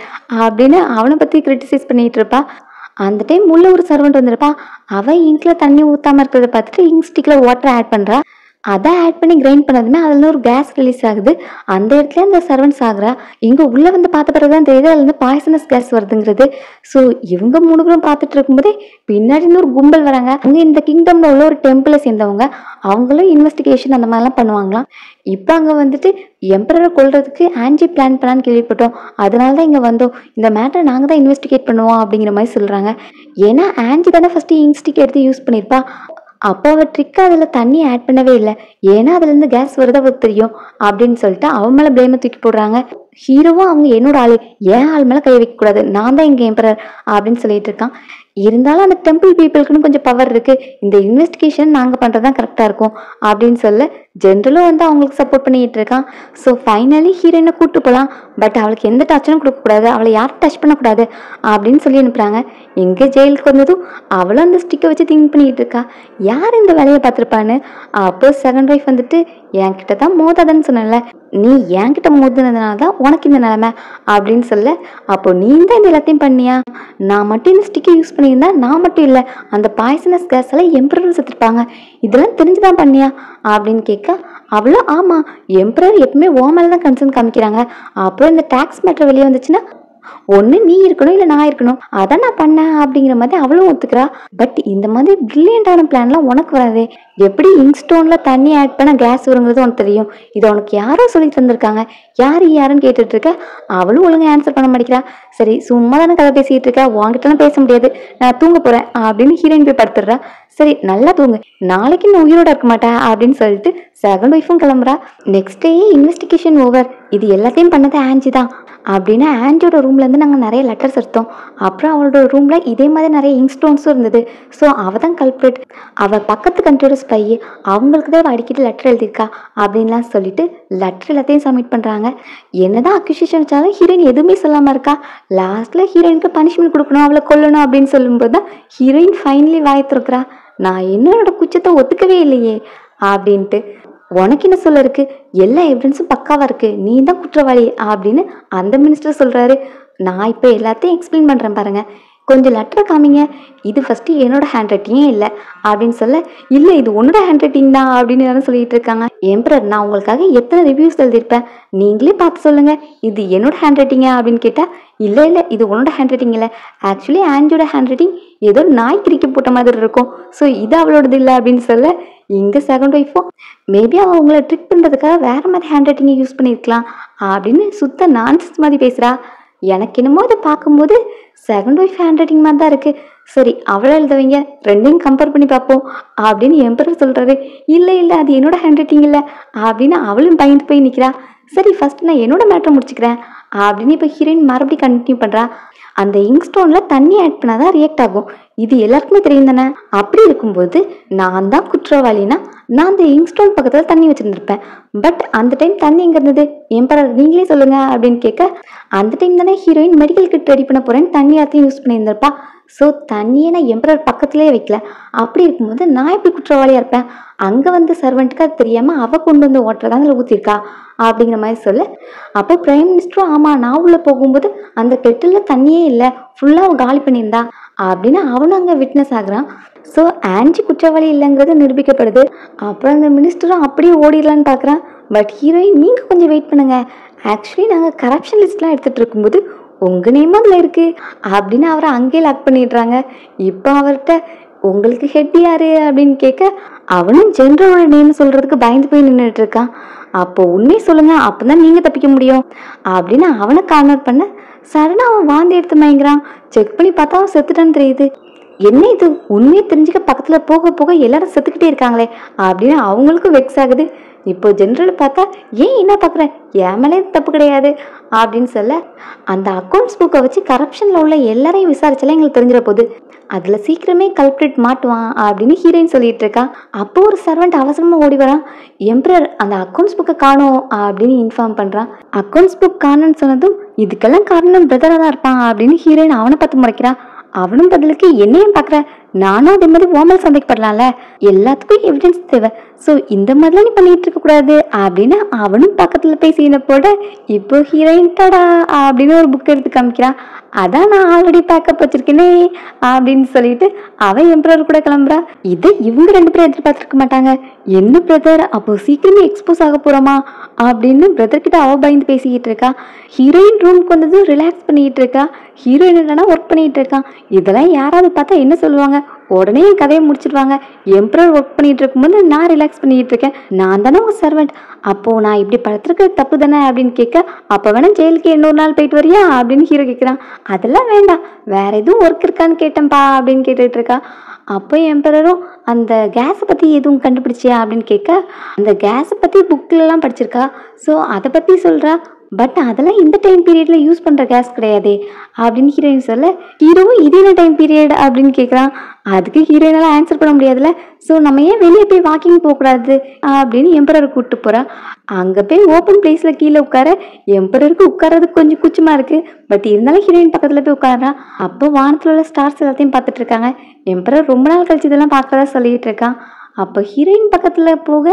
அப்படின்னு அவனை பற்றி கிரிட்டிசைஸ் பண்ணிட்டு இருப்பா. அந்த டைம் உள்ள ஒரு சர்வெண்ட் வந்திருப்பா. அவன் இங்க்ல தண்ணி ஊற்றாம இருக்கிறத பார்த்துட்டு இங்க் ஸ்டிக்ல வாட்டர் ஆட் பண்ணுறா. அதை ஆட் பண்ணி கிரைண்ட் பண்ணதுமே அதில் ஒரு கேஸ் ரிலீஸ் ஆகுது. அந்த இடத்துல அந்த சர்வன்ஸ் ஆகுறா. இங்கே உள்ளே வந்து பார்த்த பிறகு தான் தெரியுது அதுலேருந்து பாய்சனஸ் கேஸ் வருதுங்கிறது. ஸோ இவங்க 3 பேரும் பார்த்துட்டு இருக்கும்போதே பின்னாடி ஒரு கும்பல் வராங்க. அங்கே இந்த கிங்டம்ல உள்ள ஒரு டெம்பிளை சேர்ந்தவங்க, அவங்களும் இன்வெஸ்டிகேஷன் அந்த மாதிரிலாம் பண்ணுவாங்களாம். இப்போ அங்கே வந்துட்டு எம்பரரை கொல்றதுக்கு ஆன்ஜி பிளான் பண்ணான்னு கேள்விப்பட்டோம், அதனால தான் இங்கே வந்தோம், இந்த மேட்டரை நாங்கள் தான் இன்வெஸ்டிகேட் பண்ணுவோம் அப்படிங்கிற மாதிரி சொல்கிறாங்க. ஏன்னா ஆன்ஜி தானே ஃபஸ்ட்டு இன்ஸ்டிக் எடுத்து யூஸ் பண்ணியிருப்பா. அப்போ அவள் ட்ரிக்காக அதில் தண்ணி ஆட் பண்ணவே இல்லை, ஏன்னா அதுலேருந்து கேஸ் வருது அவளுக்கு தெரியும் அப்படின்னு சொல்லிட்டு அவன் மேலே பிளேமை தூக்கி போடுறாங்க. ஹீரோவும் அவங்க என்னோட ஆளு, ஏன் ஆள் மேலே கை வைக்கக்கூடாது, நான் தான் இங்கே எம்பரர் அப்படின்னு சொல்லிட்டு இருக்கான். இருந்தாலும் அந்த டெம்பிள் பீப்புளுக்குன்னு கொஞ்சம் பவர் இருக்கு, இந்த இன்வெஸ்டிகேஷன் நாங்கள் பண்ணுறது தான் கரெக்டாக இருக்கும் அப்படின்னு சொல்ல ஜென்ரலும் வந்து அவங்களுக்கு சப்போர்ட் பண்ணிட்டு இருக்கான். ஸோ ஃபைனலி ஹீரோயினை கூப்பிட்டு போகலாம், பட் அவளுக்கு எந்த டச்சும் கொடுக்கக்கூடாது, அவளை யாரும் டச் பண்ணக்கூடாது அப்படின்னு சொல்லி அனுப்புகிறாங்க. எங்கே ஜெயிலுக்கு வந்ததும் அவளும் அந்த ஸ்டிக்கை வச்சு திங்க் பண்ணிட்டு இருக்கா, யார் இந்த வேலையை பார்த்துருப்பான்னு. அப்போ செகண்ட் ஒய்ஃப் வந்துட்டு என்கிட்ட தான் மோதாதன்னு சொன்னல, நீ என்கிட்ட மோதுனதுனால தான் உனக்கு இந்த நிலைமை அப்படின்னு சொல்ல, அப்போ நீ தான் இந்த எல்லாத்தையும் பண்ணியா, நான் மட்டும் இந்த ஸ்டிக்கை யூஸ் பண்ணியிருந்தா நான் மட்டும் இல்லை அந்த பாய்சனஸ் கேஸ் எல்லாம் எம்பரர் செத்துருப்பாங்க, இதெல்லாம் தெரிஞ்சுதான் பண்ணியா அப்படின்னு கேட்க, அவ்வளோ ஆமாம் எம்பரர் எப்பவுமே ஓ மேலே தான் கன்சர்ன் காமிக்கிறாங்க, அப்புறம் இந்த டேக்ஸ் மேட்டர் வெளியே வந்துச்சுன்னா ஒன்று நீ இருக்கணும் இல்லை நான் இருக்கணும், அதான் நான் பண்ணேன் அப்படிங்கிற மாதிரி அவளும் ஒத்துக்கிறா. பட் இந்த மாதிரி பிரில்லியண்டான பிளான்லாம் உனக்கு வராதே, எப்படி இங்க்ஸ்டோன்ல தண்ணி ஆட் பண்ண கேஸ் வருங்கிறது உனக்கு தெரியும், இதை உனக்கு யாரோ சொல்லி தந்திருக்காங்க, யாருன்னு கேட்டுட்டு இருக்க. அவளும் ஒழுங்காக ஆன்சர் பண்ண மாட்டேங்கிறா. சரி சும்மா தானே கதை பேசிட்டு இருக்கா, உன்கிட்டலாம் பேச முடியாது, நான் தூங்க போறேன் அப்படின்னு ஹீரோயின் போய் படுத்துடுறா. சரி நல்லா தூங்கு, நாளைக்கு நீ உயிரோட இருக்க மாட்டேன் அப்படின்னு சொல்லிட்டு செகண்ட் ஒய்ஃபும் கிளம்புறா. நெக்ஸ்ட் டே இன்வெஸ்டிகேஷன் ஓவர், இது எல்லாத்தையும் பண்ணது ஆன்ஜி தான் அப்படின்னு ஆன்ஜியோட ரூம்லேருந்து நாங்கள் நிறைய லெட்டர்ஸ் எடுத்தோம். அப்புறம் அவளோட ரூமில் இதே மாதிரி நிறைய இங்க்ஸ்டோன்ஸும் இருந்தது. ஸோ அவள் தான் கல்ப்ரேட், அவள் பக்கத்து கண்ட்ரியோட ஸ்பை, அவங்களுக்கு தான் அடிக்கடி லெட்டர் எழுதியிருக்கா அப்படின்லாம் சொல்லிட்டு லெட்டர் எல்லாத்தையும் சப்மிட் பண்ணுறாங்க. என்னதான் அக்யூசியேஷன் வச்சாலும் ஹீரோயின் எதுவுமே சொல்லாமல் இருக்கா. லாஸ்ட்டில் ஹீரோயினுக்கு பனிஷ்மெண்ட் கொடுக்கணும், அவளை கொல்லணும் அப்படின்னு சொல்லும்போது தான் ஹீரோயின் ஃபைனலி வாய் திறக்கிறா, நான் என்னோட குச்சத்தை ஒத்துக்கவே இல்லையே அப்படின்ட்டு. உனக்கு என்ன சொல்ல இருக்கு, எல்லா எவிடன்ஸும் பக்காவாக இருக்கு, நீ தான் குற்றவாளி அப்படின்னு அந்த மினிஸ்டர் சொல்கிறாரு. நான் இப்போ எல்லாத்தையும் எக்ஸ்பிளைன் பண்ணுறேன் பாருங்க, கொஞ்சம் லெட்டரை காமிங்க, இது ஃபஸ்ட்டு என்னோட ஹேண்ட் ரைட்டிங்கே இல்லை அப்படின்னு சொல்ல, இல்லை இது உன்னோட ஹேண்ட் ரைட்டிங் தான் அப்படின்னு யாரும் சொல்லிட்டு இருக்காங்க. எம்பரர் நான் உங்களுக்காக எத்தனை ரிவ்யூஸ் எழுதியிருப்பேன், நீங்களே பார்த்து சொல்லுங்கள் இது என்னோட ஹேண்ட் ரைட்டிங்க அப்படின்னு கேட்டால், இல்லை இது உன்னோட ஹேண்ட் ரைட்டிங் இல்லை, ஆக்சுவலி ஆன்ஜியோட ஹேண்ட் ரைட்டிங் ஏதோ நாய் கிரிக்கி போட்ட மாதிரி இருக்கும், ஸோ இது அவளோடது இல்லை அப்படின்னு சொல்ல, இங்கே செகண்ட் ஒய்ஃபும் மேபி அவள் உங்களை ட்ரிக் பண்ணுறதுக்காக வேறு மாதிரி ஹேண்ட் ரைட்டிங்கை யூஸ் பண்ணியிருக்கலாம் அப்படின்னு சுத்த நான்சென்ஸ் மாதிரி பேசுகிறா. எனக்கு என்னமோ இதை பார்க்கும்போது செகண்ட் ஒய்ஃப் ஹேண்ட் ரைட்டிங் மாதிரி தான் இருக்குது, சரி அவளை எழுதவங்க ரெண்டையும் கம்பேர் பண்ணி பார்ப்போம் அப்படின்னு எம்பரர் சொல்கிறாரு. இல்லை அது என்னோட ஹேண்ட் ரைட்டிங் இல்லை அப்படின்னு அவளும் பயந்து போய் நிற்கிறா. சரி ஃபஸ்ட் நான் என்னோட மேட்டரை முடிச்சுக்கிறேன் அப்படின்னு இப்போ ஹீரோயின் மறுபடியும் கண்டினியூ பண்ணுறா. அந்த இங்க்ஸ்டோனில் தண்ணி ஆட் பண்ணாதான் ரியாக்ட் ஆகும், இது எல்லாருக்குமே தெரியும் தானே. அப்படி இருக்கும்போது நான் தான் குற்றவாளினா நான் அந்த இங்க்ஸ்டோன் பக்கத்தில் தண்ணி வச்சுருந்துருப்பேன், பட் அந்த டைம் தண்ணி எங்கே இருந்தது எம்பரர் நீங்களே சொல்லுங்க அப்படின்னு கேட்க, அந்த டைம் தானே ஹீரோயின் மெடிக்கல் கிட் ரெடி பண்ண போகிறேன்னு தண்ணி எல்லாத்தையும் யூஸ் பண்ணியிருந்திருப்பா. ஸோ தண்ணியை நான் எம்பரர் பக்கத்துலேயே வைக்கல, அப்படி இருக்கும்போது நான் எப்படி குற்றவாளியாக இருப்பேன், அங்கே வந்து சர்வெண்ட்டுக்கு அது தெரியாமல் அவள் கொண்டு வந்து ஓட்டரை தான் அதில் ஊற்றிருக்கா அப்படிங்கிற மாதிரி சொல்ல, அப்போ பிரைம் மினிஸ்டரும் ஆமாம் நான் உள்ளே போகும்போது அந்த கெட்டில் தண்ணியே இல்லை, ஃபுல்லாக அவள் காலி பண்ணியிருந்தா அப்படின்னு அவனும் அங்கே விட்னஸ் ஆகுறான். ஸோ ஆன்ஜி குற்றவாளி இல்லைங்கிறது நிரூபிக்கப்படுது. அப்புறம் அந்த மினிஸ்டரும் அப்படியே ஓடிடலான்னு பார்க்குறான். பட் ஹீரோயின் நீங்கள் கொஞ்சம் வெயிட் பண்ணுங்க, ஆக்சுவலி நாங்கள் கரப்ஷன் லிஸ்ட்லாம் எடுத்துகிட்டு இருக்கும்போது உங்கள் நேம் அதில் இருக்குது அப்படின்னு அவரை அங்கேயே லாக் பண்ணிடுறாங்க. இப்போ அவர்கிட்ட உங்களுக்கு ஹெட் யாரு அப்படின்னு கேட்க அவனும் ஜென்ரலோட நேம் சொல்றதுக்கு பயந்து போய் நின்றுட்டு இருக்கான். அப்போ உண்மையை சொல்லுங்க, அப்பதான் நீங்க தப்பிக்க முடியும் அப்படின்னு அவனை கார்னர் பண்ண சடனா அவன் வாந்தி எடுத்து மயங்குறான். செக் பண்ணி பார்த்தா அவன் செத்துட்டான்னு தெரியுது. என்ன இது, உண்மையை தெரிஞ்சுக்க பக்கத்துல போக போக எல்லாரும் செத்துக்கிட்டே இருக்காங்களே அப்படின்னு அவங்களுக்கும் வெக்ஸ் ஆகுது. இப்போ ஜென்ரல் பார்த்தா ஏன் என்ன பார்க்குற, என் மேலே தப்பு கிடையாது அப்படின்னு சொல்ல அந்த அக்கௌண்ட்ஸ் புக்கை வச்சு கரப்ஷனில் உள்ள எல்லாரையும் விசாரிச்சாலே எங்களுக்கு தெரிஞ்சிட போகுது, அதில் சீக்கிரமே கல்பிரிட் மாட்டுவான் அப்படின்னு ஹீரோயின் சொல்லிட்டு இருக்கா. அப்போ ஒரு சர்வெண்ட் அவசரமாக ஓடி வரான். எம்பரர் அந்த அக்கௌண்ட்ஸ் புக்கை காணோம் அப்படின்னு இன்ஃபார்ம் பண்ணுறான். அக்கௌண்ட்ஸ் புக் காணும்னு சொன்னதும் இதுக்கெல்லாம் காரணம் பிரதராக தான் இருப்பான் அப்படின்னு ஹீரோயின் அவனை பார்த்து முறைக்கிறான். அவனும் பதிலுக்கு என்னையும் பார்க்குற, நானும் அதே மாதிரி ஓமல் சந்தேகப்படலாம்ல, எல்லாத்துக்கும் எவிடன்ஸ் தேவை, ஸோ இந்த மாதிரிலாம் நீ பண்ணிட்டு இருக்க கூடாது அப்படின்னு அவனும் பக்கத்துல போய் சீனை போட இப்போ ஹீரோயின் டடா அப்படின்னு ஒரு புக் எடுத்து காமிக்கிறான். அதான் நான் ஆல்ரெடி பேக்கப் வச்சிருக்கேனே அப்படின்னு சொல்லிட்டு அவன் எம்பரர் கூட கிளம்புறா. இதை இவங்க 2 பேரும் எதிர்பார்த்துருக்க மாட்டாங்க. என்ன பிரதர், அப்போ சீக்கிரமே எக்ஸ்போஸ் ஆக போறோமா அப்படின்னு பிரதர் கிட்ட அவ பயந்து பேசிக்கிட்டு இருக்கா. ஹீரோயின் ரூம்க்கு வந்ததும் ரிலாக்ஸ் பண்ணிட்டு இருக்கா. ஹீரோயின் என்னன்னா ஒர்க் பண்ணிட்டு இருக்கான். இதெல்லாம் யாராவது பார்த்தா என்ன சொல்லுவாங்க, உடனே என் கதையை முடிச்சிடுவாங்க. எம்பரர் ஒர்க் பண்ணிட்டு இருக்கும்போது நான் ரிலாக்ஸ் பண்ணிட்டு இருக்கேன், நான் தானே உங்க சர்வெண்ட், அப்போ நான் இப்படி படுத்துருக்கிறது தப்பு தானே அப்படின்னு கேட்க அப்போ வேணா ஜெயிலுக்கு இன்னொரு நாள் போயிட்டு வரியா அப்படின்னு ஹீரோ கேட்குறான். அதெல்லாம் வேண்டாம், வேற எதுவும் ஒர்க் இருக்கான்னு கேட்டேன்ப்பா அப்படின்னு கேட்டுட்டு இருக்கா. அப்போ எம்பரரும் அந்த கேஸை பற்றி எதுவும் கண்டுபிடிச்சியா அப்படின்னு கேட்க அந்த கேஸை பற்றி புக்கிலலாம் படிச்சிருக்கா, ஸோ அதை பற்றி சொல்கிறா. பட் அதெல்லாம் இந்த டைம் பீரியட்ல யூஸ் பண்ணுற கேஸ் கிடையாது அப்படின்னு ஹீரோயின் சொல்ல ஹீரோவும் இது என்ன டைம் பீரியட் அப்படின்னு கேட்குறான். அதுக்கு ஹீரோயினால ஆன்சர் பண்ண முடியாதுல்ல, ஸோ நம்ம ஏன் வெளியே போய் வாக்கிங் போகக்கூடாது அப்படின்னு எம்பரரை கூப்பிட்டு போகிறா. அங்கே போய் ஓப்பன் பிளேஸில் கீழே உட்கார எம்பரருக்கு உட்காரதுக்கு கொஞ்சம் கூச்சமாக இருக்குது. பட் இருந்தாலும் ஹீரோயின் பக்கத்தில் போய் உட்காரா. அப்போ வானத்தில் உள்ள ஸ்டார்ஸ் எல்லாத்தையும் பார்த்துட்டு இருக்காங்க. எம்பரர் ரொம்ப நாள் கழிச்சு இதெல்லாம் பார்க்கறதா சொல்லிட்டு இருக்கான். அப்போ ஹீரோயின் பக்கத்தில் போக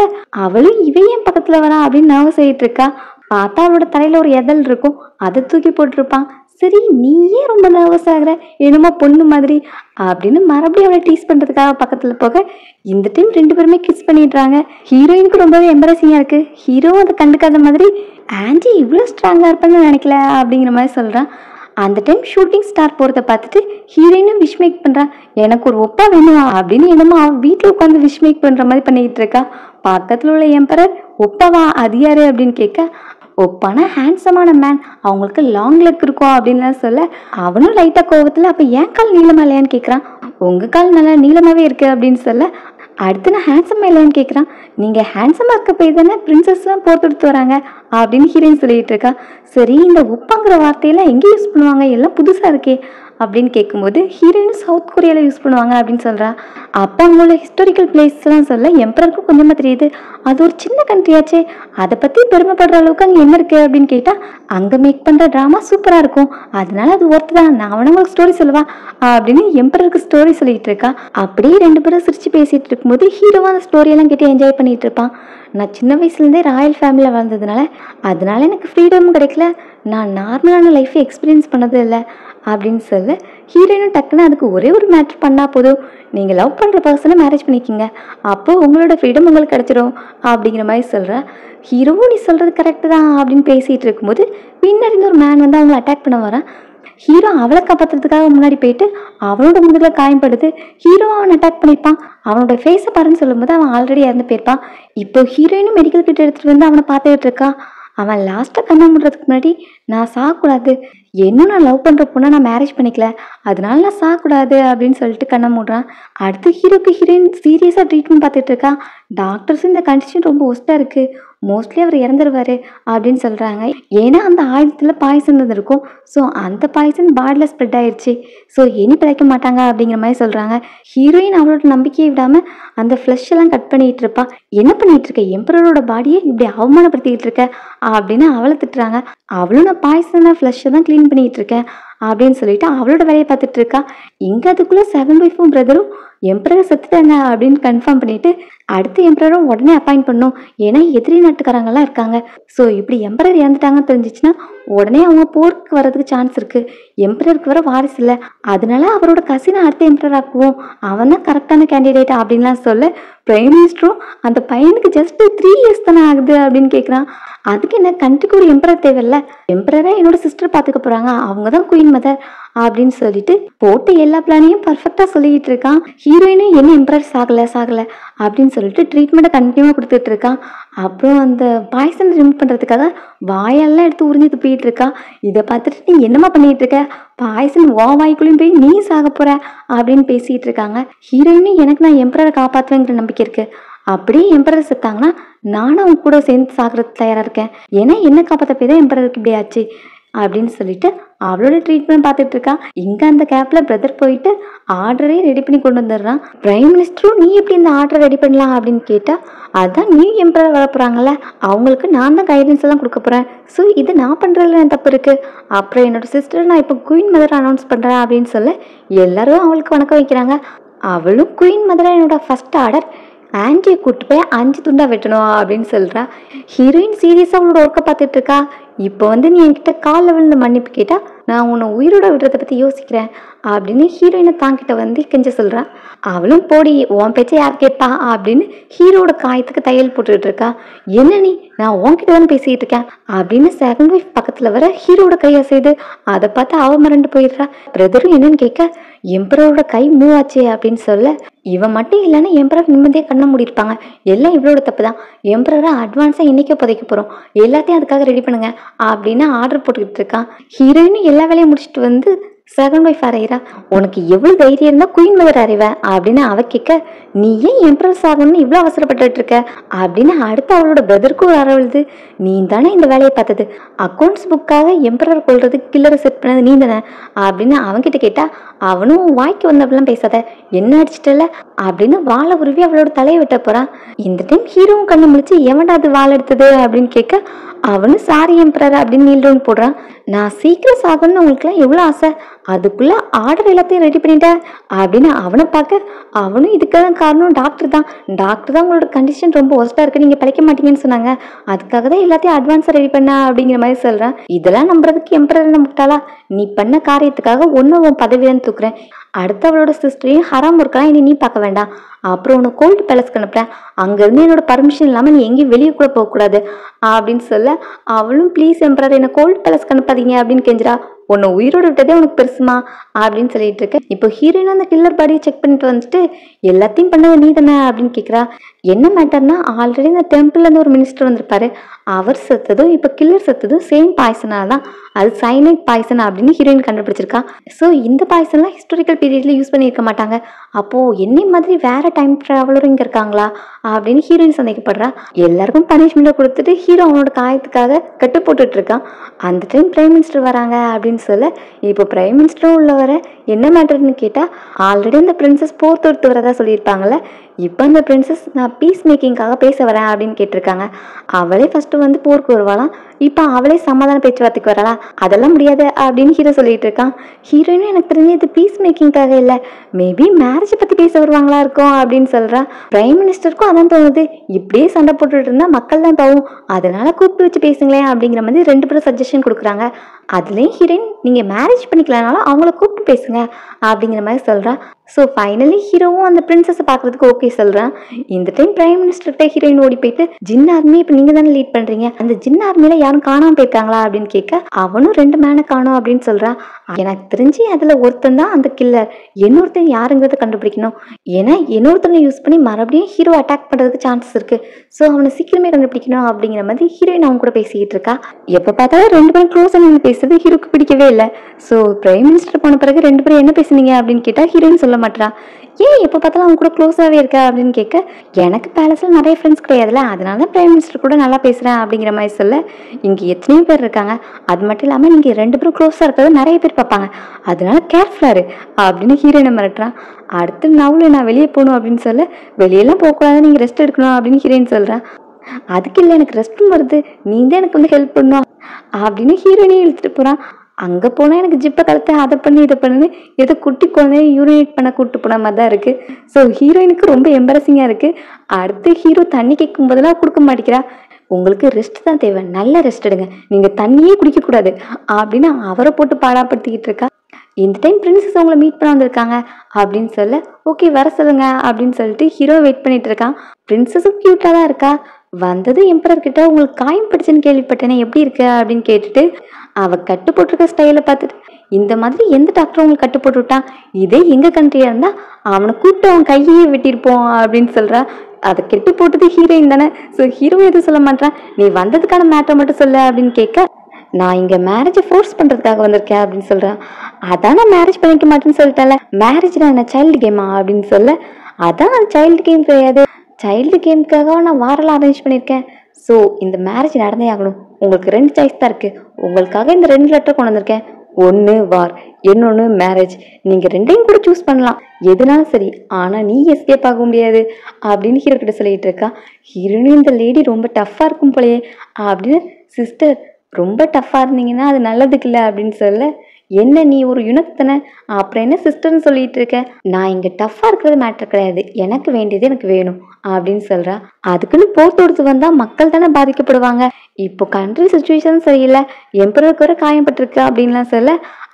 அவளும் இவையும் பக்கத்தில் வரா அப்படின்னு நர்வஸ் ஆகிட்டு இருக்கா. பார்த்தா அவளோட தலையில ஒரு எதல் இருக்கும், அதை தூக்கி போட்டிருப்பான். சரி நீ ஏன் ரொம்ப நர்வஸ் ஆகுற, என்னமோ பொண்ணு மாதிரி அப்படின்னு மறுபடியும் அவளை டீஸ் பண்றதுக்காக பக்கத்துல போக இந்த டைம் 2 பேருமே கிஸ் பண்ணிடுறாங்க. ஹீரோயினுக்கு ரொம்பவே எம்பரசிங்கா இருக்கு. ஹீரோவும் அதை கண்டுக்காத மாதிரி ஆன்டி இவ்வளோ ஸ்ட்ராங்கா இருப்பான்னு நினைக்கல அப்படிங்கிற மாதிரி சொல்றான். அந்த டைம் ஷூட்டிங் ஸ்டார் போகிறத பார்த்துட்டு ஹீரோயினும் விஷ் மேக் பண்ணுறான். எனக்கு ஒரு ஒப்பா வேணும் அப்படின்னு என்னமோ அவன் வீட்டில் உட்காந்து விஷ் மேக் பண்ணுற மாதிரி பண்ணிக்கிட்டு இருக்கா. பக்கத்தில் உள்ள எம்பரர் ஒப்பாவா அது யாரு அப்படின்னு கேட்க ஒப்பானா ஹேண்ட்ஸமான மேன், அவங்களுக்கு லாங் லெக் இருக்கும் அப்படின்லாம் சொல்ல அவனும் லைட்டாக கோவத்தில் அப்போ ஏன் கால் நீளமா இல்லையான்னு கேட்குறான். உங்கள் கால் நல்லா நீளமாகவே இருக்கு அப்படின்னு சொல்ல அடுத்து நான் ஹேண்ட்ஸமாக இல்லையான்னு கேட்குறான். நீங்கள் ஹேண்ட்ஸமாக இருக்க போய் தானே பிரின்சஸ்லாம் போட்டுடுத்து வராங்க அப்படின்னு ஹீரோயின் சொல்லிட்டு இருக்கா. சரி இந்த உப்பாங்கிற வார்த்தையெல்லாம் எங்கே யூஸ் பண்ணுவாங்க, எல்லாம் புதுசாக இருக்கே அப்படின்னு கேட்கும்போது ஹீரோயினும் சவுத் கொரியாவில் யூஸ் பண்ணுவாங்க அப்படின்னு சொல்கிறா. அப்போ அவங்களோட ஹிஸ்டாரிக்கல் பிளேஸ்லாம் சொல்ல எம்பரருக்கும் கொஞ்சமாக தெரியுது, அது ஒரு சின்ன கண்ட்ரியாச்சே, அதை பற்றி பெருமைப்படுற அளவுக்கு அங்கே என்ன இருக்குது அப்படின்னு கேட்டால் அங்கே மேக் பண்ணுற ட்ராமா சூப்பராக இருக்கும், அதனால அது ஒர்த்து தான், நான் அவனுங்களுக்கு ஸ்டோரி சொல்லுவா அப்படின்னு எம்பரருக்கு ஸ்டோரி சொல்லிட்டு இருக்கா. அப்படியே 2 பேரும் சிரிச்சு பேசிகிட்டு இருக்கும்போது ஹீரோவாக அந்த ஸ்டோரியெல்லாம் கேட்டு என்ஜாய் பண்ணிகிட்டு இருப்பான். நான் சின்ன வயசுலேருந்தே ராயல் ஃபேமிலியில் வளர்ந்ததுனால அதனால எனக்கு ஃப்ரீடமும் கிடைக்கல, நான் நார்மலான லைஃப்பை எக்ஸ்பீரியன்ஸ் பண்ணதும் இல்லை அப்படின்னு சொல்ல ஹீரோயினும் டக்குன்னு அதுக்கு ஒரே ஒரு மேட்ரு பண்ணால் போதும், நீங்கள் லவ் பண்ணுற பர்சனை மேரேஜ் பண்ணிக்கிங்க, அப்போது உங்களோட ஃப்ரீடம் உங்களுக்கு கிடச்சிரும் அப்படிங்கிற மாதிரி சொல்கிறா. ஹீரோவும் நீ சொல்கிறது கரெக்டு தான் அப்படின்னு பேசிகிட்டு இருக்கும்போது பின்னாடி ஒரு மேன் வந்து அவங்களை அட்டாக் பண்ண வரான். ஹீரோ அவளை காப்பாற்றுறதுக்காக முன்னாடி போயிட்டு அவனோட முதுகில் காயப்படுது. ஹீரோ அவன் அட்டாக் பண்ணியிருப்பான். அவனோட ஃபேஸை பாருன்னு சொல்லும்போது அவன் ஆல்ரெடி இறந்து போயிருப்பான். இப்போ ஹீரோயினும் மெடிக்கல் கிட்ட எடுத்துகிட்டு வந்து அவனை பார்த்துக்கிட்டு இருக்கான். அவன் லாஸ்ட்டாக கண்ணை மூடுறதுக்கு முன்னாடி நான் சாகக்கூடாது, இன்னும் நான் லவ் பண்ணுற பொண்ணை நான் மேரேஜ் பண்ணிக்கல, அதனால நான் சாகக்கூடாது அப்படின்னு சொல்லிட்டு கண்ணை மூடுறான். அடுத்து ஹீரோக்கு ஹீரோயின் சீரியஸாக ட்ரீட்மெண்ட் பார்த்துட்டு இருக்கா. டாக்டர்ஸும் இந்த கண்டிஷன் ரொம்ப ஒஸ்ட்டாக இருக்குது, மோஸ்ட்லி அவர் இறந்துருவார் அப்படின்னு சொல்கிறாங்க. ஏன்னா அந்த ஆயுதத்தில் பாய்சன் இருக்கும், ஸோ அந்த பாய்சன் பாடியில் ஸ்ப்ரெட் ஆயிடுச்சு, ஸோ இனி பிழைக்க மாட்டாங்க அப்படிங்கிற மாதிரி சொல்கிறாங்க. ஹீரோயின் அவளோட நம்பிக்கையை விடாமல் அந்த ஃப்ளஷ் எல்லாம் கட் பண்ணிகிட்டு இருப்பா. என்ன பண்ணிகிட்டு இருக்க, எம்பரரோட பாடியை இப்படி அவமானப்படுத்திக்கிட்டு இருக்க அப்படின்னு அவளை திட்டுறாங்க. அவளும் நான் பாய்சனாக ஃப்ளஷை தான் க்ளீன் பண்ணிகிட்டு இருக்கேன் அப்படின்னு சொல்லிட்டு அவளோட வேலையை பார்த்துட்டு இருக்கா. இங்கே அதுக்குள்ளே 7 ஒய்ஃபும் பிரதரும் எம்பரர் செத்துட்டாங்க அப்படின்னு கன்ஃபார்ம் பண்ணிட்டு அடுத்து எம்பரரும் உடனே அப்பாயிண்ட் பண்ணும், ஏன்னா எதிரி நாட்டுக்காரங்கெல்லாம் இருக்காங்க. ஸோ இப்படி எம்பரர் இறந்துட்டாங்கன்னு தெரிஞ்சிச்சுன்னா உடனே அவங்க போருக்கு வர்றதுக்கு சான்ஸ் இருக்குது. எம்பரருக்கு வர வாரிசு இல்லை, அதனால அவரோட கசினை அடுத்த எம்பரர் ஆக்குவோம், அவன் தான் கரெக்டான கேண்டிடேட் அப்படின்லாம் சொல்ல பிரைம் மினிஸ்டரும் அந்த பையனுக்கு ஜஸ்ட் 3 இயர்ஸ் தானே ஆகுது அப்படின்னு கேட்குறான். அதுக்கு என்ன, கண்ட்ரிக்கு ஒரு எம்பரர் தேவையில்ல, எம்பரரை என்னோட சிஸ்டர் பார்த்துக்க போகிறாங்க, அவங்க தான் குயின் மதர் அப்படின்னு சொல்லிட்டு போட்டு எல்லா பிளானையும் பர்ஃபெக்டா சொல்லிட்டு இருக்கான். ஹீரோயினும் என்ன இம்ப்ரெஸ் ஆகல அப்படின்னு சொல்லிட்டு ட்ரீட்மெண்ட்டை கண்டினியூவா கொடுத்துட்டு இருக்கான். அப்புறம் அந்த பாய்சன் ரிமூவ் பண்றதுக்காக வாயெல்லாம் எடுத்து உறிஞ்சி துப்பிட்டு இருக்கா. இதை பார்த்துட்டு நீ என்னமா பண்ணிட்டு இருக்க, பாய்சன் வாய்க்குள்ளேயும் போய் நீ சாக போற அப்படின்னு பேசிட்டு இருக்காங்க. ஹீரோயினும் எனக்கு நான் எம்பரரை காப்பாற்றுவேங்கிற நம்பிக்கை இருக்கு, அப்படியே எம்பரர் செத்தாங்கன்னா நானும் அவங்க கூட சேர்ந்து சாகிறது தயாரா இருக்கேன், ஏன்னா என்ன காப்பாற்ற போய் தான் எம்பரருக்கு இப்படி ஆச்சு அப்படின்னு சொல்லிட்டு அவளோட ட்ரீட்மெண்ட் பார்த்துட்டு இருக்கா. இங்க அந்த கேப்ல பிரதர் போயிட்டு ஆர்டரே ரெடி பண்ணி கொண்டு வந்துடுறான். பிரைம் மினிஸ்டரும் நீ எப்படி இந்த ஆர்டரை ரெடி பண்ணலாம் அப்படின்னு கேட்டா, அதான் நீ எம்பரர் வர போறாங்கல்ல, அவங்களுக்கு நான் தான் கைடன்ஸ் எல்லாம் கொடுக்க போறேன், ஸோ இது நான் பண்றதுல எனக்கு தப்பு இருக்கு, அப்புறம் என்னோட சிஸ்டர் நான் இப்போ குயின் மதர் அனௌன்ஸ் பண்றேன் அப்படின்னு சொல்ல எல்லாரும் அவளுக்கு வணக்கம் வைக்கிறாங்க. அவளும் குயின் மதரா என்னோட ஃபர்ஸ்ட் ஆர்டர் ஆன்டியை கூட்டு போய் 5 துண்டா வெட்டணும் அப்படின்னு சொல்றா. ஹீரோயின் சீரியஸா அவளோட ஒர்க்கை பார்த்துட்டு இருக்கா. இப்போ வந்து நீ என்கிட்ட காலில் விழுந்து மன்னிப்பு கேட்டா நான் உன்னை உயிரோட விடுறதை பத்தி யோசிக்கிறேன் அப்படின்னு ஹீரோயினை தாங்கிட்ட வந்து கெஞ்ச சொல்றா. அவளும் போடி உன் பேச்சை யார் கேட்பா அப்படின்னு ஹீரோட காயத்துக்கு தையல் போட்டுக்கிட்டு இருக்கா. என்ன நீ, நான் உன்கிட்ட தானே பேசிட்டு இருக்கேன் அப்படின்னு செகண்ட் ஒய்ஃப் பக்கத்துல வர ஹீரோட கையை செய்து அதை பார்த்து அவ மறந்து போயிடுறா. பிரதரும் என்னன்னு கேட்க எம்பரோட கை மூவ் ஆச்சு அப்படின்னு சொல்ல, இவன் மட்டும் இல்லைன்னா எம்பரர் நிம்மதியாக கண்ண மூடிருப்பாங்க, எல்லாம் இவளோட தப்பு தான், எம்பரரை அட்வான்ஸாக இன்னைக்கே புதைக்க போகிறோம், எல்லாத்தையும் அதுக்காக ரெடி பண்ணுங்க அப்படின்னு ஆர்டர் போட்டுக்கிட்டு இருக்கான். ஹீரோயினும் எல்லா வேலையும் முடிச்சுட்டு வந்து செகண்ட் ஒய்ஃப் அறையிறா. உனக்கு எவ்வளவு தைரியம் இருந்தா குயின் மதர் அறைவேன் அப்படின்னு அவ கேட்க, நீ ஏன் எம்பரஸ் ஆகணும்னு இவ்வளவு அவசரப்பட்டு இருக்க அப்படின்னு அடுத்து அவளோட பிரதருக்கு ஒரு அரவழுது. நீ தானே இந்த வேலையை பார்த்தது, அக்கௌண்ட்ஸ் புக்காக எம்பரர் கொள்றது கில்லரை செட் பண்ணது நீ தானே அப்படின்னு அவன்கிட்ட கேட்டா, அவனும் வாய்க்கு வந்தப்பெல்லாம் பேசாத, என்ன அடிச்சிட்டல அப்படின்னு வாழை உருவி அவளோட தலையை வெட்ட போறான். இந்த டைம் ஹீரோவும் கண்ணு முழிச்சு எவன்டா அது வாழை எடுத்தது அப்படின்னு கேட்க, அவனும் சாரி எம்பரர் அப்படின்னு நீல்டவுன் போடுறான். நான் சீக்கிரம் சாகணும்னு உங்களுக்குலாம் எவ்வளோ ஆசை, அதுக்குள்ள ஆர்டர் எல்லாத்தையும் ரெடி பண்ணிட்டேன் அப்படின்னு அவனை பார்க்க, அவனும் இதுக்கெல்லாம் காரணம் டாக்டர் தான் உங்களோட கண்டிஷன் ரொம்ப ஒஸ்டா இருக்கு, நீங்க பழைக்க மாட்டீங்கன்னு சொன்னாங்க, அதுக்காக தான் எல்லாத்தையும் அட்வான்ஸா ரெடி பண்ண அப்படிங்கிற மாதிரி சொல்றான். இதெல்லாம் நம்புறதுக்கு எம்பரர் நம்பிட்டாளா, நீ பண்ண காரியத்துக்காக ஒன்னு உன் பதவிதான் தூக்குறேன், அடுத்தவளோட சிஸ்டரையும் ஹராம் ஒர்க்கெல்லாம் இனி நீ பார்க்க வேண்டாம், அப்புறம் உன்னை கோல்டு பேலஸ்க்கு அனுப்புறேன், அங்கேருந்து என்னோட பர்மிஷன் இல்லாமல் நீ எங்கேயும் வெளியே கூட போகக்கூடாது அப்படின்னு சொல்ல, அவளும் ப்ளீஸ் எம்பரர் என்னை கோல்டு பேலஸ்க்கு அனுப்பாதீங்க அப்படின்னு கெஞ்சிரா. உன்னை உயிரோடு விட்டதே உனக்கு பெருசுமா அப்படின்னு சொல்லிட்டு இருக்க. இப்போ ஹீரோயின் அந்த கில்லர் பாடியை செக் பண்ணிட்டு வந்துட்டு எல்லாத்தையும் பண்ணது நீ தானே அப்படின்னு கேட்குறா. என்ன மேட்டர்னா, ஆல்ரெடி இந்த டெம்பிள்லேருந்து ஒரு மினிஸ்டர் வந்திருப்பாரு, அவர் செத்ததும் இப்போ கில்லர் செத்ததும் சேம் பாய்சனால தான், அது சைனைட் பாய்சன் அப்படின்னு ஹீரோயின் கண்டுபிடிச்சிருக்கா. ஸோ இந்த பாய்சன்லாம் ஹிஸ்டாரிக்கல் பீரியட்ல யூஸ் பண்ணியிருக்க மாட்டாங்க, அப்போ என்னை மாதிரி வேற டைம் டிராவலரும் இங்கே இருக்காங்களா அப்படின்னு ஹீரோயின் சந்தேகப்படுறா. எல்லாருக்கும் பனிஷ்மெண்ட்டை கொடுத்துட்டு ஹீரோ அவனோட காயத்துக்காக கட்டு போட்டுட்டு இருக்கான். அந்த டைம் பிரைம் மினிஸ்டர் வராங்க அப்படின்னு சொல்ல, இப்போ பிரைம் மினிஸ்டரும் உள்ள வர என்ன மேட்டர்னு கேட்டால், ஆல்ரெடி அந்த பிரின்சஸ் போர் தொடுத்து வரதா சொல்லியிருப்பாங்கல்ல, இப்போ அந்த பிரின்சஸ் நான் பீஸ் மேக்கிங்காக பேச வரேன் அப்படின்னு கேட்டிருக்காங்க. அவளே ஃபர்ஸ்ட் வந்து போருக்கு வருவாளாம், இப்போ அவளே சமாதான பேச்சுவார்த்தைக்கு வரலா, அதெல்லாம் முடியாது அப்படின்னு ஹீரோ சொல்லிட்டு இருக்கான். ஹீரோயினும் எனக்கு தெரிஞ்சு இது பீஸ் மேக்கிங்காக இல்லை, மேபி மேரேஜை பற்றி பேச வருவாங்களா இருக்கும் அப்படின்னு சொல்கிறான். பிரைம் மினிஸ்டருக்கும் அதான் தோணுது, இப்படியே சண்டை போட்டுட்டு இருந்தால் மக்கள் தான் தோவும், அதனால கூப்பிட்டு வச்சு பேசுங்களேன் அப்படிங்கிற மாதிரி 2 பேரும் சஜஷன் கொடுக்குறாங்க. அதுலேயும் ஹீரோயின் நீங்கள் மேரேஜ் பண்ணிக்கலனாலும் அவங்கள கூப்பிட்டு பேசுங்க அப்படிங்கிற மாதிரி சொல்கிறா. ஸோ ஃபைனலி ஹீரோவும் அந்த பிரின்சஸை பார்க்குறதுக்கு ஓகே சொல்கிறான். இந்த டைம் பிரைம் மினிஸ்டர்கிட்ட ஹீரோயின் ஓடி போயிட்டு, ஜின் ஆர்மி இப்போ நீங்கள் தானே லீட் பண்ணுறீங்க, அந்த ஜின் ஆர்மியில் யாரும் காணாமல் போயிருக்காங்களா அப்படின்னு கேட்க, அவனும் 2 மேனை காணும் அப்படின்னு சொல்கிறான். எனக்கு தெரிஞ்சு அதில் ஒருத்தன் தான் அந்த கில்லர், இன்னொருத்தன் யாருங்கிறத கண்டுபிடிக்கணும், ஏன்னா இன்னொருத்தனை யூஸ் பண்ணி மறுபடியும் ஹீரோ அட்டாக் பண்ணுறதுக்கு சான்சஸ் இருக்குது, ஸோ அவனை சீக்கிரமே கண்டுபிடிக்கணும் அப்படிங்கிற மாதிரி ஹீரோயின் அவங்க கூட பேசிக்கிட்டு இருக்கா. எப்போ பார்த்தாலும் 2 பேரும் க்ளோஸாக நின்று பேசுறது ஹீரோக்கு பிடிக்கவே இல்லை. ஸோ பிரைம் மினிஸ்டர் போன பிறகு 2 பேரும் என்ன பேசுனீங்க அப்படின்னு கேட்டால் ஹீரோயின் சொல்ல மாட்டா. ஏன் எப்போ பார்த்தாலும் அவங்க கூட க்ளோஸாகவே இருக்கா அப்படின்னு கேட்க, எனக்கு பேலஸில் நிறைய ஃப்ரெண்ட்ஸ் கிடையாதுல, அதனால தான் பிரைம் மினிஸ்டர் கூட நல்லா பேசுகிறேன் அப்படிங்கிற மாதிரி சொல்ல, இங்கே எத்தனையோ பேர் இருக்காங்க, அது மட்டும் இல்லாமல் நீங்கள் 2 பேரும் க்ளோஸாக இருக்கிறது நிறைய பேர் பார்ப்பாங்க, அதனால கேர்ஃபுல்லாரு அப்படின்னு ஹீரோயினை மிரட்டுறான். அடுத்து நவுல நான் வெளியே போகணும் அப்படின்னு சொல்ல, வெளியெல்லாம் போகக்கூடாது, நீங்கள் ரெஸ்ட் எடுக்கணும் அப்படின்னு ஹீரோயின் சொல்கிறான். அதுக்கு இல்லை, எனக்கு ரெஸ்ட்டும் வருது, நீ தான் எனக்கு வந்து ஹெல்ப் பண்ணணும் அப்படின்னு ஹீரோயினையும் இழுத்துட்டு போகிறான். அங்கே போனால் எனக்கு ஜிப்பை கலத்தை அதை பண்ணி இதை பண்ணுன்னு ஏதோ குட்டி குழந்தைய யூரினேட் பண்ண கூப்பிட்டு போன மாதிரி தான் இருக்குது. ஸோ ஹீரோயினுக்கு ரொம்ப எம்பரசிங்காக இருக்குது. அடுத்து ஹீரோ தண்ணி கேட்கும் போதெல்லாம் கொடுக்க மாட்டேங்கிறா. உங்களுக்கு ரெஸ்ட் தான் தேவை, நல்ல ரெஸ்ட் எடுங்க, நீங்கள் தண்ணியே குடிக்கக்கூடாது அப்படின்னு அவரை போட்டு பாடாப்படுத்திக்கிட்டு இருக்கா. இந்த டைம் பிரின்சஸ் அவங்கள மீட் பண்ண வந்திருக்காங்க அப்படின்னு சொல்ல, ஓகே வர சொல்லுங்க அப்படின்னு சொல்லிட்டு ஹீரோ வெயிட் பண்ணிட்டு இருக்கான். பிரின்சஸும் க்யூட்டாக தான் இருக்கா. வந்தது எம்பரர் கிட்ட உங்களுக்கு காயம் பிடிச்சுன்னு கேள்விப்பட்டேனே எப்படி இருக்கு அப்படின்னு கேட்டுட்டு, அவ கட்டு போட்டிருக்க ஸ்டைலை பார்த்துட்டு இந்த மாதிரி எந்த டாக்டர் உங்களுக்கு கட்டு போட்டு விட்டான்? இதே எங்க கண்ட்ரியா இருந்தா அவனை கூப்பிட்டு அவன் கையே வெட்டியிருப்போம் அப்படின்னு சொல்றா. அதை கெட்டு போட்டது ஹீரோயின் தானே. ஸோ ஹீரோ எதுவும் சொல்ல மாட்டான். நீ வந்ததுக்கான மேட்டரை மட்டும் சொல்ல அப்படின்னு கேட்க, நான் இங்க மேரேஜை ஃபோர்ஸ் பண்றதுக்காக வந்திருக்கேன் அப்படின்னு சொல்றேன். அதான் நான் மேரேஜ் பண்ணிக்க மாட்டேன்னு சொல்லிட்டேன்ல, மேரேஜ் என்ன சைல்டு கேமா அப்படின்னு சொல்ல, அதான் அது சைல்டு கேம் கிடையாது, சைல்டு கேமுக்காக நான் வாரெல்லாம் அரேஞ்ச் பண்ணியிருக்கேன். ஸோ இந்த மேரேஜ் நடந்தே ஆகணும். உங்களுக்கு 2 சாய்ஸ் தான் இருக்கு. உங்களுக்காக இந்த 2 லெட்டர் கொண்டு வந்திருக்கேன். ஒன்று வார், இன்னொன்று மேரேஜ். நீங்கள் 2ஐயும் கூட சூஸ் பண்ணலாம், எதுனாலும் சரி. ஆனால் நீ எஸ்கேப் ஆக முடியாது அப்படின்னு ஹீரோ கிட்ட சொல்லிட்டு இருக்கா. ஹீரோனு இந்த லேடி ரொம்ப டஃப்பாக இருக்கும் போலையே அப்படின்னு, சிஸ்டர் ரொம்ப டஃப்பாக இருந்தீங்கன்னா அது நல்லதுக்கு இல்லை அப்படின்னு சொல்ல, என்ன நீ ஒரு யுனக் தானே, அப்புறம் என்ன சிஸ்டர்னு சொல்லிட்டு இருக்க? நான் இங்கே டஃப்பாக இருக்கிறது மேட்டர் கிடையாது, எனக்கு வேண்டியது எனக்கு வேணும் அப்படின்னு சொல்கிறா. அதுக்குன்னு போர் தொடுத்து வந்தால் மக்கள் தானே பாதிக்கப்படுவாங்க. இப்போ கண்ட்ரி சுச்சுவேஷன் சரியில்லை, எம்பரருக்கு வர காயப்பட்டிருக்கு அப்படின்லாம் சொல்ல,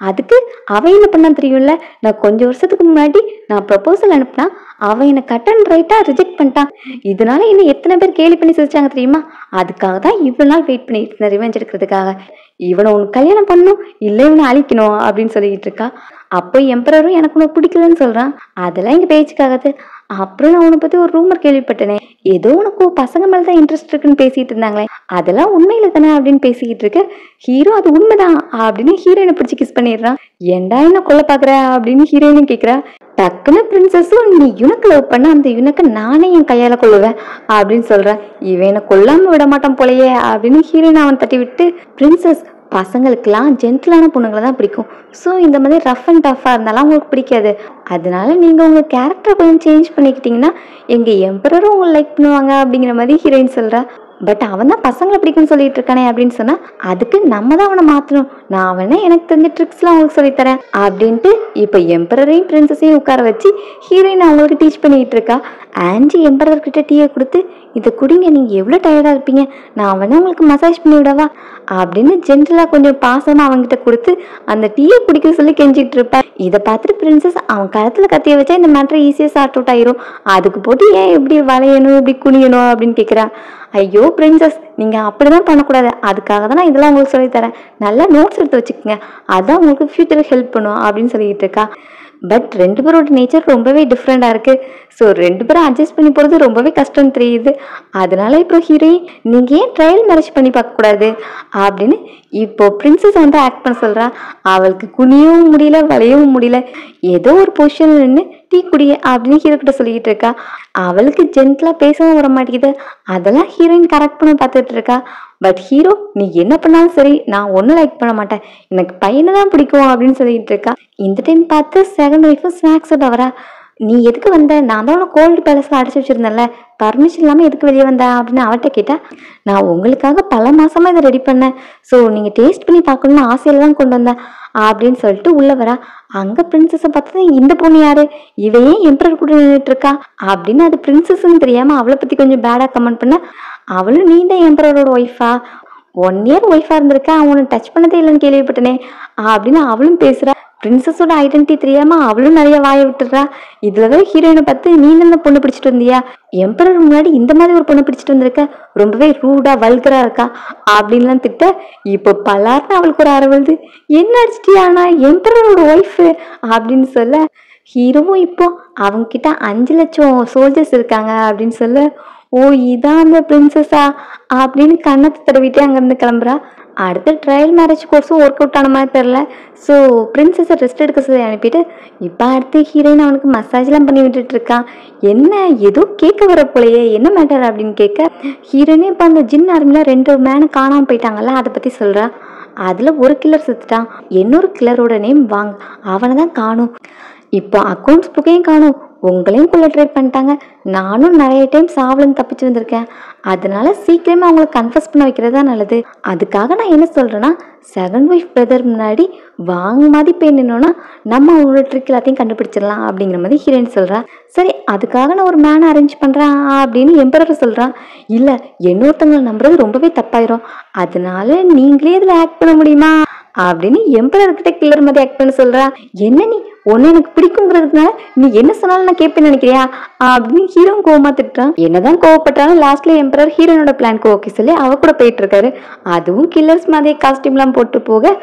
அதுக்கு அவன் என்ன பண்ணா தெரியும்ல, நான் கொஞ்சம் வருஷத்துக்கு முன்னாடி நான் ப்ரப்போசல் அனுப்புனா அவன் என்னை கட் அண்ட் ரைட்டாக ரிஜெக்ட் பண்ணிட்டான். இதனால என்ன எத்தனை பேர் கேலி பண்ணி சிரிச்சாங்க தெரியுமா? அதுக்காக தான் இவ்வளோ நாள் வெயிட் பண்ணிட்டு இருந்தேன் ரிவெஞ்ச் எடுக்கிறதுக்காக. இவனை உனக்கு கல்யாணம் பண்ணணும், இல்லை இவனை அழிக்கணும் அப்படின்னு சொல்லிக்கிட்டு இருக்கா. அப்போ எம்பரரும் எனக்கு உனக்கு பிடிக்கலன்னு சொல்கிறான். அதெல்லாம் எங்கள் பேச்சுக்காகாது. அப்புறம் நான் உன்னை பற்றி ஒரு ரூமர் கேள்விப்பட்டேனே, ஏதோ உனக்கு பசங்க மேலே தான் இன்ட்ரெஸ்ட் இருக்குன்னு பேசிட்டு இருந்தாங்களே, அதெல்லாம் உண்மையில தானே அப்படின்னு பேசிக்கிட்டு இருக்கு. ஹீரோ அது உண்மைதான் அப்படின்னு ஹீரோயினை பிடிச்சி கிஸ் பண்ணிடுறான். ஏண்டா என்ன கொல்ல பார்க்குற அப்படின்னு ஹீரோயினும் கேட்குறா. டக்குன்னு பிரின்சஸும், நீ யுனக்கு லவ் பண்ண அந்த யுனக்கு நானே என் கையால் கொள்ளுவேன் அப்படின்னு சொல்கிறேன். இவனை கொல்லாமல் விட மாட்டான் போலையே அப்படின்னு ஹீரோயின் அவன் தட்டி விட்டு, பிரின்சஸ் பசங்களுக்கெல்லாம் ஜென்டிலான பொண்ணுங்களை தான் பிடிக்கும். ஸோ இந்த மாதிரி ரஃப் அண்ட் டஃப்பாக இருந்தாலும் அவங்களுக்கு பிடிக்காது. அதனால நீங்கள் உங்கள் கேரக்டரை கொஞ்சம் சேஞ்ச் பண்ணிக்கிட்டீங்கன்னா எங்கள் எம்பரரும் உங்களை லைக் பண்ணுவாங்க அப்படிங்கிற மாதிரி ஹீரோயின் சொல்கிறா. பட் அவன் தான் பசங்களை பிடிக்கும்னு சொல்லிட்டு இருக்கானே அப்படின்னு சொன்னா, அதுக்கு நம்ம தான் அவனை மாற்றணும். நான் அவனை எனக்கு தெரிஞ்ச ட்ரிக்ஸ்லாம் அவங்களுக்கு சொல்லித்தரேன் அப்படின்ட்டு இப்போ எம்பரரையும் பிரின்சஸையும் உட்கார வச்சு ஹீரோயின் அவங்களுக்கு டீச் பண்ணிக்கிட்டு இருக்கா. ஆன்ஜி எம்பரர்கிட்ட டீயை கொடுத்து, இதை குடிங்க, நீங்கள் எவ்வளோ டயர்டாக இருப்பீங்க, நான் அவனை உங்களுக்கு மசாஜ் பண்ணி விடவா அப்படின்னு ஜென்டலாக கொஞ்சம் பாசமாக அவங்ககிட்ட கொடுத்து அந்த டீயை குடிக்க சொல்லி கெஞ்சிட்டு இருப்பேன். இதை பார்த்துட்டு பிரின்சஸ் அவன் கழுத்தில் கத்திய வச்சா இந்த மேட்ரு ஈஸியாக சார்ட் அவுட் ஆயிரும், அதுக்கு போட்டு ஏன் இப்படி வளையணும் இப்படி குனியணும் அப்படின்னு கேட்குறா. ஐயோ பிரின்சஸ், நீங்கள் அப்படிதான் பண்ணக்கூடாது, அதுக்காக தான் நான் இதெல்லாம் உங்களுக்கு சொல்லித்தரேன், நல்லா நோட்ஸ் எடுத்து வச்சுக்கோங்க, அதான் உங்களுக்கு ஃபியூச்சருக்கு ஹெல்ப் பண்ணும் அப்படின்னு சொல்லிக்கிட்டு இருக்கா. பட் 2 பேரோட நேச்சர் ரொம்பவே டிஃப்ரெண்டாக இருக்குது. ஸோ 2 பேரும் அட்ஜஸ்ட் பண்ணி போகிறது ரொம்பவே கஷ்டம் தெரியுது. அதனால இப்போ ஹீரோயின், நீங்கள் ஏன் ட்ரையல் மேரேஜ் பண்ணி பார்க்கக்கூடாது அப்படின்னு இப்போ பிரின்சஸ் வந்து ஆக்ட் பண்ண சொல்கிறா. அவளுக்கு குனியவும் முடியல, வளையவும் முடியல, ஏதோ ஒரு பொசிஷனில் நின்று டீ குடிய அப்படின்னு ஹீரோ கிட்ட சொல்லிக்கிட்டு இருக்கா. அவளுக்கு ஜென்டலாக பேசவும் வர மாட்டேங்குது. அதெல்லாம் ஹீரோயின் கரெக்ட் பண்ண பார்த்துட்டு இருக்கா. பட் ஹீரோ, நீ என்ன பண்ணாலும் சரி நான் ஒன்றும் லைக் பண்ண மாட்டேன், எனக்கு பையனை தான் பிடிக்கும் அப்படின்னு சொல்லிட்டு இருக்கா. இந்த டைம் பார்த்து செகண்ட் ஒய்ஃபும் ஸ்நாக்ஸோட வரா. நீ எதுக்கு வந்த, நான் தான் உன கோல்டு பேலஸில் அடைச்சி வச்சிருந்தேன்ல, பர்மிஷன் இல்லாமல் எதுக்கு வெளியே வந்தேன் அப்படின்னு அவட்ட கேட்டா, நான் உங்களுக்காக பல மாசமா இதை ரெடி பண்ணேன், ஸோ நீங்கள் டேஸ்ட் பண்ணி பார்க்கணும்னு ஆசையில தான் கொண்டு வந்தேன் அப்படின்னு சொல்லிட்டு உள்ள வரா. அங்க பிரின்சஸை பார்த்தா, இந்த பொண்ணு யாரு, இவையே எம்பரர் கூட நின்றுட்டு இருக்கா அப்படின்னு அது பிரின்சஸ்ன்னு தெரியாம அவளை பத்தி கொஞ்சம் பேடா கமெண்ட் பண்ண, அவளும் நீ தான் எம்பரரோட ஒய்ஃபா, 1 இயர் ஒய்ஃபா இருந்திருக்க, அவனை டச் பண்ணதே இல்லைன்னு கேள்விப்பட்டனே அப்படின்னு அவளும் பேசுறா. பிரின்சஸோட ஐடென்டிட்டி தெரியாம அவளும் நிறைய வாய விட்டுறா. இதுலதான் ஹீரோயினை பார்த்து, நீ என்ன பொண்ணு பிடிச்சிட்டு வந்தியா, எம்பரர் முன்னாடி இந்த மாதிரி ஒரு பொண்ணு பிடிச்சிட்டு வந்திருக்க, ரொம்பவே ரூடா வல்கரா இருக்கா அப்படின்லாம் திட்ட. இப்போ பலார்னு அவளுக்கு ஒரு அரவழுது, என்ன அடிச்சிட்டியா, நான் எம்பரரோட ஒய்ஃபு அப்படின்னு சொல்ல, ஹீரோவும் இப்போ அவங்க கிட்ட 5 லட்சம் சோல்ஜர்ஸ் இருக்காங்க அப்படின்னு சொல்ல, ஓ இதான் அந்த பிரின்சஸா அப்படின்னு கண்ணத்தை தடவிட்டு அங்கேருந்து கிளம்புறா. அடுத்த ட்ரையல் மேரேஜ் கோர்ஸும் ஒர்க் அவுட் ஆன மாதிரி தெரில. ஸோ பிரின்சஸை ரெஸ்ட் எடுக்க சொல்லி அனுப்பிட்டு இப்போ அடுத்து ஹீரோயின் அவனுக்கு மசாஜ்லாம் பண்ணி விட்டுட்டு இருக்கான். என்ன ஏதோ கேட்க வர போலையே, என்ன மேட்டர் அப்படின்னு கேட்க, ஹீரோயினே இப்போ அந்த ஜின் ஆர்மியில் 2 மேனு காணாமல் போயிட்டாங்கல்ல, அதை பற்றி சொல்கிறா. அதில் ஒரு கில்லர் செத்துட்டான், இன்னொரு கில்லரோட நேம் வாங், அவனை தான் காணும். இப்போ அக்கௌண்ட்ஸ் புக்கையும் காணும், உங்களையும் கொள்ள ட்ரை பண்ணிட்டாங்க, நானும் நிறைய டைம் சாவலன்னு தப்பிச்சு வந்திருக்கேன், அதனால சீக்கிரமே அவங்களை கன்ஃபஸ் பண்ண வைக்கிறது தான் நல்லது. அதுக்காக நான் என்ன சொல்கிறேன்னா, செகண்ட் ஒய்ஃப் பிரதர் முன்னாடி வாங்க மாதிரி போய் நின்னோன்னா நம்ம அவங்களோட ட்ரிக் எல்லாத்தையும் கண்டுபிடிச்சிடலாம் அப்படிங்கிற மாதிரி ஹீரோயின் சொல்கிறா. சரி அதுக்காக நான் ஒரு மேனை அரேஞ்ச் பண்ணுறேன் அப்படின்னு எம்பரர் சொல்கிறான். இல்லை, இன்னொருத்தவங்களை நம்புறது ரொம்பவே தப்பாயிரும், அதனால நீங்களே இதில் ஆக்ட் பண்ண முடியுமா அப்படின்னு எம்பரர்கிட்ட கில்லர் மாதிரி ஆக்ட் பண்ண சொல்கிறா. என்ன நீ ஒன்னு எனக்கு பிடிக்குங்கிறதுனால நீ என்ன சொன்னாலும் நான் கேட்பேன்னு நினைக்கிறியா அப்படின்னு ஹீரோ கோவமா திட்டுறான். என்னதான் கோவப்பட்டாலும் லாஸ்ட்ல எம்பரர் ஹீரோனோட பிளான்க்கு ஓகே சொல்லி அவ கூட போயிட்டு இருக்காரு. அதுவும் கில்லர்ஸ் மாதிரி காஸ்டியூம் எல்லாம் போட்டு போக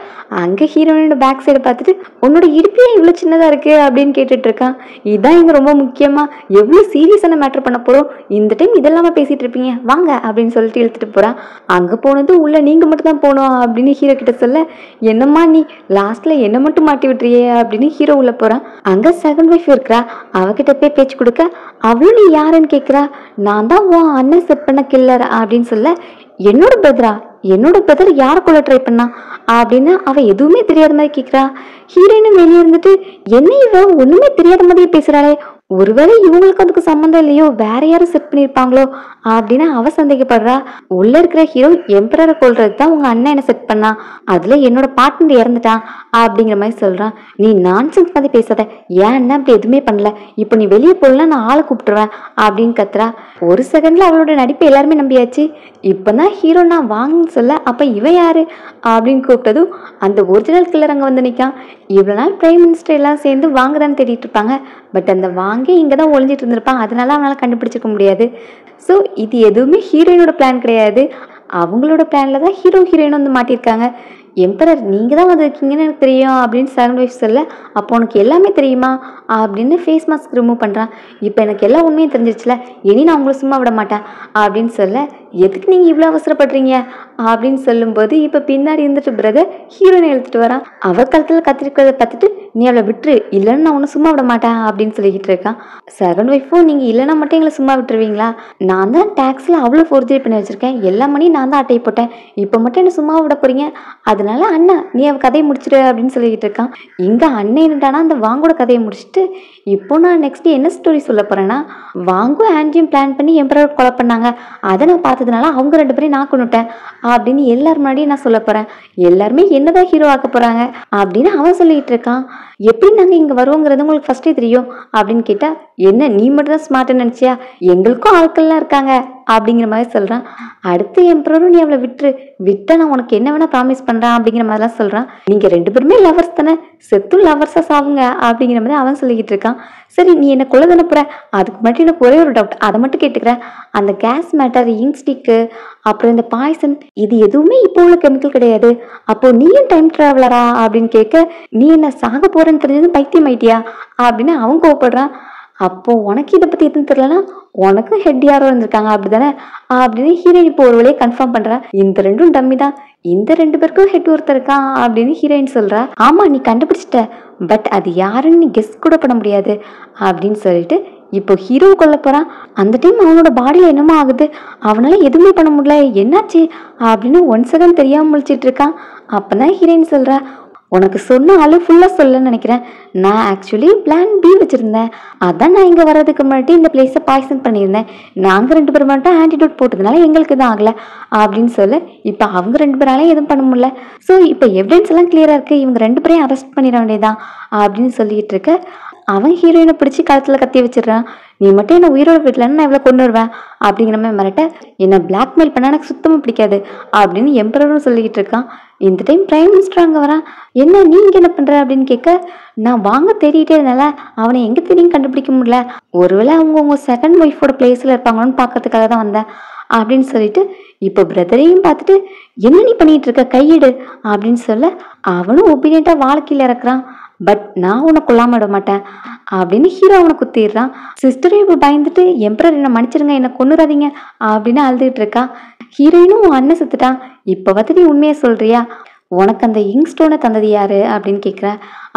அங்க ஹீரோனோட பேக் சைடு பார்த்துட்டு உன்னோட இடுப்பே இவ்வளவு சின்னதா இருக்கு அப்படின்னு கேட்டுட்டு இருக்கான். இதான் இங்க ரொம்ப முக்கியமா எவ்வளவு சீரியஸான மேட்டர் பண்ண போறோம், இந்த டைம் இதெல்லாம பேசிட்டு இருப்பீங்க வாங்க அப்படின்னு சொல்லிட்டு இழுத்துட்டு போறான். அங்க போனது உள்ள நீங்க மட்டும் தான் போனோம் அப்படின்னு ஹீரோ கிட்ட சொல்ல, என்னம்மா நீ லாஸ்ட்ல என்ன மட்டும் மாட்டி விட்டுறியே அப்படின்னு ஹீரோ உள்ள போறான். அங்க செகண்ட் ஒய்ஃப் இருக்கிறா. அவகிட்ட போய் பேச்சு கொடுக்க அவளும் நீ யாருன்னு கேக்குறா. நான் தான் உன் அண்ணன் செட் பண்ண கில்லர் அப்படின்னு சொல்ல, என்னோட பிரதர் யார கொள்ள ட்ரை பண்ணா அப்படின்னு அவ எதுவுமே தெரியாத மாதிரி கேக்குறா. ஹீரோயினும் வெளியே இருந்துட்டு என்ன இவ ஒண்ணுமே தெரியாத மாதிரியே பேசுறாளே, ஒருவேளை இவங்களுக்கு அதுக்கு சம்மந்தம் இல்லையோ, வேற யாரும் செட் பண்ணிருப்பாங்களோ அப்படின்னு அவ சந்தேகப்படுறா. உள்ள இருக்கிற ஹீரோ எம்பரரை கொல்றதுக்கு தான் உங்க அண்ணன் என்ன செட் பண்ணா, அதுல என்னோட பார்ட்னர் இறந்துட்டான் அப்படிங்கிற மாதிரி சொல்றான். நீ நான்சென்ஸ் மாதிரி பேசாத, ஏன் அண்ணன் அப்படி எதுவுமே பண்ணல, இப்போ நீ வெளியே போடலாம் நான் ஆளை கூப்பிட்டுருவேன் அப்படின்னு கத்துறா. ஒரு செகண்ட்ல அவளோட நடிப்பை எல்லாருமே நம்பியாச்சு. இப்பதான் ஹீரோ நான் வாங்கன்னு சொல்ல, அப்ப இவ யாரு அப்படின்னு கூப்பிட்டதும் அந்த ஒரிஜினல் கில்லர் அங்க வந்து நிற்கான். இவ்வளவு நாள் பிரைம் மினிஸ்டர் எல்லாம் சேர்ந்து வாங்கதான்னு தேடிட்டு இருப்பாங்க. பட் அந்த வாங்கே இங்கே தான் ஒளிஞ்சிட்டு இருந்திருப்பான். அதனால அவனால் கண்டுபிடிச்சிக்க முடியாது. ஸோ இது எதுவுமே ஹீரோயினோட பிளான் கிடையாது. அவங்களோட பிளான்ல தான் ஹீரோயின் வந்து மாட்டியிருக்காங்க. எம்பரர் நீங்கள் தான் வந்திருக்கீங்கன்னு எனக்கு தெரியும் அப்படின்னு செகண்ட் ஒய்ஃப் சொல்ல, அப்போ உனக்கு எல்லாமே தெரியுமா அப்படின்னு ஃபேஸ் மாஸ்க் ரிமூவ் பண்ணுறான். இப்போ எனக்கு எல்லா உண்மையும் தெரிஞ்சிச்சுல, இனி நான் உங்களை சும்மா விட மாட்டேன் அப்படின்னு சொல்ல, எதுக்கு நீங்கள் இவ்வளோ அவசரப்படுறீங்க அப்படின்னு சொல்லும்போது இப்போ பின்னாடி இருந்துட்டு பிரதர் ஹீரோயினை எழுத்துட்டு வரான். அவ கழுத்தில் கத்திரிக்கிறத பார்த்துட்டு நீ அவளை விட்டுரு, இல்லைன்னு நான் உன்னை சும்மா விட மாட்டேன் அப்படின்னு சொல்லிக்கிட்டு இருக்கான். செகண்ட் ஒய்ஃபும் நீங்கள் இல்லைன்னா மட்டும் எங்களை சும்மா விட்டுருவீங்களா, நான் தான் டேக்ஸில் அவ்வளோ ஃபோர்ஜரி பண்ணி வச்சுருக்கேன், எல்லா மணியும் நான் தான் அட்டையை போட்டேன், இப்போ மட்டும் என்ன சும்மா விட போறீங்க, அதனால அண்ணா நீ அவ கதையை முடிச்சிடு அப்படின்னு சொல்லிக்கிட்டு இருக்கான். இங்க அண்ணன் என்னடானா அந்த வாங்கோட கதையை முடிச்சுட்டு இப்போ நான் நெக்ஸ்ட் என்ன ஸ்டோரி சொல்ல போறேன்னா, வாங்கும் ஆன்டியும் பிளான் பண்ணி எம்பரர் கொலை பண்ணாங்க, அதை நான் பார்த்ததுனால அவங்க ரெண்டு பேரையும் நான் கொண்டுட்டேன் அப்படின்னு எல்லாரும் முன்னாடியும் நான் சொல்ல போறேன். எல்லாருமே என்னதான் ஹீரோ ஆக்க போறாங்க அப்படின்னு அவன் சொல்லிட்டு இருக்கான். எப்படி நாங்க இங்க வருவோங்கிறது உங்களுக்கு ஃபர்ஸ்டே தெரியும் அப்படின்னு கேட்டா, என்ன நீ மட்டும் தான் ஸ்மார்ட்னு நினைச்சியா, எங்களுக்கும் ஆட்கள்லாம் இருக்காங்க அப்படிங்கிற மாதிரி சொல்றான். அடுத்து எம்பரரும் நீ அவளை விட்டா நான் உனக்கு என்ன வேணா ப்ராமிஸ் பண்றான் அப்படிங்கிற மாதிரிலாம் சொல்றான். நீங்க ரெண்டு பேருமே லவர்ஸ் தானே, செத்தும் லவர்ஸா சாவுங்க அப்படிங்கிற மாதிரி அவன் சொல்லிக்கிட்டு இருக்கான். சரி நீ என்ன கொள்ள தானே போற, அதுக்கு மட்டும் எனக்கு ஒரே ஒரு டவுட், அதை மட்டும் கேட்டுக்கிறேன். அந்த கேஸ் மேட்டர், இங்க் ஸ்டிக்கு, அப்புறம் இந்த பாய்சன், இது எதுவுமே இப்போ உள்ள கெமிக்கல் கிடையாது, அப்போ நீயும் டைம் டிராவலரா அப்படின்னு கேட்க, நீ என்ன சாக போறேன்னு தெரிஞ்சது பைத்தியம் ஆயிட்டியா அப்படின்னு அவன் கோவப்படுறான். அப்போ உனக்கு இதை பத்தி எதுவும் தெரியலன்னா உனக்கும் ஹெட் யாரோ இருந்திருக்காங்க அப்படிதானே அப்படின்னு ஹீரோயின் இப்போ ஒரு வழியை கன்ஃபார்ம் பண்றா. இந்த ரெண்டும் டம்மி தான், இந்த ரெண்டு பேருக்கும் ஹெட் ஒருத்தர் இருக்கான் அப்படின்னு ஹீரோயின் சொல்றா. ஆமா நீ கண்டுபிடிச்சிட்ட, பட் அது யாருன்னு நீ கெஸ் கூட பண்ண முடியாது அப்படின்னு சொல்லிட்டு இப்போ ஹீரோ கொல்ல போறான். அந்த டைம் அவனோட பாடியில என்னமோ ஆகுது, அவனால எதுவுமே பண்ண முடியல, என்னாச்சு அப்படின்னு 1 செகண்ட் தெரியாம முழிச்சிட்டு இருக்கான். அப்பதான் ஹீரோயின் சொல்றா, உனக்கு சொன்ன ஆளு ஃபுல்லா சொல்லன்னு நினைக்கிறேன், நான் ஆக்சுவலி பிளான் பி வச்சிருந்தேன், அதான் நான் இங்க வர்றதுக்கு முன்னாடி இந்த பிளேஸை பாய்சன் பண்ணியிருந்தேன், நாங்க ரெண்டு பேரும் மட்டும் ஆன்டிடோட் போட்டதுனால எங்களுக்கு எதுவும் ஆகல அப்படின்னு சொல்ல, இப்ப அவங்க ரெண்டு பேராலையும் எதுவும் பண்ண முடியல, ஸோ இப்ப எவிடன்ஸ் எல்லாம் கிளியரா இருக்கு, இவங்க ரெண்டு பேரையும் அரெஸ்ட் பண்ணிட வேண்டியதான் அப்படின்னு சொல்லிட்டு இருக்க, அவன் ஹீரோயினை பிடிச்சி கழுத்துல கத்தி வச்சிடறான். நீ மட்டும் என்ன உயிரோட விடலன்னு நான் இவ்வளவு கொண்டு வருவேன் அப்படிங்கிற மாதிரி மிரட்ட, என்ன பிளாக்மெயில் பண்ண எனக்கு சுத்தமா பிடிக்காது அப்படின்னு எம்பரரும் சொல்லிக்கிட்டு இருக்கான். இந்த டைம் பிரைம் மினிஸ்டர் அங்க வரான். என்ன நீ இங்க என்ன பண்ற அப்படின்னு கேட்க, நான் வாங்க தேடிட்டே இருந்தால அவனை எங்க தேடியும் கண்டுபிடிக்க முடியல, ஒருவேளை அவங்க செகண்ட் ஒய்ஃபோட பிளேஸ்ல இருப்பாங்கன்னு பாக்கிறதுக்காக தான் வந்தேன் அப்படின்னு சொல்லிட்டு இப்போ பிரதரையும் பார்த்துட்டு என்ன நீ பண்ணிட்டு இருக்க கையெடு அப்படின்னு சொல்ல, அவனும் ஒபீனியண்டா வாழ்க்கையில இறக்குறான். பட் நான் உன்னை கொல்லாம விட மாட்டேன் அப்படின்னு ஹீரோ அவனை குத்திடுறான். சிஸ்டரும் இப்போ பயந்துட்டு எம்பரர் என்ன மன்னிச்சிருங்க, என்ன கொன்னுறாதீங்க அப்படின்னு அழுதுகிட்டு இருக்கா. ஹீரோயினும் உன் அண்ணன் செத்துட்டான், இப்ப வந்து நீ உண்மையை சொல்றியா, உனக்கு அந்த இங்க் ஸ்டோனை தந்தது யாரு அப்படின்னு கேட்குற.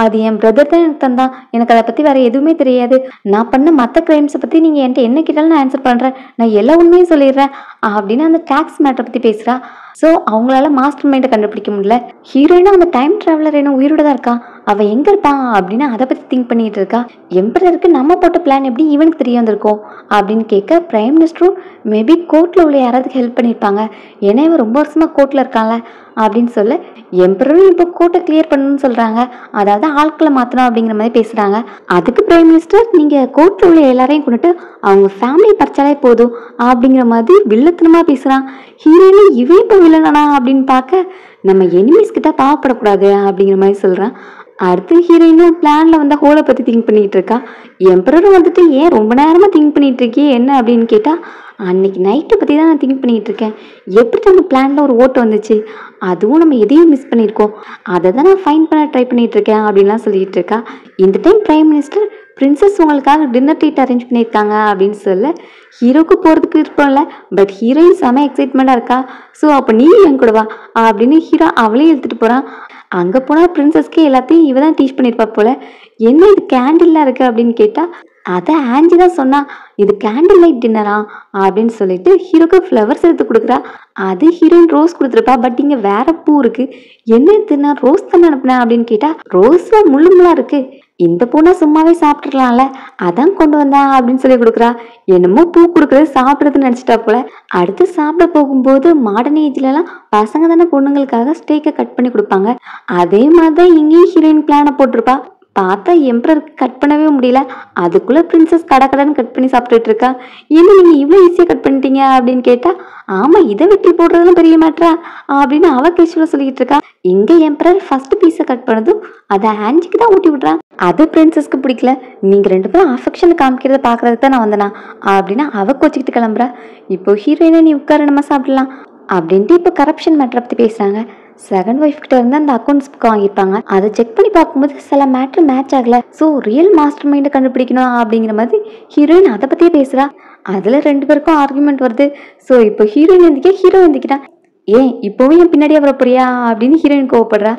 அது என் பிரதர் தான் எனக்கு தந்தான், எனக்கு அதை பற்றி வேற எதுவுமே தெரியாது, நான் பண்ண மற்ற கிரைம்ஸை பற்றி நீங்கள் என்கிட்ட என்ன கேட்டாலும் நான் ஆன்சர் பண்ணுறேன், நான் எல்லா உண்மையும் சொல்லிடுறேன் அப்படின்னு அந்த டாக்ஸ் மேட்டரை பற்றி பேசுகிறா. ஸோ அவங்களால மாஸ்டர் மைண்டை கண்டுபிடிக்க முடியல. ஹீரோயினும் அந்த டைம் டிராவலர் என்ன உயிரோட தான் இருக்கா, அவன் எங்கே இருப்பான் அப்படின்னு அதை பற்றி திங்க் பண்ணிட்டு இருக்கா. எம்பரருக்கு நம்ம போட்ட பிளான் எப்படி இவனுக்கு தெரிய வந்திருக்கோம் அப்படின்னு கேட்க, பிரைம் மினிஸ்டரும் மேபி கோர்ட்டில் உள்ள யாராவது ஹெல்ப் பண்ணியிருப்பாங்க, ஏன்னா இவன் ரொம்ப வருஷமாக கோர்ட்டில் இருக்கான்ல அப்படின்னு சொல்ல, எம்பரரும் இப்போ கோர்ட்டை கிளியர் பண்ணணும்னு சொல்கிறாங்க, அதாவது ஆட்களை மாற்றணும் அப்படிங்கிற மாதிரி பேசுகிறாங்க. அதுக்கு பிரைம் மினிஸ்டர் நீங்கள் கோர்ட்டில் உள்ள எல்லாரையும் கொண்டுட்டு அவங்க ஃபேமிலி பறிச்சாலே போதும் அப்படிங்கிற மாதிரி வில்லத்தனமாக பேசுகிறான். ஹீரோயினும் இவன் இப்போ வில்லனானா அப்படின்னு பார்க்க, நம்ம எனிமீஸ் கிட்ட பாவப்படக்கூடாது அப்படிங்கிற மாதிரி சொல்கிறான். அடுத்து ஹீரோயினும் பிளான்ல வந்த ஹோலை பத்தி திங்க் பண்ணிட்டு இருக்கா. எம்பரரும் வந்துட்டு ஏன் ரொம்ப நேரமா திங்க் பண்ணிட்டு இருக்கே என்ன அப்படின்னு கேட்டா, அன்னைக்கு நைட்டை பத்தி தான் நான் திங்க் பண்ணிட்டு இருக்கேன். எப்படி நம்ம பிளான்ல ஒரு ஓட்டு வந்துச்சு, அதுவும் நம்ம எதையும் மிஸ் பண்ணியிருக்கோம், அதை தான் நான் ஃபைன் பண்ண ட்ரை பண்ணிட்டு இருக்கேன் அப்படின்லாம் சொல்லிட்டு இருக்கா. இந்த டைம் பிரைம் மினிஸ்டர் பிரின்சஸ் உங்களுக்காக டின்னர் ட்ரீட் அரேஞ்ச் பண்ணியிருக்காங்க அப்படின்னு சொல்ல, ஹீரோக்கு போகிறதுக்கு விருப்பம் இல்லை, பட் ஹீரோயின் செம எக்ஸைட்மெண்ட்டாக இருக்கா. ஸோ அப்போ நீ என் கூட வா அப்படின்னு ஹீரோ அவளையும் இழுத்துட்டு போகிறான். அங்கே போனால் பிரின்சஸ்க்கு எல்லாத்தையும் இவ தான் டீச் பண்ணியிருப்பா போல. என்ன இது கேண்டில்லாம் இருக்குது அப்படின்னு கேட்டால், அதை ஆன்ஜி தான் சொன்னா இது கேண்டில் லைட் டின்னரா அப்படின்னு சொல்லிட்டு ஹீரோக்கு ஃப்ளவர்ஸ் எடுத்து கொடுக்குறா. அது ஹீரோயின் ரோஸ் கொடுத்துருப்பா, பட் இங்கே வேற பூ இருக்கு. என்ன இதுனா ரோஸ் தானே அனுப்புனேன் அப்படின்னு கேட்டா, ரோஸ்ல முள்ளு முள்ளா இருக்கு, இந்த பூனா சும்மாவே சாப்பிட்டுருக்கலாம்ல, அதான் கொண்டு வந்தேன் அப்படின்னு சொல்லி கொடுக்குறா. என்னமோ பூ கொடுக்குறது சாப்பிட்றதுன்னு நினச்சிட்டா போல. அடுத்து சாப்பிட போகும்போது மாடர்ன் ஏஜ்லலாம் பசங்க தானே பொண்ணுங்களுக்காக ஸ்டேக்கை கட் பண்ணி கொடுப்பாங்க. அதே மாதிரி தான் இங்கேயும் ஹீரோயின் பிளானை போட்டிருப்பா. பார்த்தா எம்பரருக்கு கட் பண்ணவே முடியல. அதுக்குள்ள பிரின்சஸ் கடன்னு கட் பண்ணி சாப்பிட்டுட்டு இருக்கா. என்ன நீங்க இவ்வளோ ஈஸியாக கட் பண்ணிட்டீங்க அப்படின்னு கேட்டா, ஆமா இதை வெட்டி போடுறதுலாம் பெரிய மேட்டரா அப்படின்னு அவ கேஷுவலா சொல்லிட்டு இருக்கா. இங்க எம்பரர் ஃபர்ஸ்ட் பீஸை கட் பண்ணதும் அதை ஆன்ஜிக்கு தான் ஊட்டி விட்றான். அது பிரின்சஸ்க்கு பிடிக்கல. நீங்க ரெண்டு பேரும் அஃபெக்ஷன் காமிக்கிறத பாக்குறதுக்கு தான் நான் வந்தனா அப்படின்னு அவ கோச்சிக்கிட்டு கிளம்புறா. இப்போ ஹீரோயினை நீ உட்கார நம்ம சாப்பிடலாம் அப்படின்ட்டு இப்போ கரப்ஷன் மேட்டரை பத்தி பேசுறாங்க. செகண்ட் ஒய்ஃப் கிட்ட இருந்து அந்த அக்கௌண்ட்ஸ் புக் வாங்கியிருப்பாங்க. அதை செக் பண்ணி பார்க்கும்போது சில மேட்டர் மேட்ச் ஆகல. ஸோ ரியல் மாஸ்டர் மைண்டை கண்டுபிடிக்கணும் அப்படிங்கிற மாதிரி ஹீரோயின் அதை பத்தியே பேசுறா. அதுல ரெண்டு பேருக்கும் ஆர்குமெண்ட் வருது. ஸோ இப்போ ஹீரோயின் எந்திக்க ஹீரோ எந்திக்கிறான். ஏன் இப்போவும் என் பின்னாடியே வர போறியா அப்படின்னு ஹீரோயின் கோவப்படுறா.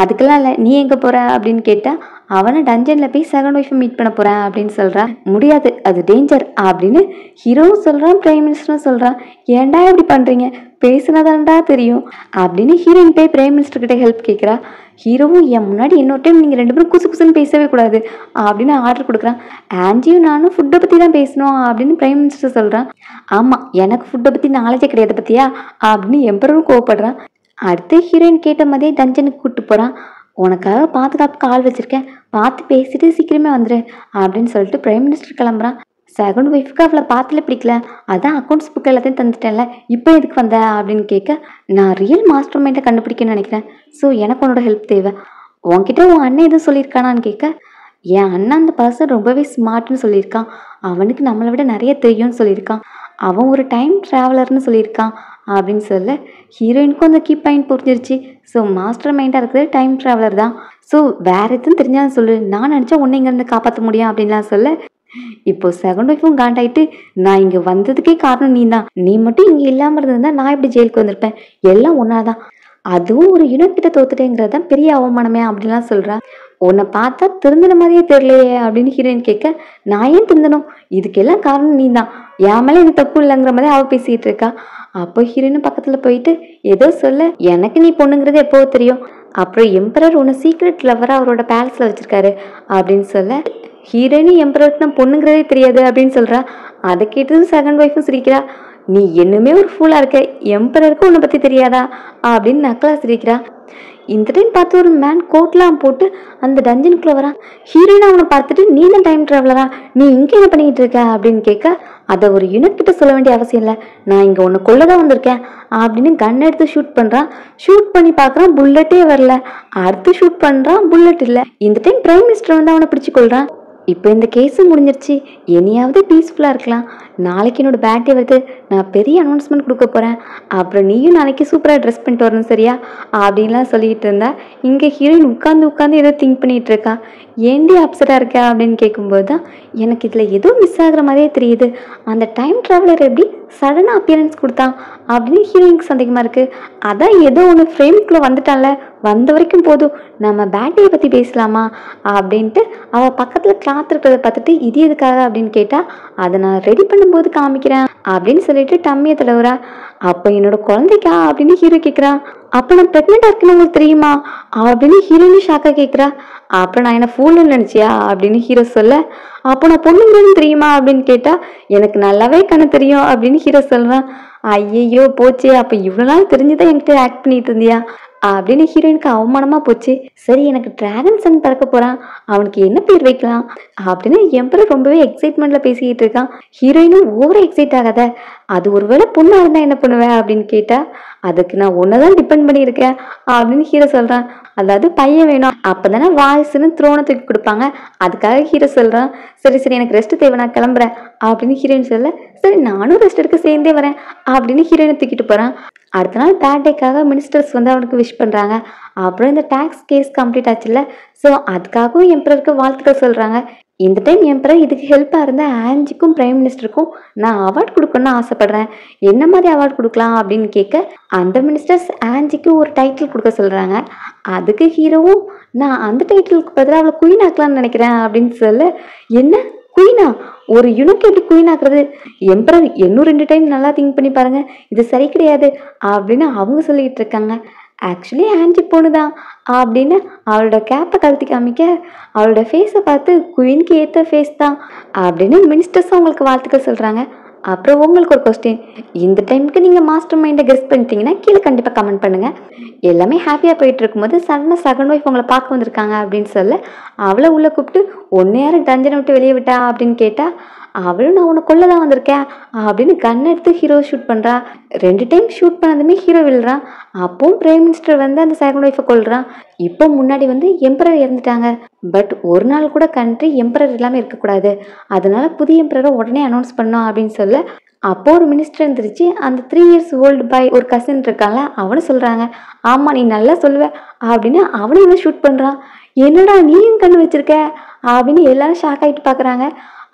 அதுக்கெல்லாம் இல்லை, நீ எங்கே போற அப்படின்னு கேட்டா, அவனை டஞ்சனில் போய் செகண்ட் ஒய்ஃபை மீட் பண்ண போறேன் அப்படின்னு சொல்றான். முடியாது, அது டேஞ்சர் அப்படின்னு ஹீரோவும் சொல்றான், பிரைம் மினிஸ்டரும் சொல்றான். ஏன்டா இப்படி பண்றீங்க, பேசுனதாண்டா தெரியும் அப்படின்னு ஹீரோயின் போய் பிரைம் மினிஸ்டர் கிட்ட ஹெல்ப் கேட்குறா. ஹீரோவும் என் முன்னாடி இன்னொரு டைம் நீங்கள் ரெண்டு பேரும் குசு குசுன்னு பேசவே கூடாது அப்படின்னு ஆர்டர் கொடுக்குறான். ஆன்ஜியும் நானும் ஃபுட்டை பற்றி தான் பேசணும் அப்படின்னு பிரைம் மினிஸ்டர் சொல்கிறான். ஆமாம், எனக்கு ஃபுட்டை பற்றி நாலேஜே கிடையாது பற்றியா அப்படின்னு எம்பரரும் கோவப்படுறான். அடுத்து ஹீரோயின் கேட்ட மாதிரியே டஞ்சனுக்கு கூப்பிட்டு போகிறான். உனக்காக பாதுகாப்புக்கு ஆள் வச்சிருக்கேன், பார்த்து பேசிட்டு சீக்கிரமே வந்துடு அப்படின்னு சொல்லிட்டு பிரைம் மினிஸ்டர் கிளம்புறான். செகண்ட் ஒய்ஃபுக்கு அவளை பார்த்துல பிடிக்கல, அதான் அக்கௌண்ட்ஸ் புக் எல்லாத்தையும் தந்துட்டேன்ல, இப்போ எதுக்கு வந்த அப்படின்னு கேட்க, நான் ரியல் மாஸ்டர் மைண்டை கண்டுபிடிக்கணும்னு நினைக்கிறேன். ஸோ எனக்கு உன்னோட ஹெல்ப் தேவை. உன்கிட்ட உன் அண்ணன் எதுவும் சொல்லியிருக்கானான்னு கேட்க, என் அண்ணன் அந்த பர்சன் ரொம்பவே ஸ்மார்ட்னு சொல்லியிருக்கான், அவனுக்கு நம்மளை விட நிறைய தெரியும்னு சொல்லியிருக்கான், அவன் ஒரு டைம் ட்ராவலர்னு சொல்லியிருக்கான் அப்படின்னு சொல்ல, ஹீரோயினுக்கும் அந்த கீ பாயிண்ட் புரிஞ்சிருச்சு. ஸோ மாஸ்டர் மைண்டாக இருக்கிறது டைம் ட்ராவலர் தான். ஸோ வேற எதுவும் தெரிஞ்சாலும் சொல்லு, நான் நினச்சா உன்னை இங்கேருந்து காப்பாற்ற முடியும் அப்படின்லாம் சொல்ல, இப்போ செகண்ட் ஒய்ஃபும் காண்டாயிட்டு, நான் இங்கே வந்ததுக்கே காரணம் நீ தான், நீ மட்டும் இங்கே இல்லாமல் இருந்திருந்தா நான் இப்படி ஜெயிலுக்கு வந்திருப்பேன், எல்லாம் ஒன்னாதான், அதுவும் ஒரு யூனிட் கிட்ட தோத்துட்டேங்கிறது தான் பெரிய அவமானமே அப்படின்லாம் சொல்கிறா. உன்னை பார்த்தா திருந்தின மாதிரியே தெரியலையே அப்படின்னு ஹீரோயின் கேட்க, நான் ஏன் திருந்தணும், இதுக்கெல்லாம் காரணம் நீ தான், என் மேலே எனக்கு தப்பு இல்லைங்கிற மாதிரி அவள் பேசிகிட்டு இருக்கா. அப்போ ஹீரோயின் பக்கத்தில் போயிட்டு ஏதோ சொல்ல, எனக்கு நீ பொண்ணுங்கிறது எப்போ தெரியும், அப்புறம் எம்பரர் உன்னை சீக்ரெட் லவராக அவரோட பேலஸில் வச்சுருக்காரு அப்படின்னு சொல்ல, ஹீரோயினும் எம்பரருக்கு நான் பொண்ணுங்கிறதே தெரியாது அப்படின்னு சொல்கிறா. அதை கேட்டதும் செகண்ட் ஒய்ஃபும் சிரிக்கிறா. நீ என்னமே ஒரு ஃபூலாக இருக்க, எம்பரருக்கு உன்னை பற்றி தெரியாதா அப்படின்னு நக்கலா சிரிக்கிறா. இந்த டைம் பார்த்து ஒரு மேன் கோட்லாம் போட்டு அந்த டஞ்சனுக்குள்ள வரான். ஹீரோயின் அவனை பார்த்துட்டு, நீ தான் டைம் ட்ராவலரா, நீ இங்கே என்ன பண்ணிட்டு இருக்க அப்படின்னு கேட்க, அதை ஒரு யூனிட் கிட்ட சொல்ல வேண்டிய அவசியம் இல்லை, நான் இங்கே ஒன்று கொல்லதான் வந்திருக்கேன் அப்படின்னு கன் எடுத்து ஷூட் பண்ணுறான். ஷூட் பண்ணி பார்க்குறான், புல்லட்டே வரல. அடுத்து ஷூட் பண்ணுறான், புல்லட் இல்லை. இந்த டைம் பிரைம் மினிஸ்டர் வந்து அவனை பிடிச்சி கொள்றான். இப்போ இந்த கேஸும் முடிஞ்சிருச்சு, இனியாவது பீஸ்ஃபுல்லாக இருக்கலாம். நாளைக்கு என்னோட பேட்டே வருது, நான் பெரிய அனௌன்ஸ்மெண்ட் கொடுக்க போகிறேன், அப்புறம் நீயும் நாளைக்கு சூப்பராக ட்ரெஸ் பண்ணிட்டு வரணும் சரியா அப்படின்லாம் சொல்லிட்டு இருந்தா. இங்கே ஹீரோயின் உட்காந்து ஏதோ திங்க் பண்ணிகிட்டு இருக்கா. ஏண்டி அப்செட்டாக இருக்க அப்படின்னு கேட்கும்போது தான், எனக்கு இதில் ஏதோ மிஸ் ஆகுற மாதிரியே தெரியுது, அந்த டைம் ட்ராவலர் எப்படி சடனாக அப்பியரன்ஸ் கொடுத்தான் அப்படின்னு ஹீரோயினுக்கு சந்தேகமாக இருக்குது. அதான் ஏதோ ஒன்று ஃப்ரேம்குள்ளே வந்துட்டான்ல, வந்த வரைக்கும் போதும், நம்ம பேட்டரியை பற்றி பேசலாமா அப்படின்ட்டு அவள் பக்கத்தில் கிளாத் இருக்கிறத பார்த்துட்டு, இது எதுக்காக அப்படின்னு கேட்டால், அதை நான் ரெடி பண்ணும்போது காமிக்கிறேன் அப்படின்னு சொல்லிட்டு டம்மியை தடவுறா. அப்போ என்னோட குழந்தைக்கா அப்படின்னு ஹீரோ கேட்குறா. அப்போ நான் ப்ரெக்னெண்ட்டாக இருக்குன்னு உங்களுக்கு தெரியுமா அப்படின்னு ஹீரோயினும் ஷாக்காக கேட்குறா. அப்புறம் நான் என்ன ஃபூல்னு நினச்சியா அப்படின்னு ஹீரோ சொல்ல, அப்போ நான் பொண்ணுங்கிறதுன்னு தெரியுமா அப்படின்னு கேட்டால், எனக்கு நல்லாவே கண்ணு தெரியும் அப்படின்னு ஹீரோ சொல்கிறான். ஐயையோ போச்சு, அப்போ இவ்வளோ நாள் தெரிஞ்சுதான் என்கிட்ட ஆக்ட் பண்ணிட்டு இருந்தியா அப்படின்னு ஹீரோயினுக்கு அவமானமாக போச்சு. சரி, எனக்கு டிராகன் சன் பிறக்க போகிறான், அவனுக்கு என்ன பேர் வைக்கலாம் அப்படின்னு எம்பரர் ரொம்பவே எக்ஸைட்மெண்ட்டில் பேசிக்கிட்டு இருக்கான். ஹீரோயினும் ஓவராக எக்ஸைட் ஆகாத, அது ஒருவேளை பொண்ணாக இருந்தால் என்ன பண்ணுவேன் அப்படின்னு கேட்டால், அதுக்கு நான் ஒன்னதான் டிபெண்ட் பண்ணியிருக்கேன் அப்படின்னு ஹீரோ சொல்றான். அதாவது பையன் வேணும், அப்பதானே வாரிசுன்னு த்ரோனை தூக்கி கொடுப்பாங்க. அதுக்காக ஹீரோ சொல்றான், சரி சரி எனக்கு ரெஸ்ட் தேவை, நான் கிளம்புறேன் அப்படின்னு ஹீரோயின் சொல்ல, சரி நானும் ரெஸ்ட் எடுக்க சேர்ந்தே வரேன் அப்படின்னு ஹீரோயினை தூக்கிட்டு போறான். அடுத்த நாள் பேர்டேக்காக மினிஸ்டர்ஸ் வந்து அவனுக்கு விஷ் பண்றாங்க. அப்புறம் இந்த டாக்ஸ் கேஸ் கம்ப்ளீட் ஆச்சுல்ல, ஸோ அதுக்காகவும் எம்பரருக்கு வாழ்த்துக்கள் சொல்றாங்க. இந்த டைம் எம்பரர் இதுக்கு ஹெல்ப்பாக இருந்த ஆன்ஜிக்கும் பிரைம் மினிஸ்டருக்கும் நான் அவார்ட் கொடுக்கணும்னு ஆசைப்படுறேன், என்ன மாதிரி அவார்ட் கொடுக்கலாம் அப்படின்னு கேட்க, அந்த மினிஸ்டர்ஸ் ஆன்ஜிக்கு ஒரு டைட்டில் கொடுக்க சொல்கிறாங்க. அதுக்கு ஹீரோவும் நான் அந்த டைட்டிலுக்கு பதிலாக அவளை குயின் ஆக்கலாம்னு நினைக்கிறேன் அப்படின்னு சொல்ல, என்ன குயினா, ஒரு யுனிக் எப்படி குயின் ஆக்குறது, எம்பரர் இன்னும் 2 டைம் நல்லா திங்க் பண்ணி பாருங்க, இது சரி கிடையாது அப்படின்னு அவங்க சொல்லிட்டு இருக்காங்க. ஆக்சுவலி ஆன்ஜி பொண்ணுதான் அப்படின்னு அவளோட கேப்பை கழட்டி காமிக்க, அவளோட ஃபேஸை பார்த்து குயினுக்கு ஏற்ற ஃபேஸ் தான் அப்படின்னு மினிஸ்டர்ஸும் அவங்களுக்கு வாழ்த்துக்கள் சொல்கிறாங்க. அப்புறம் உங்களுக்கு ஒரு கொஸ்டின், இந்த டைமுக்கு நீங்கள் மாஸ்டர் மைண்டை கெஸ் பண்ணிட்டீங்கன்னா கீழே கண்டிப்பாக கமெண்ட் பண்ணுங்கள். எல்லாமே ஹாப்பியாக போயிட்டு இருக்கும்போது சடனாக செகண்ட் ஒய்ஃப் உங்களை பார்க்க வந்திருக்காங்க அப்படின்னு சொல்ல, அவளை உள்ளே கூப்பிட்டு ஒன்று யாரும் டஞ்சனை விட்டு வெளியே விட்டா அப்படின்னு கேட்டால், அவளும் நான் உன்னை கொல்ல தான் வந்திருக்கேன் அப்படின்னு கன் எடுத்து ஹீரோ ஷூட் பண்ணுறா. 2 டைம் ஷூட் பண்ணதுமே ஹீரோ விழுறான். அப்போவும் பிரைம் மினிஸ்டர் வந்து அந்த செகண்ட் ஒய்ஃபை கொல்றான். இப்போ முன்னாடி வந்து எம்பரர் இறந்துட்டாங்க, பட் ஒரு நாள் கூட கண்ட்ரி எம்பரர் இல்லாமல் இருக்கக்கூடாது, அதனால புதிய எம்பரரை உடனே அனௌன்ஸ் பண்ணோம் அப்படின்னு சொல்ல, அப்போ ஒரு மினிஸ்டர் இருந்துருச்சு. அந்த 3 years old பாய் ஒரு கசின் இருக்கான்ல, அவனு சொல்கிறாங்க, ஆமாம் நீ நல்லா சொல்லுவ அப்படின்னு அவனும் இவன் ஷூட் பண்ணுறான். என்னடா நீயும் கண்ணு வச்சிருக்க அப்படின்னு எல்லாரும் ஷாக் ஆகிட்டு பார்க்குறாங்க.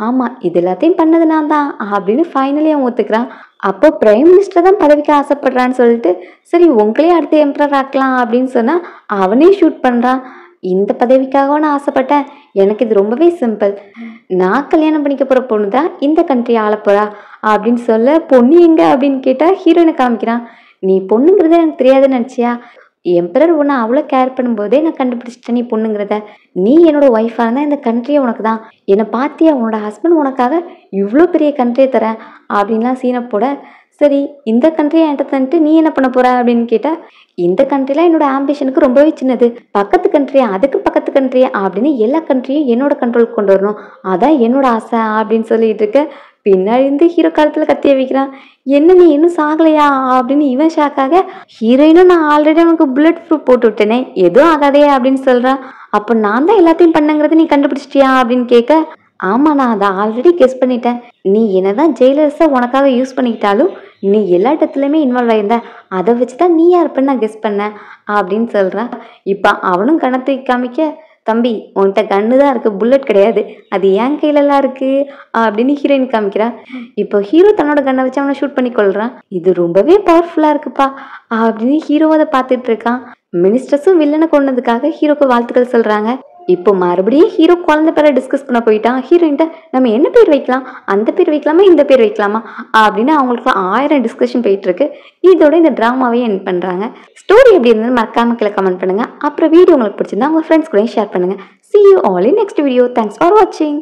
ஆமாம் இது எல்லாத்தையும் பண்ணது நான் தான் அப்படின்னு ஃபைனலி அவன் ஒத்துக்கிறான். அப்போ பிரைம் மினிஸ்டர் தான் பதவிக்கு ஆசைப்படுறான்னு சொல்லிட்டு, சரி உங்களே அடுத்த எம்பரர் ஆக்கலாம் அப்படின்னு சொன்னால் அவனே ஷூட் பண்ணுறான். இந்த பதவிக்காக நான் ஆசைப்பட்டேன், எனக்கு இது ரொம்பவே சிம்பிள், நான் கல்யாணம் பண்ணிக்க போகிற பொண்ணு தான் இந்த கண்ட்ரி ஆள போகிறா அப்படின்னு சொல்ல, பொண்ணு எங்க அப்படின்னு கேட்டால் ஹீரோயினை காமிக்கிறான். நீ பொண்ணுங்கிறத எனக்கு தெரியாதுன்னு நினச்சியா, எம்பரர் உன்னை அவ்வளோ கேர் பண்ணும்போதே நான் கண்டுபிடிச்சிட்டேன் நீ பொண்ணுங்கிறத, நீ என்னோட ஒய்ஃபாக இருந்தால் இந்த கண்ட்ரியை உனக்கு தான், என்னை பார்த்தியா உன்னோட ஹஸ்பண்ட் உனக்காக இவ்வளோ பெரிய கண்ட்ரியை தரேன் அப்படின்லாம் சீனை போட, சரி இந்த கண்ட்ரியை என்கிட்ட தந்துட்டு நீ என்ன பண்ண போற அப்படின்னு கேட்டால், இந்த கண்ட்ரிலாம் என்னோட ஆம்பிஷனுக்கு ரொம்பவே சின்னது, பக்கத்து கண்ட்ரியா அதுக்கு பக்கத்து கண்ட்ரியா அப்படின்னு எல்லா கண்ட்ரியும் என்னோட கண்ட்ரோலுக்கு கொண்டு வரணும், அதான் என்னோட ஆசை அப்படின்னு சொல்லிட்டு இருக்க, பின்னாடி இருந்து ஹீரோ காலத்தில் கத்திய வைக்கிறான். என்ன நீ இன்னும் சாகலையா அப்படின்னு இவன் ஷாக்காக, ஹீரோயினும் நான் ஆல்ரெடி அவனுக்கு புல்லட் ப்ரூஃப் போட்டு விட்டேனே எதுவும் ஆகாதே அப்படின்னு சொல்கிறான். அப்போ நான் தான் எல்லாத்தையும் பண்ணங்கிறத நீ கண்டுபிடிச்சிட்டியா அப்படின்னு கேட்க, ஆமாம் நான் அதை ஆல்ரெடி கெஸ் பண்ணிட்டேன், நீ என்னதான் ஜெயிலர்ஸை உனக்காக யூஸ் பண்ணிக்கிட்டாலும் நீ எல்லா இடத்துலையுமே இன்வால்வ் ஆயிருந்த, அதை வச்சு தான் நீ யாருப்பன்னு நான் கெஸ் பண்ணேன் அப்படின்னு சொல்கிறான். இப்போ அவனும் கணத்தை காமிக்க, தம்பி உன்கிட்ட கன்று தான் இருக்குது, புல்லட் கிடையாது, அது என் கையிலலாம் இருக்குது அப்படின்னு ஹீரோயின் காமிக்கிறா. இப்போ ஹீரோ தன்னோட கண்ணை வச்சு அவனை ஷூட் பண்ணி கொள்கிறான். இது ரொம்பவே பவர்ஃபுல்லாக இருக்குப்பா அப்படின்னு ஹீரோ அதை பார்த்துட்டு இருக்கான். மினிஸ்டர்ஸும் வில்லனை கொண்டதுக்காக ஹீரோக்கு வாழ்த்துக்கள் சொல்கிறாங்க. இப்போ மறுபடியும் ஹீரோ குழந்தை பேரை டிஸ்கஸ் பண்ண போயிட்டான். ஹீரோயின்ட்ட நம்ம என்ன பேர் வைக்கலாம், அந்த பேர் வைக்கலாமா இந்த பேர் வைக்கலாமா அப்படின்னு அவங்களுக்கு 1000 டிஸ்கஷன் போயிட்டு இருக்கு. இதோட இந்த ட்ராமாவே எண்ட் பண்ணுறாங்க. ஸ்டோரி எப்படி இருந்தது மறக்காம கீழே கமெண்ட் பண்ணுங்க. அப்புறம் வீடியோ உங்களுக்கு பிடிச்சிருந்தா உங்கள் ஃப்ரெண்ட்ஸ் கூட ஷேர் பண்ணுங்க. See you all in next video. Thanks for watching.